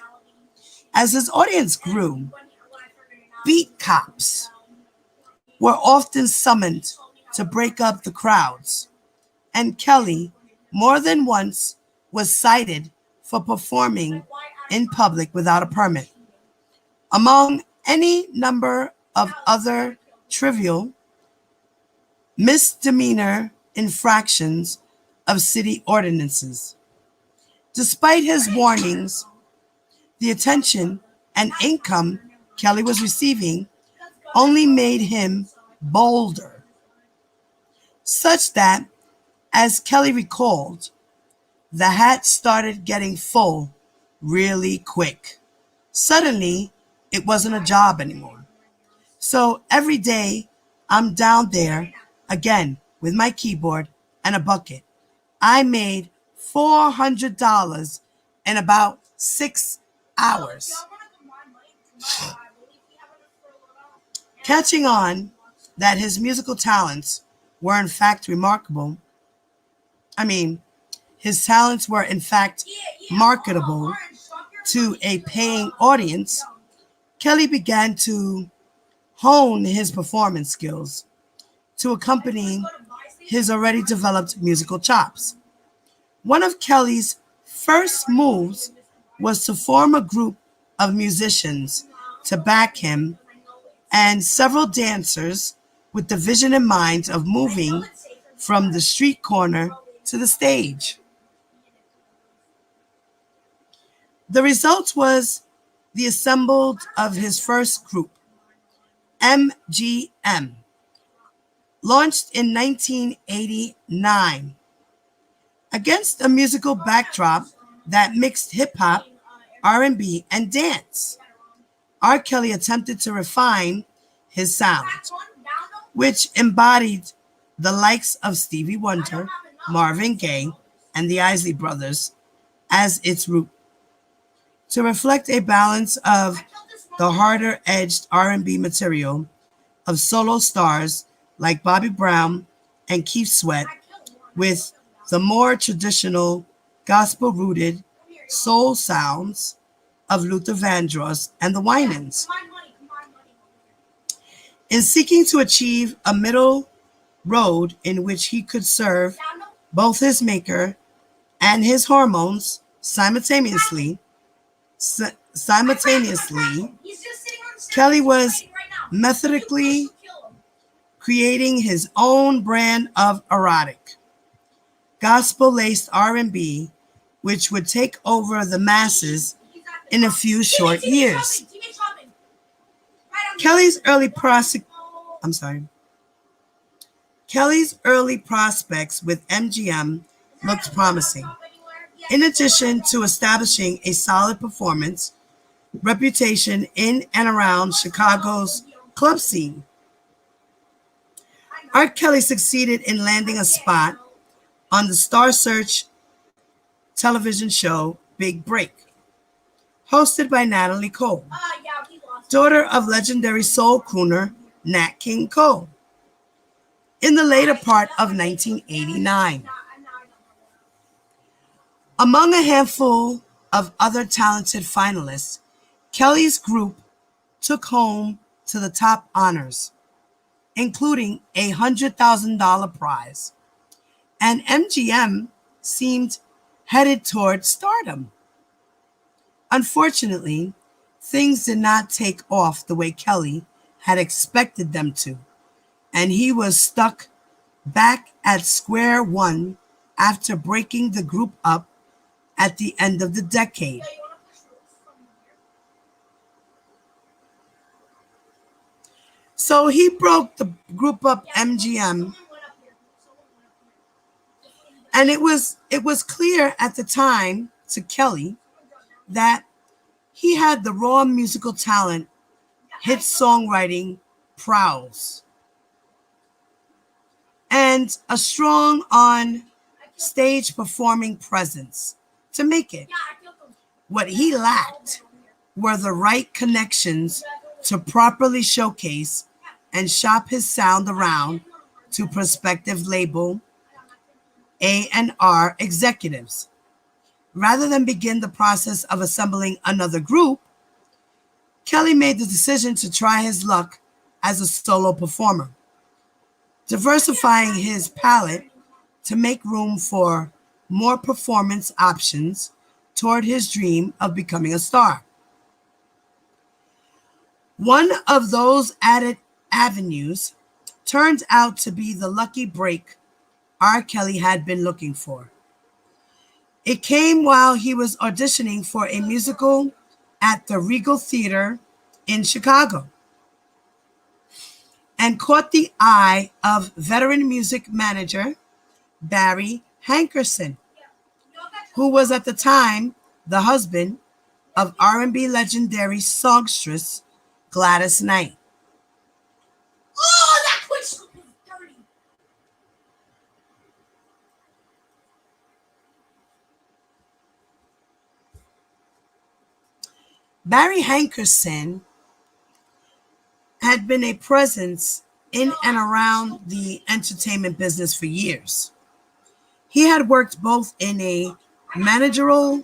As his audience grew, beat cops were often summoned to break up the crowds, and Kelly more than once was cited for performing in public without a permit, among any number of other trivial misdemeanor infractions of city ordinances. Despite his warnings, the attention and income Kelly was receiving only made him bolder, such that, as Kelly recalled, the hat started getting full really quick. Suddenly, it wasn't a job anymore. So every day, I'm down there again with my keyboard and a bucket. I made $400 in about 6 hours. Catching on that his musical talents were in fact remarkable, his talents were in fact marketable to a paying audience, Kelly began to hone his performance skills to accompany his already developed musical chops. One of Kelly's first moves was to form a group of musicians to back him and several dancers with the vision in mind of moving from the street corner to the stage. The result was the assembled of his first group, MGM, launched in 1989. Against a musical backdrop that mixed hip-hop, R&B, and dance, R. Kelly attempted to refine his sound, which embodied the likes of Stevie Wonder, Marvin Gaye, and the Isley Brothers as its root, to reflect a balance of the harder-edged R&B material of solo stars like Bobby Brown and Keith Sweat, with the more traditional gospel-rooted soul sounds of Luther Vandross and the Winans. In seeking to achieve a middle road in which he could serve both his maker and his hormones simultaneously, Kelly was methodically creating his own brand of erotic, gospel-laced R&B, which would take over the masses in a few short years. Kelly's early prospects with MGM looked promising. In addition to establishing a solid performance reputation in and around Chicago's club scene, R. Kelly succeeded in landing a spot on the Star Search television show Big Break, hosted by Natalie Cole, daughter of legendary soul crooner Nat King Cole, in the later part of 1989. Among a handful of other talented finalists, Kelly's group took home to the top honors, including a $100,000 prize, and MGM seemed headed toward stardom. Unfortunately, things did not take off the way Kelly had expected them to, and he was stuck back at square one after breaking the group up at the end of the decade. So he broke the group up, MGM, and it was clear at the time to Kelly that he had the raw musical talent, hit songwriting prowess, and a strong on-stage performing presence to make it. What he lacked were the right connections to properly showcase and shop his sound around to prospective label A&R executives. Rather than begin the process of assembling another group, Kelly made the decision to try his luck as a solo performer, diversifying his palette to make room for more performance options toward his dream of becoming a star. One of those added avenues turned out to be the lucky break R. Kelly had been looking for. It came while he was auditioning for a musical at the Regal Theater in Chicago, and caught the eye of veteran music manager Barry Hankerson, who was at the time the husband of R&B legendary songstress Gladys Knight. Oh, that quick scoop is dirty. Barry Hankerson had been a presence in and around the entertainment business for years. He had worked both in a managerial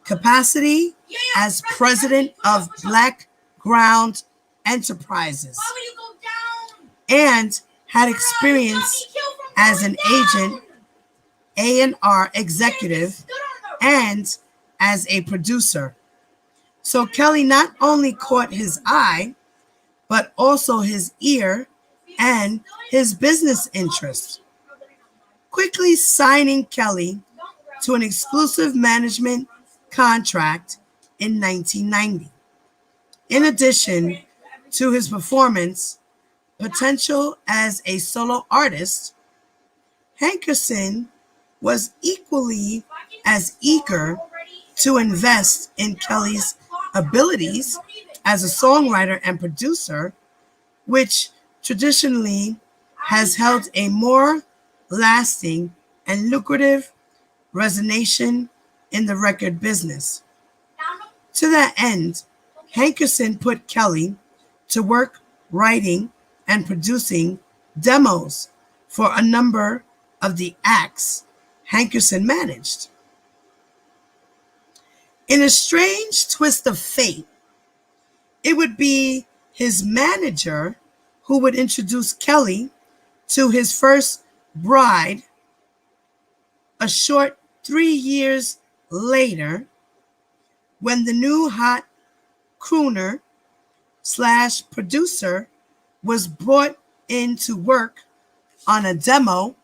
capacity as president of Black Ground Enterprises and had experience as an agent, A&R executive, and as a producer. So Kelly not only caught his eye, but also his ear and his business interests, quickly signing Kelly to an exclusive management contract in 1990. In addition to his performance potential as a solo artist, Hankerson was equally as eager to invest in Kelly's abilities as a songwriter and producer, which traditionally has held a more lasting and lucrative resonance in the record business. To that end, Hankerson put Kelly to work writing and producing demos for a number of the acts Hankerson managed. In a strange twist of fate, it would be his manager who would introduce Kelly to his first bride a short 3 years later, when the new hot crooner / producer was brought in to work on a demo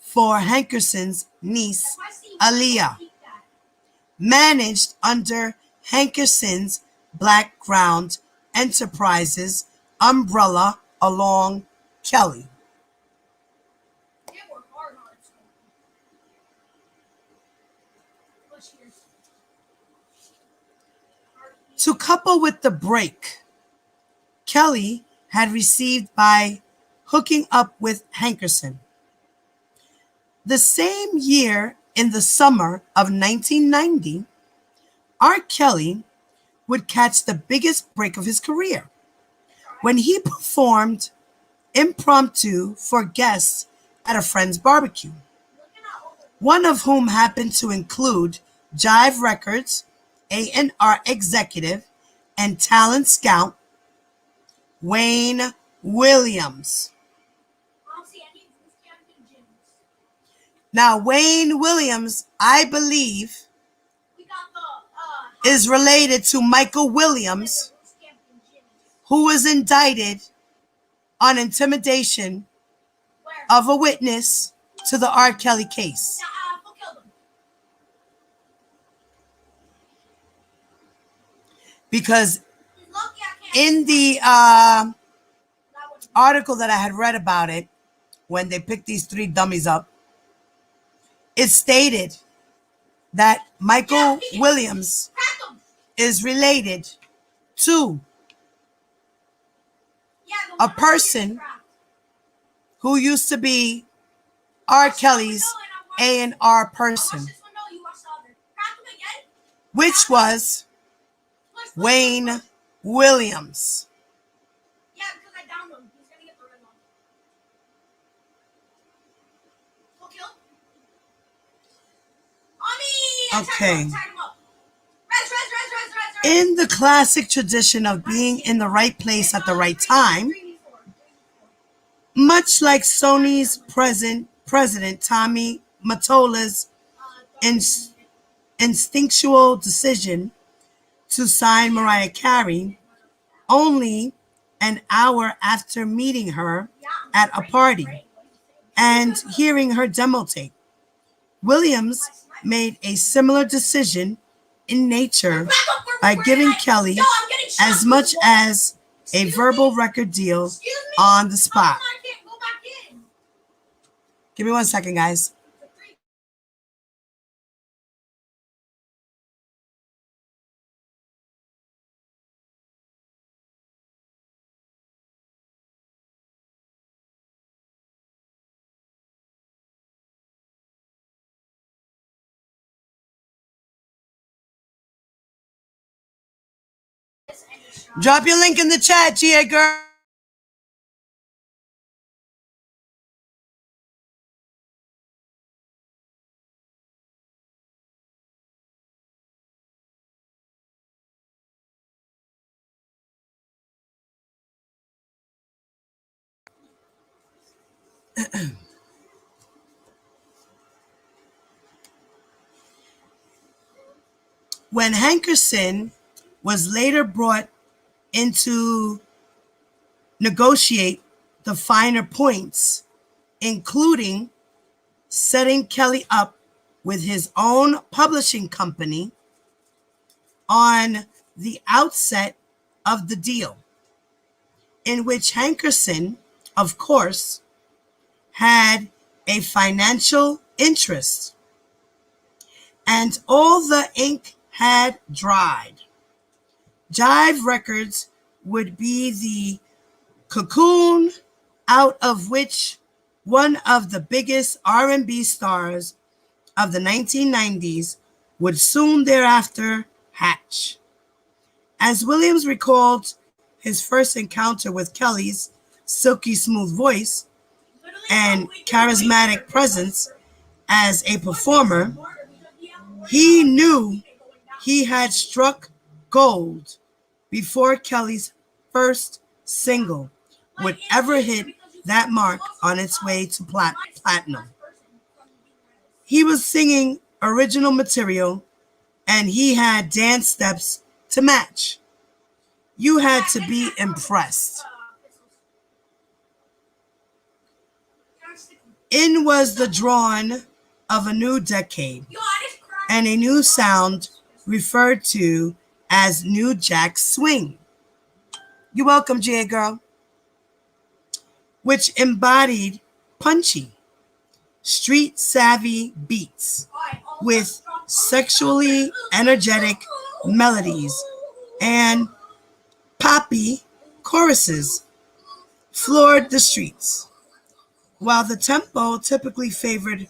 for Hankerson's niece, Aaliyah, managed under Hankerson's Background Enterprises umbrella along Kelly. To couple with the break Kelly had received by hooking up with Hankerson. The same year, in the summer of 1990, R. Kelly would catch the biggest break of his career when he performed impromptu for guests at a friend's barbecue, one of whom happened to include Jive Records A&R executive and talent scout Wayne Williams. Now, Wayne Williams, I believe, is related to Michael Williams, who was indicted on intimidation of a witness to the R. Kelly case. Because in the article that I had read about it, when they picked these 3 dummies up, it stated that Michael Williams is related to a person who used to be R. Kelly's A&R person, which was Wayne Williams. Okay. In the classic tradition of being in the right place at the right time, much like Sony's president Tommy Mottola's instinctual decision to sign Mariah Carey only an hour after meeting her at a party and hearing her demo tape, Williams made a similar decision in nature by giving Kelly as much as a verbal record deal on the spot. Give me 1 second, guys. Drop your link in the chat, GA girl. When Hankerson was later brought in to negotiate the finer points, including setting Kelly up with his own publishing company on the outset of the deal, in which Hankerson, of course, had a financial interest, and all the ink had dried. Jive Records would be the cocoon out of which one of the biggest R&B stars of the 1990s would soon thereafter hatch. As Williams recalled his first encounter with Kelly's silky smooth voice, and charismatic presence as a performer, he knew he had struck gold before Kelly's first single would ever hit that mark on its way to platinum. He was singing original material and he had dance steps to match. You had to be impressed. In was the dawn of a new decade and a new sound referred to as New Jack Swing. You're welcome, J Girl. Which embodied punchy, street-savvy beats with sexually energetic melodies and poppy choruses floored the streets. While the tempo typically favored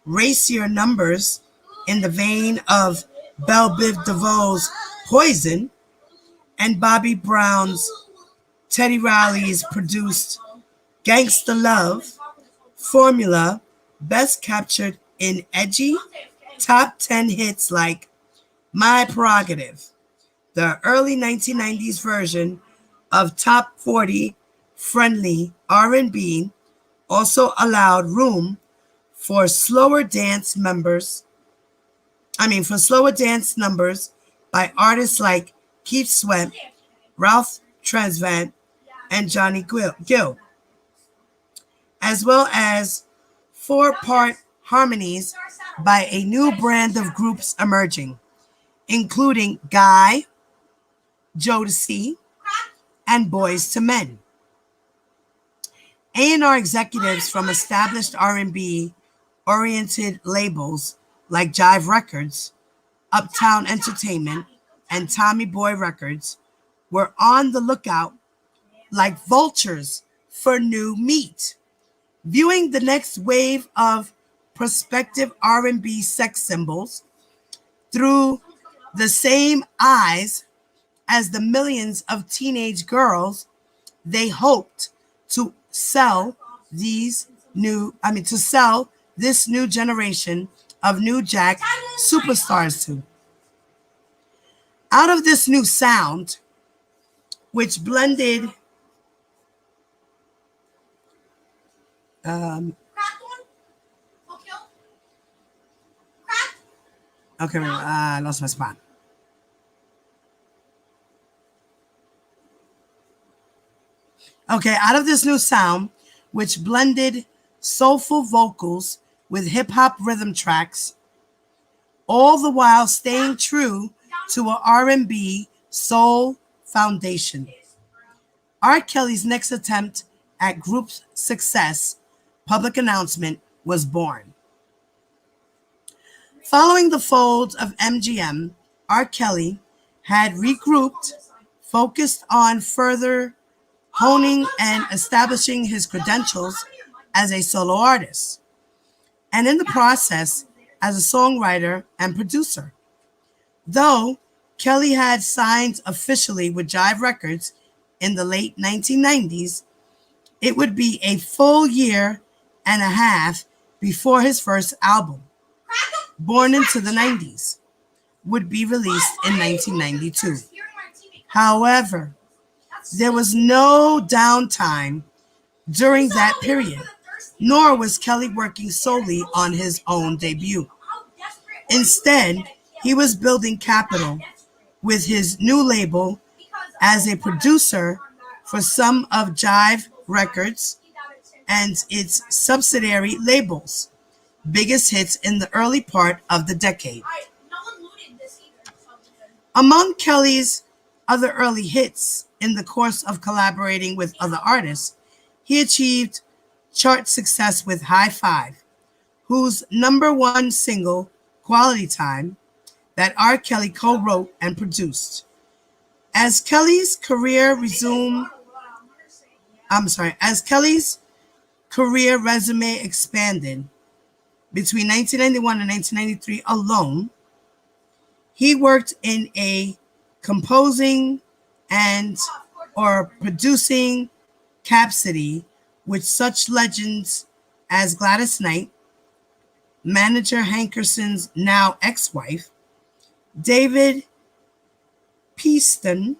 racier numbers in the vein of Belle Biv DeVoe's Poison and Bobby Brown's Teddy Riley's produced Gangsta Love formula best captured in edgy top 10 hits like My Prerogative. The early 1990s version of top 40 friendly R&B also allowed room for slower dance numbers by artists like Keith Sweat, Ralph Tresvant, and Johnny Gill, as well as 4-part harmonies by a new brand of groups emerging, including Guy, Jodeci, and Boyz II Men. A&R executives from established R&B oriented labels like Jive Records, Uptown Entertainment, and Tommy Boy Records were on the lookout like vultures for new meat, viewing the next wave of prospective R&B sex symbols through the same eyes as the millions of teenage girls they hoped to sell this new generation of New Jack superstars to. Out of this new sound, which blended okay, I lost my spot. Okay, out of this new sound, which blended soulful vocals with hip-hop rhythm tracks, all the while staying true to a R&B soul foundation. R. Kelly's next attempt at group success, Public Announcement, was born. Following the fold of MGM, R. Kelly had regrouped, focused on further honing and establishing his credentials as a solo artist, and in the process as a songwriter and producer. Though Kelly had signed officially with Jive Records in the late 1990s, it would be a full year and a half before his first album, Born into the 90s, would be released in 1992. However, there was no downtime during that period, nor was Kelly working solely on his own debut. Instead, he was building capital with his new label as a producer for some of Jive Records and its subsidiary labels' biggest hits in the early part of the decade. Among Kelly's other early hits in the course of collaborating with other artists, he achieved chart success with High Five, whose #1 single, Quality Time, that R. Kelly co-wrote and produced. As Kelly's career resume expanded between 1991 and 1993 alone, he worked in a composing and or producing capacity with such legends as Gladys Knight, manager Hankerson's now ex-wife, David Peaston,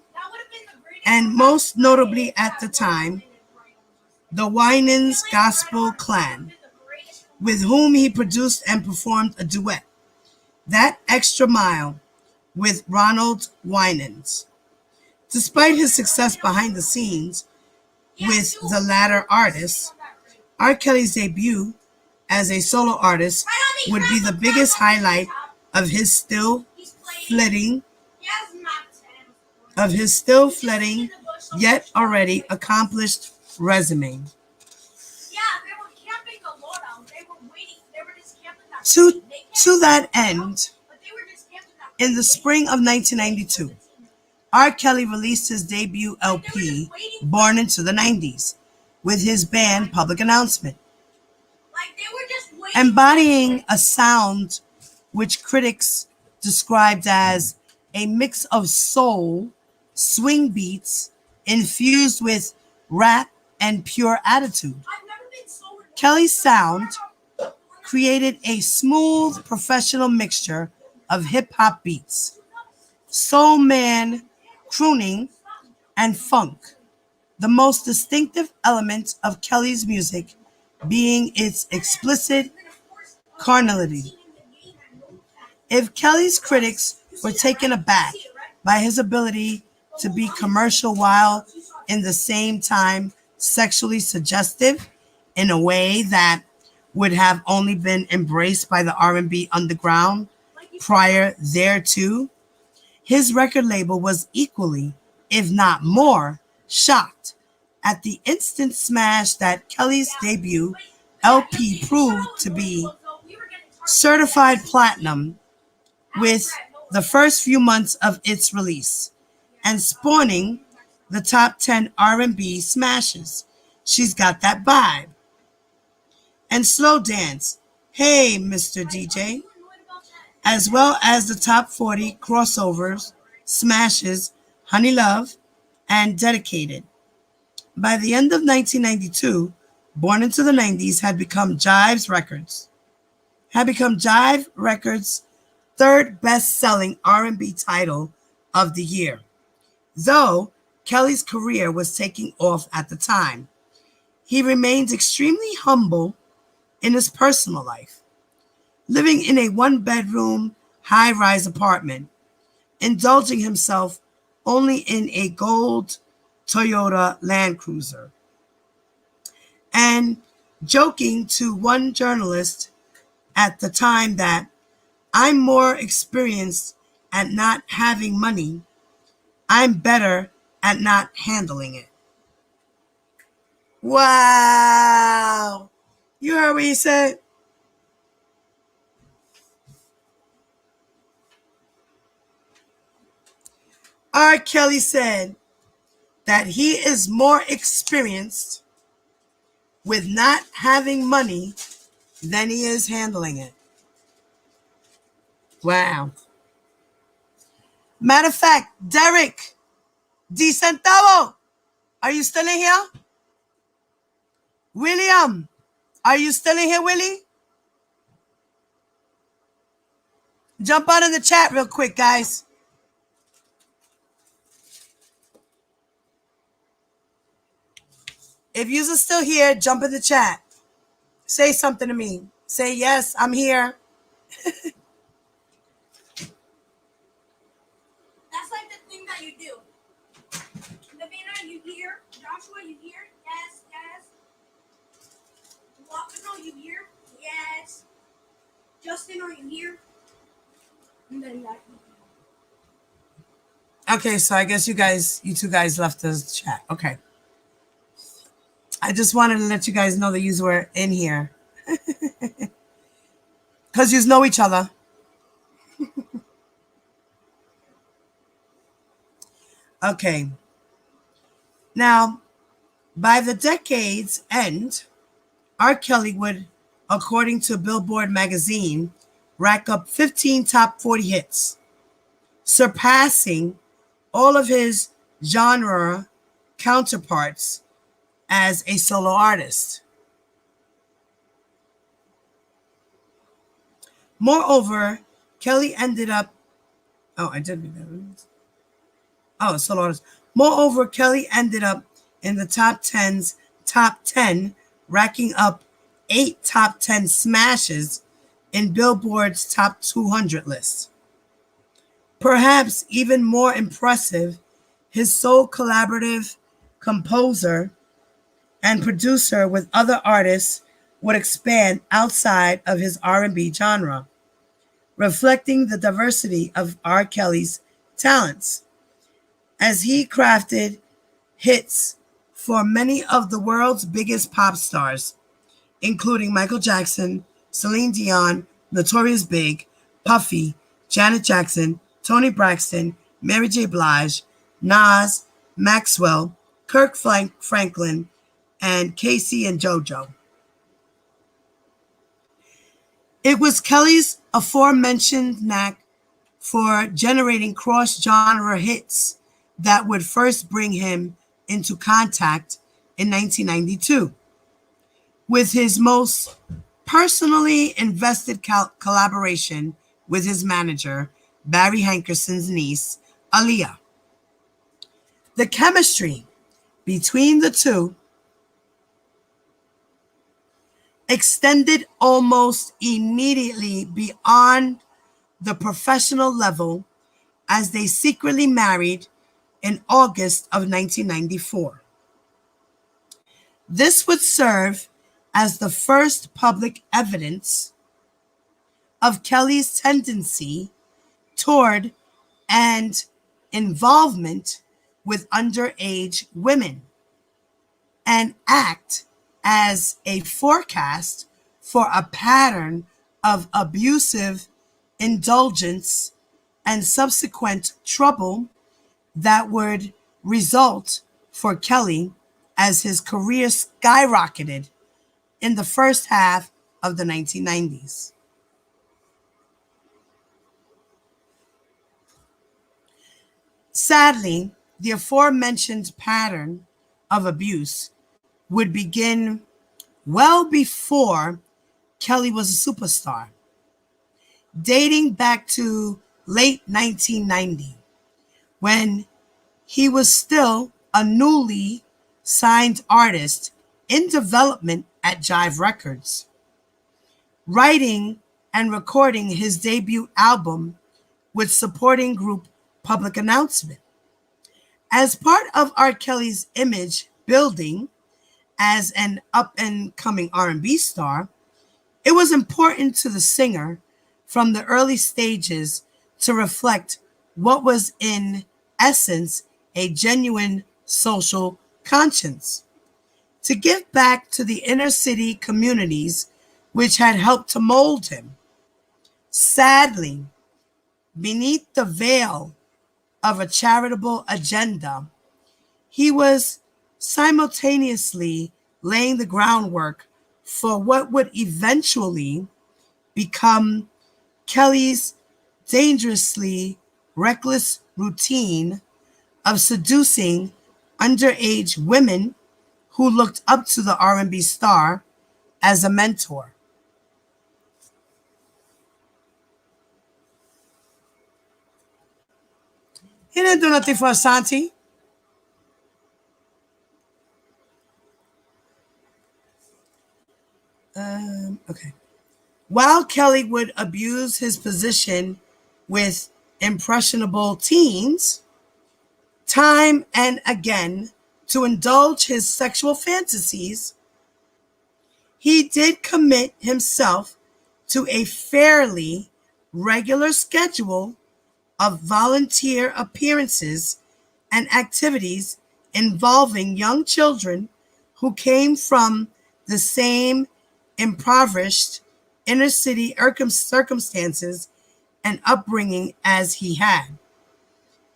and most notably at the time, the Winans Gospel Clan, with whom he produced and performed a duet, That Extra Mile, with Ronald Winans. Despite his success behind the scenes with the latter artist, R. Kelly's debut as a solo artist would be the biggest highlight of his still flitting, yet already accomplished resume. To that end, in the spring of 1992, R. Kelly released his debut LP, Born into the 90s, with his band Public Announcement, embodying a sound which critics described as a mix of soul, swing beats, infused with rap and pure attitude. Kelly's sound created a smooth, professional mixture of hip-hop beats, soul man crooning, and funk, the most distinctive element of Kelly's music being its explicit carnality. If Kelly's critics were taken aback by his ability to be commercial while in the same time sexually suggestive in a way that would have only been embraced by the R&B underground prior thereto, his record label was equally, if not more, shocked at the instant smash that Kelly's debut LP proved to be, certified platinum with the first few months of its release, and spawning the top 10 R&B smashes, She's Got That Vibe, and Slow Dance, Hey Mr. DJ, as well as the top 40 crossovers, smashes, Honey Love, and Dedicated. By the end of 1992, Born into the 90s had become Jive Records' third best-selling R&B title of the year. Though Kelly's career was taking off at the time, he remained extremely humble in his personal life, living in a one-bedroom, high-rise apartment, indulging himself only in a gold Toyota Land Cruiser, and joking to one journalist at the time that I'm more experienced at not having money, I'm better at not handling it. Wow! You heard what he said? R. Kelly said that he is more experienced with not having money than he is handling it. Wow. Matter of fact, Derek DeCentavo, are you still in here? William, are you still in here, Willie? Jump out in the chat real quick, guys. If you're still here, jump in the chat. Say something to me. Say, yes, I'm here. That's like the thing that you do. Navina, you hear? Joshua, you hear? Yes, yes. Wakano, you hear? Yes. Justin, are you here? And then that. Okay, so I guess you two guys left the chat. Okay. I just wanted to let you guys know that you were in here. Because you know each other. Okay. Now, by the decade's end, R. Kelly would, according to Billboard magazine, rack up 15 top 40 hits, surpassing all of his genre counterparts as a solo artist. Moreover, Kelly ended up. Oh, I did read that. Oh, so long. Moreover, Kelly ended up in the top 10, racking up 8 top 10 smashes in Billboard's top 200 list. Perhaps even more impressive, his sole collaborative composer and producer with other artists would expand outside of his R&B genre, reflecting the diversity of R. Kelly's talents. As he crafted hits for many of the world's biggest pop stars, including Michael Jackson, Celine Dion, Notorious Big, Puffy, Janet Jackson, Toni Braxton, Mary J. Blige, Nas, Maxwell, Kirk Franklin, and Casey and JoJo. It was Kelly's aforementioned knack for generating cross-genre hits that would first bring him into contact in 1992 with his most personally invested collaboration with his manager, Barry Hankerson's niece, Aaliyah. The chemistry between the two extended almost immediately beyond the professional level as they secretly married in August of 1994. This would serve as the first public evidence of Kelly's tendency toward and involvement with underage women, and act as a forecast for a pattern of abusive indulgence and subsequent trouble that would result for Kelly as his career skyrocketed in the first half of the 1990s. Sadly, the aforementioned pattern of abuse would begin well before Kelly was a superstar, dating back to late 1990, when he was still a newly signed artist in development at Jive Records, writing and recording his debut album with supporting group Public Announcement. As part of R. Kelly's image building as an up-and-coming R&B star, it was important to the singer from the early stages to reflect what was in essence a genuine social conscience, to give back to the inner city communities which had helped to mold him. Sadly, beneath the veil of a charitable agenda, he was simultaneously laying the groundwork for what would eventually become Kelly's dangerously reckless routine of seducing underage women who looked up to the R&B star as a mentor. He didn't do nothing for Asante. Okay. While Kelly would abuse his position with impressionable teens time and again to indulge his sexual fantasies, he did commit himself to a fairly regular schedule of volunteer appearances and activities involving young children who came from the same impoverished inner city circumstances and upbringing as he had,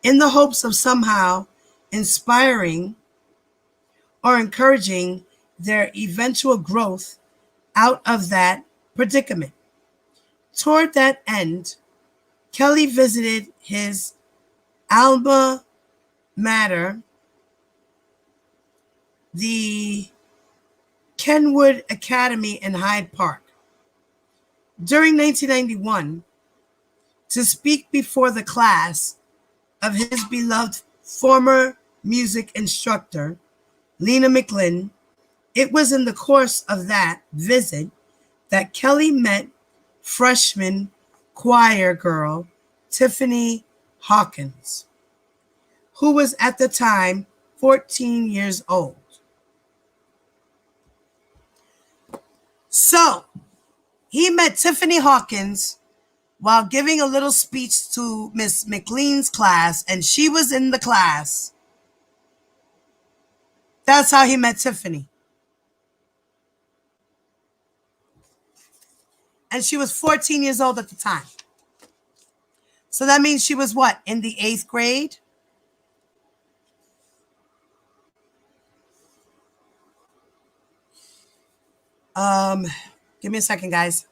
in the hopes of somehow inspiring or encouraging their eventual growth out of that predicament. Toward that end, Kelly visited his alma mater, the Kenwood Academy in Hyde Park, during 1991 to speak before the class of his beloved former music instructor, Lena McLin. It was in the course of that visit that Kelly met freshman choir girl Tiffany Hawkins, who was at the time 14 years old. So, he met Tiffany Hawkins while giving a little speech to Miss McLean's class, and she was in the class. That's how he met Tiffany. And she was 14 years old at the time. So that means she was what? In the 8th grade? Give me a second, guys.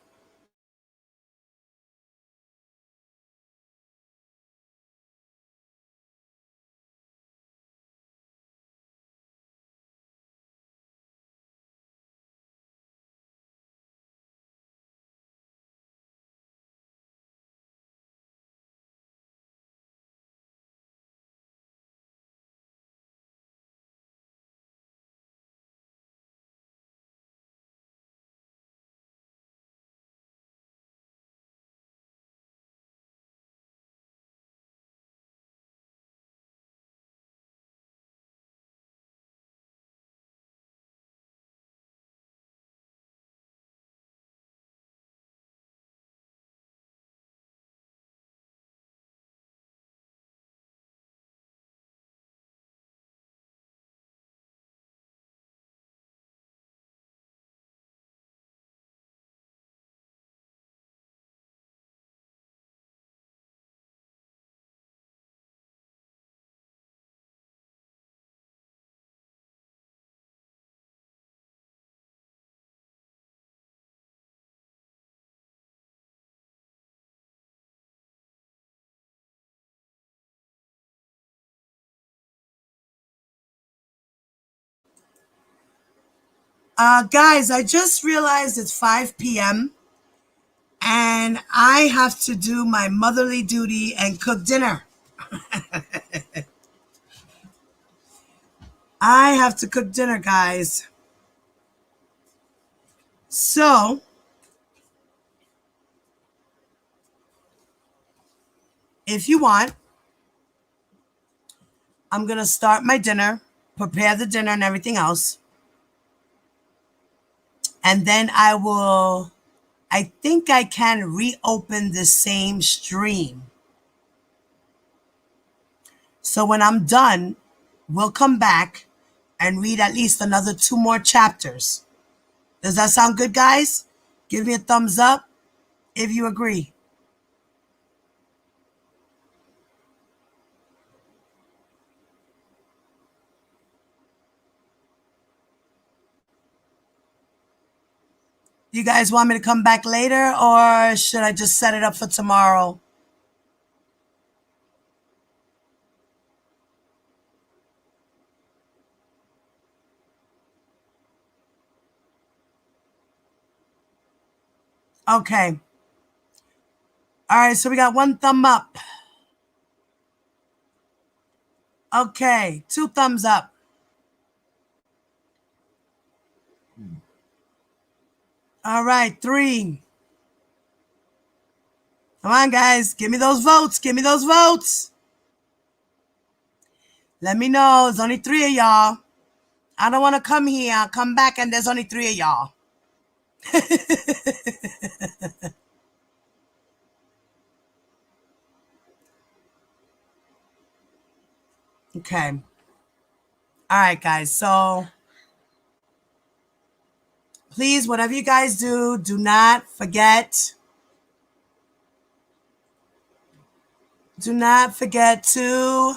Guys, I just realized it's 5 p.m. and I have to do my motherly duty and cook dinner. I have to cook dinner, guys. So, if you want, I'm going to start my dinner, prepare the dinner and everything else. And then I think I can reopen the same stream. So when I'm done, we'll come back and read at least another 2 more chapters. Does that sound good, guys? Give me a thumbs up if you agree. You guys want me to come back later, or should I just set it up for tomorrow? Okay. All right, so we got 1 thumb up. Okay, 2 thumbs up. All right, 3. Come on, guys. Give me those votes. Give me those votes. Let me know. There's only 3 of y'all. I don't want to come here, come back, and there's only 3 of y'all. Okay. All right, guys. So please, whatever you guys do, do not forget. Do not forget to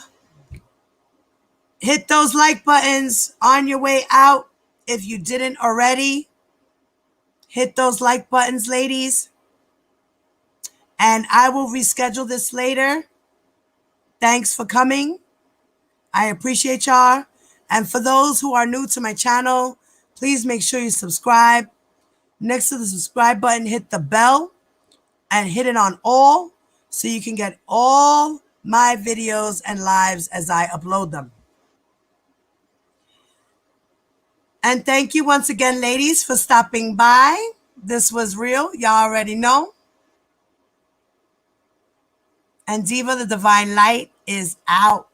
hit those like buttons on your way out. If you didn't already, hit those like buttons, ladies. And I will reschedule this later. Thanks for coming. I appreciate y'all. And for those who are new to my channel, please make sure you subscribe. Next to the subscribe button, hit the bell and hit it on all so you can get all my videos and lives as I upload them. And thank you once again, ladies, for stopping by. This was real. Y'all already know. And Diva, the Divine Light, is out.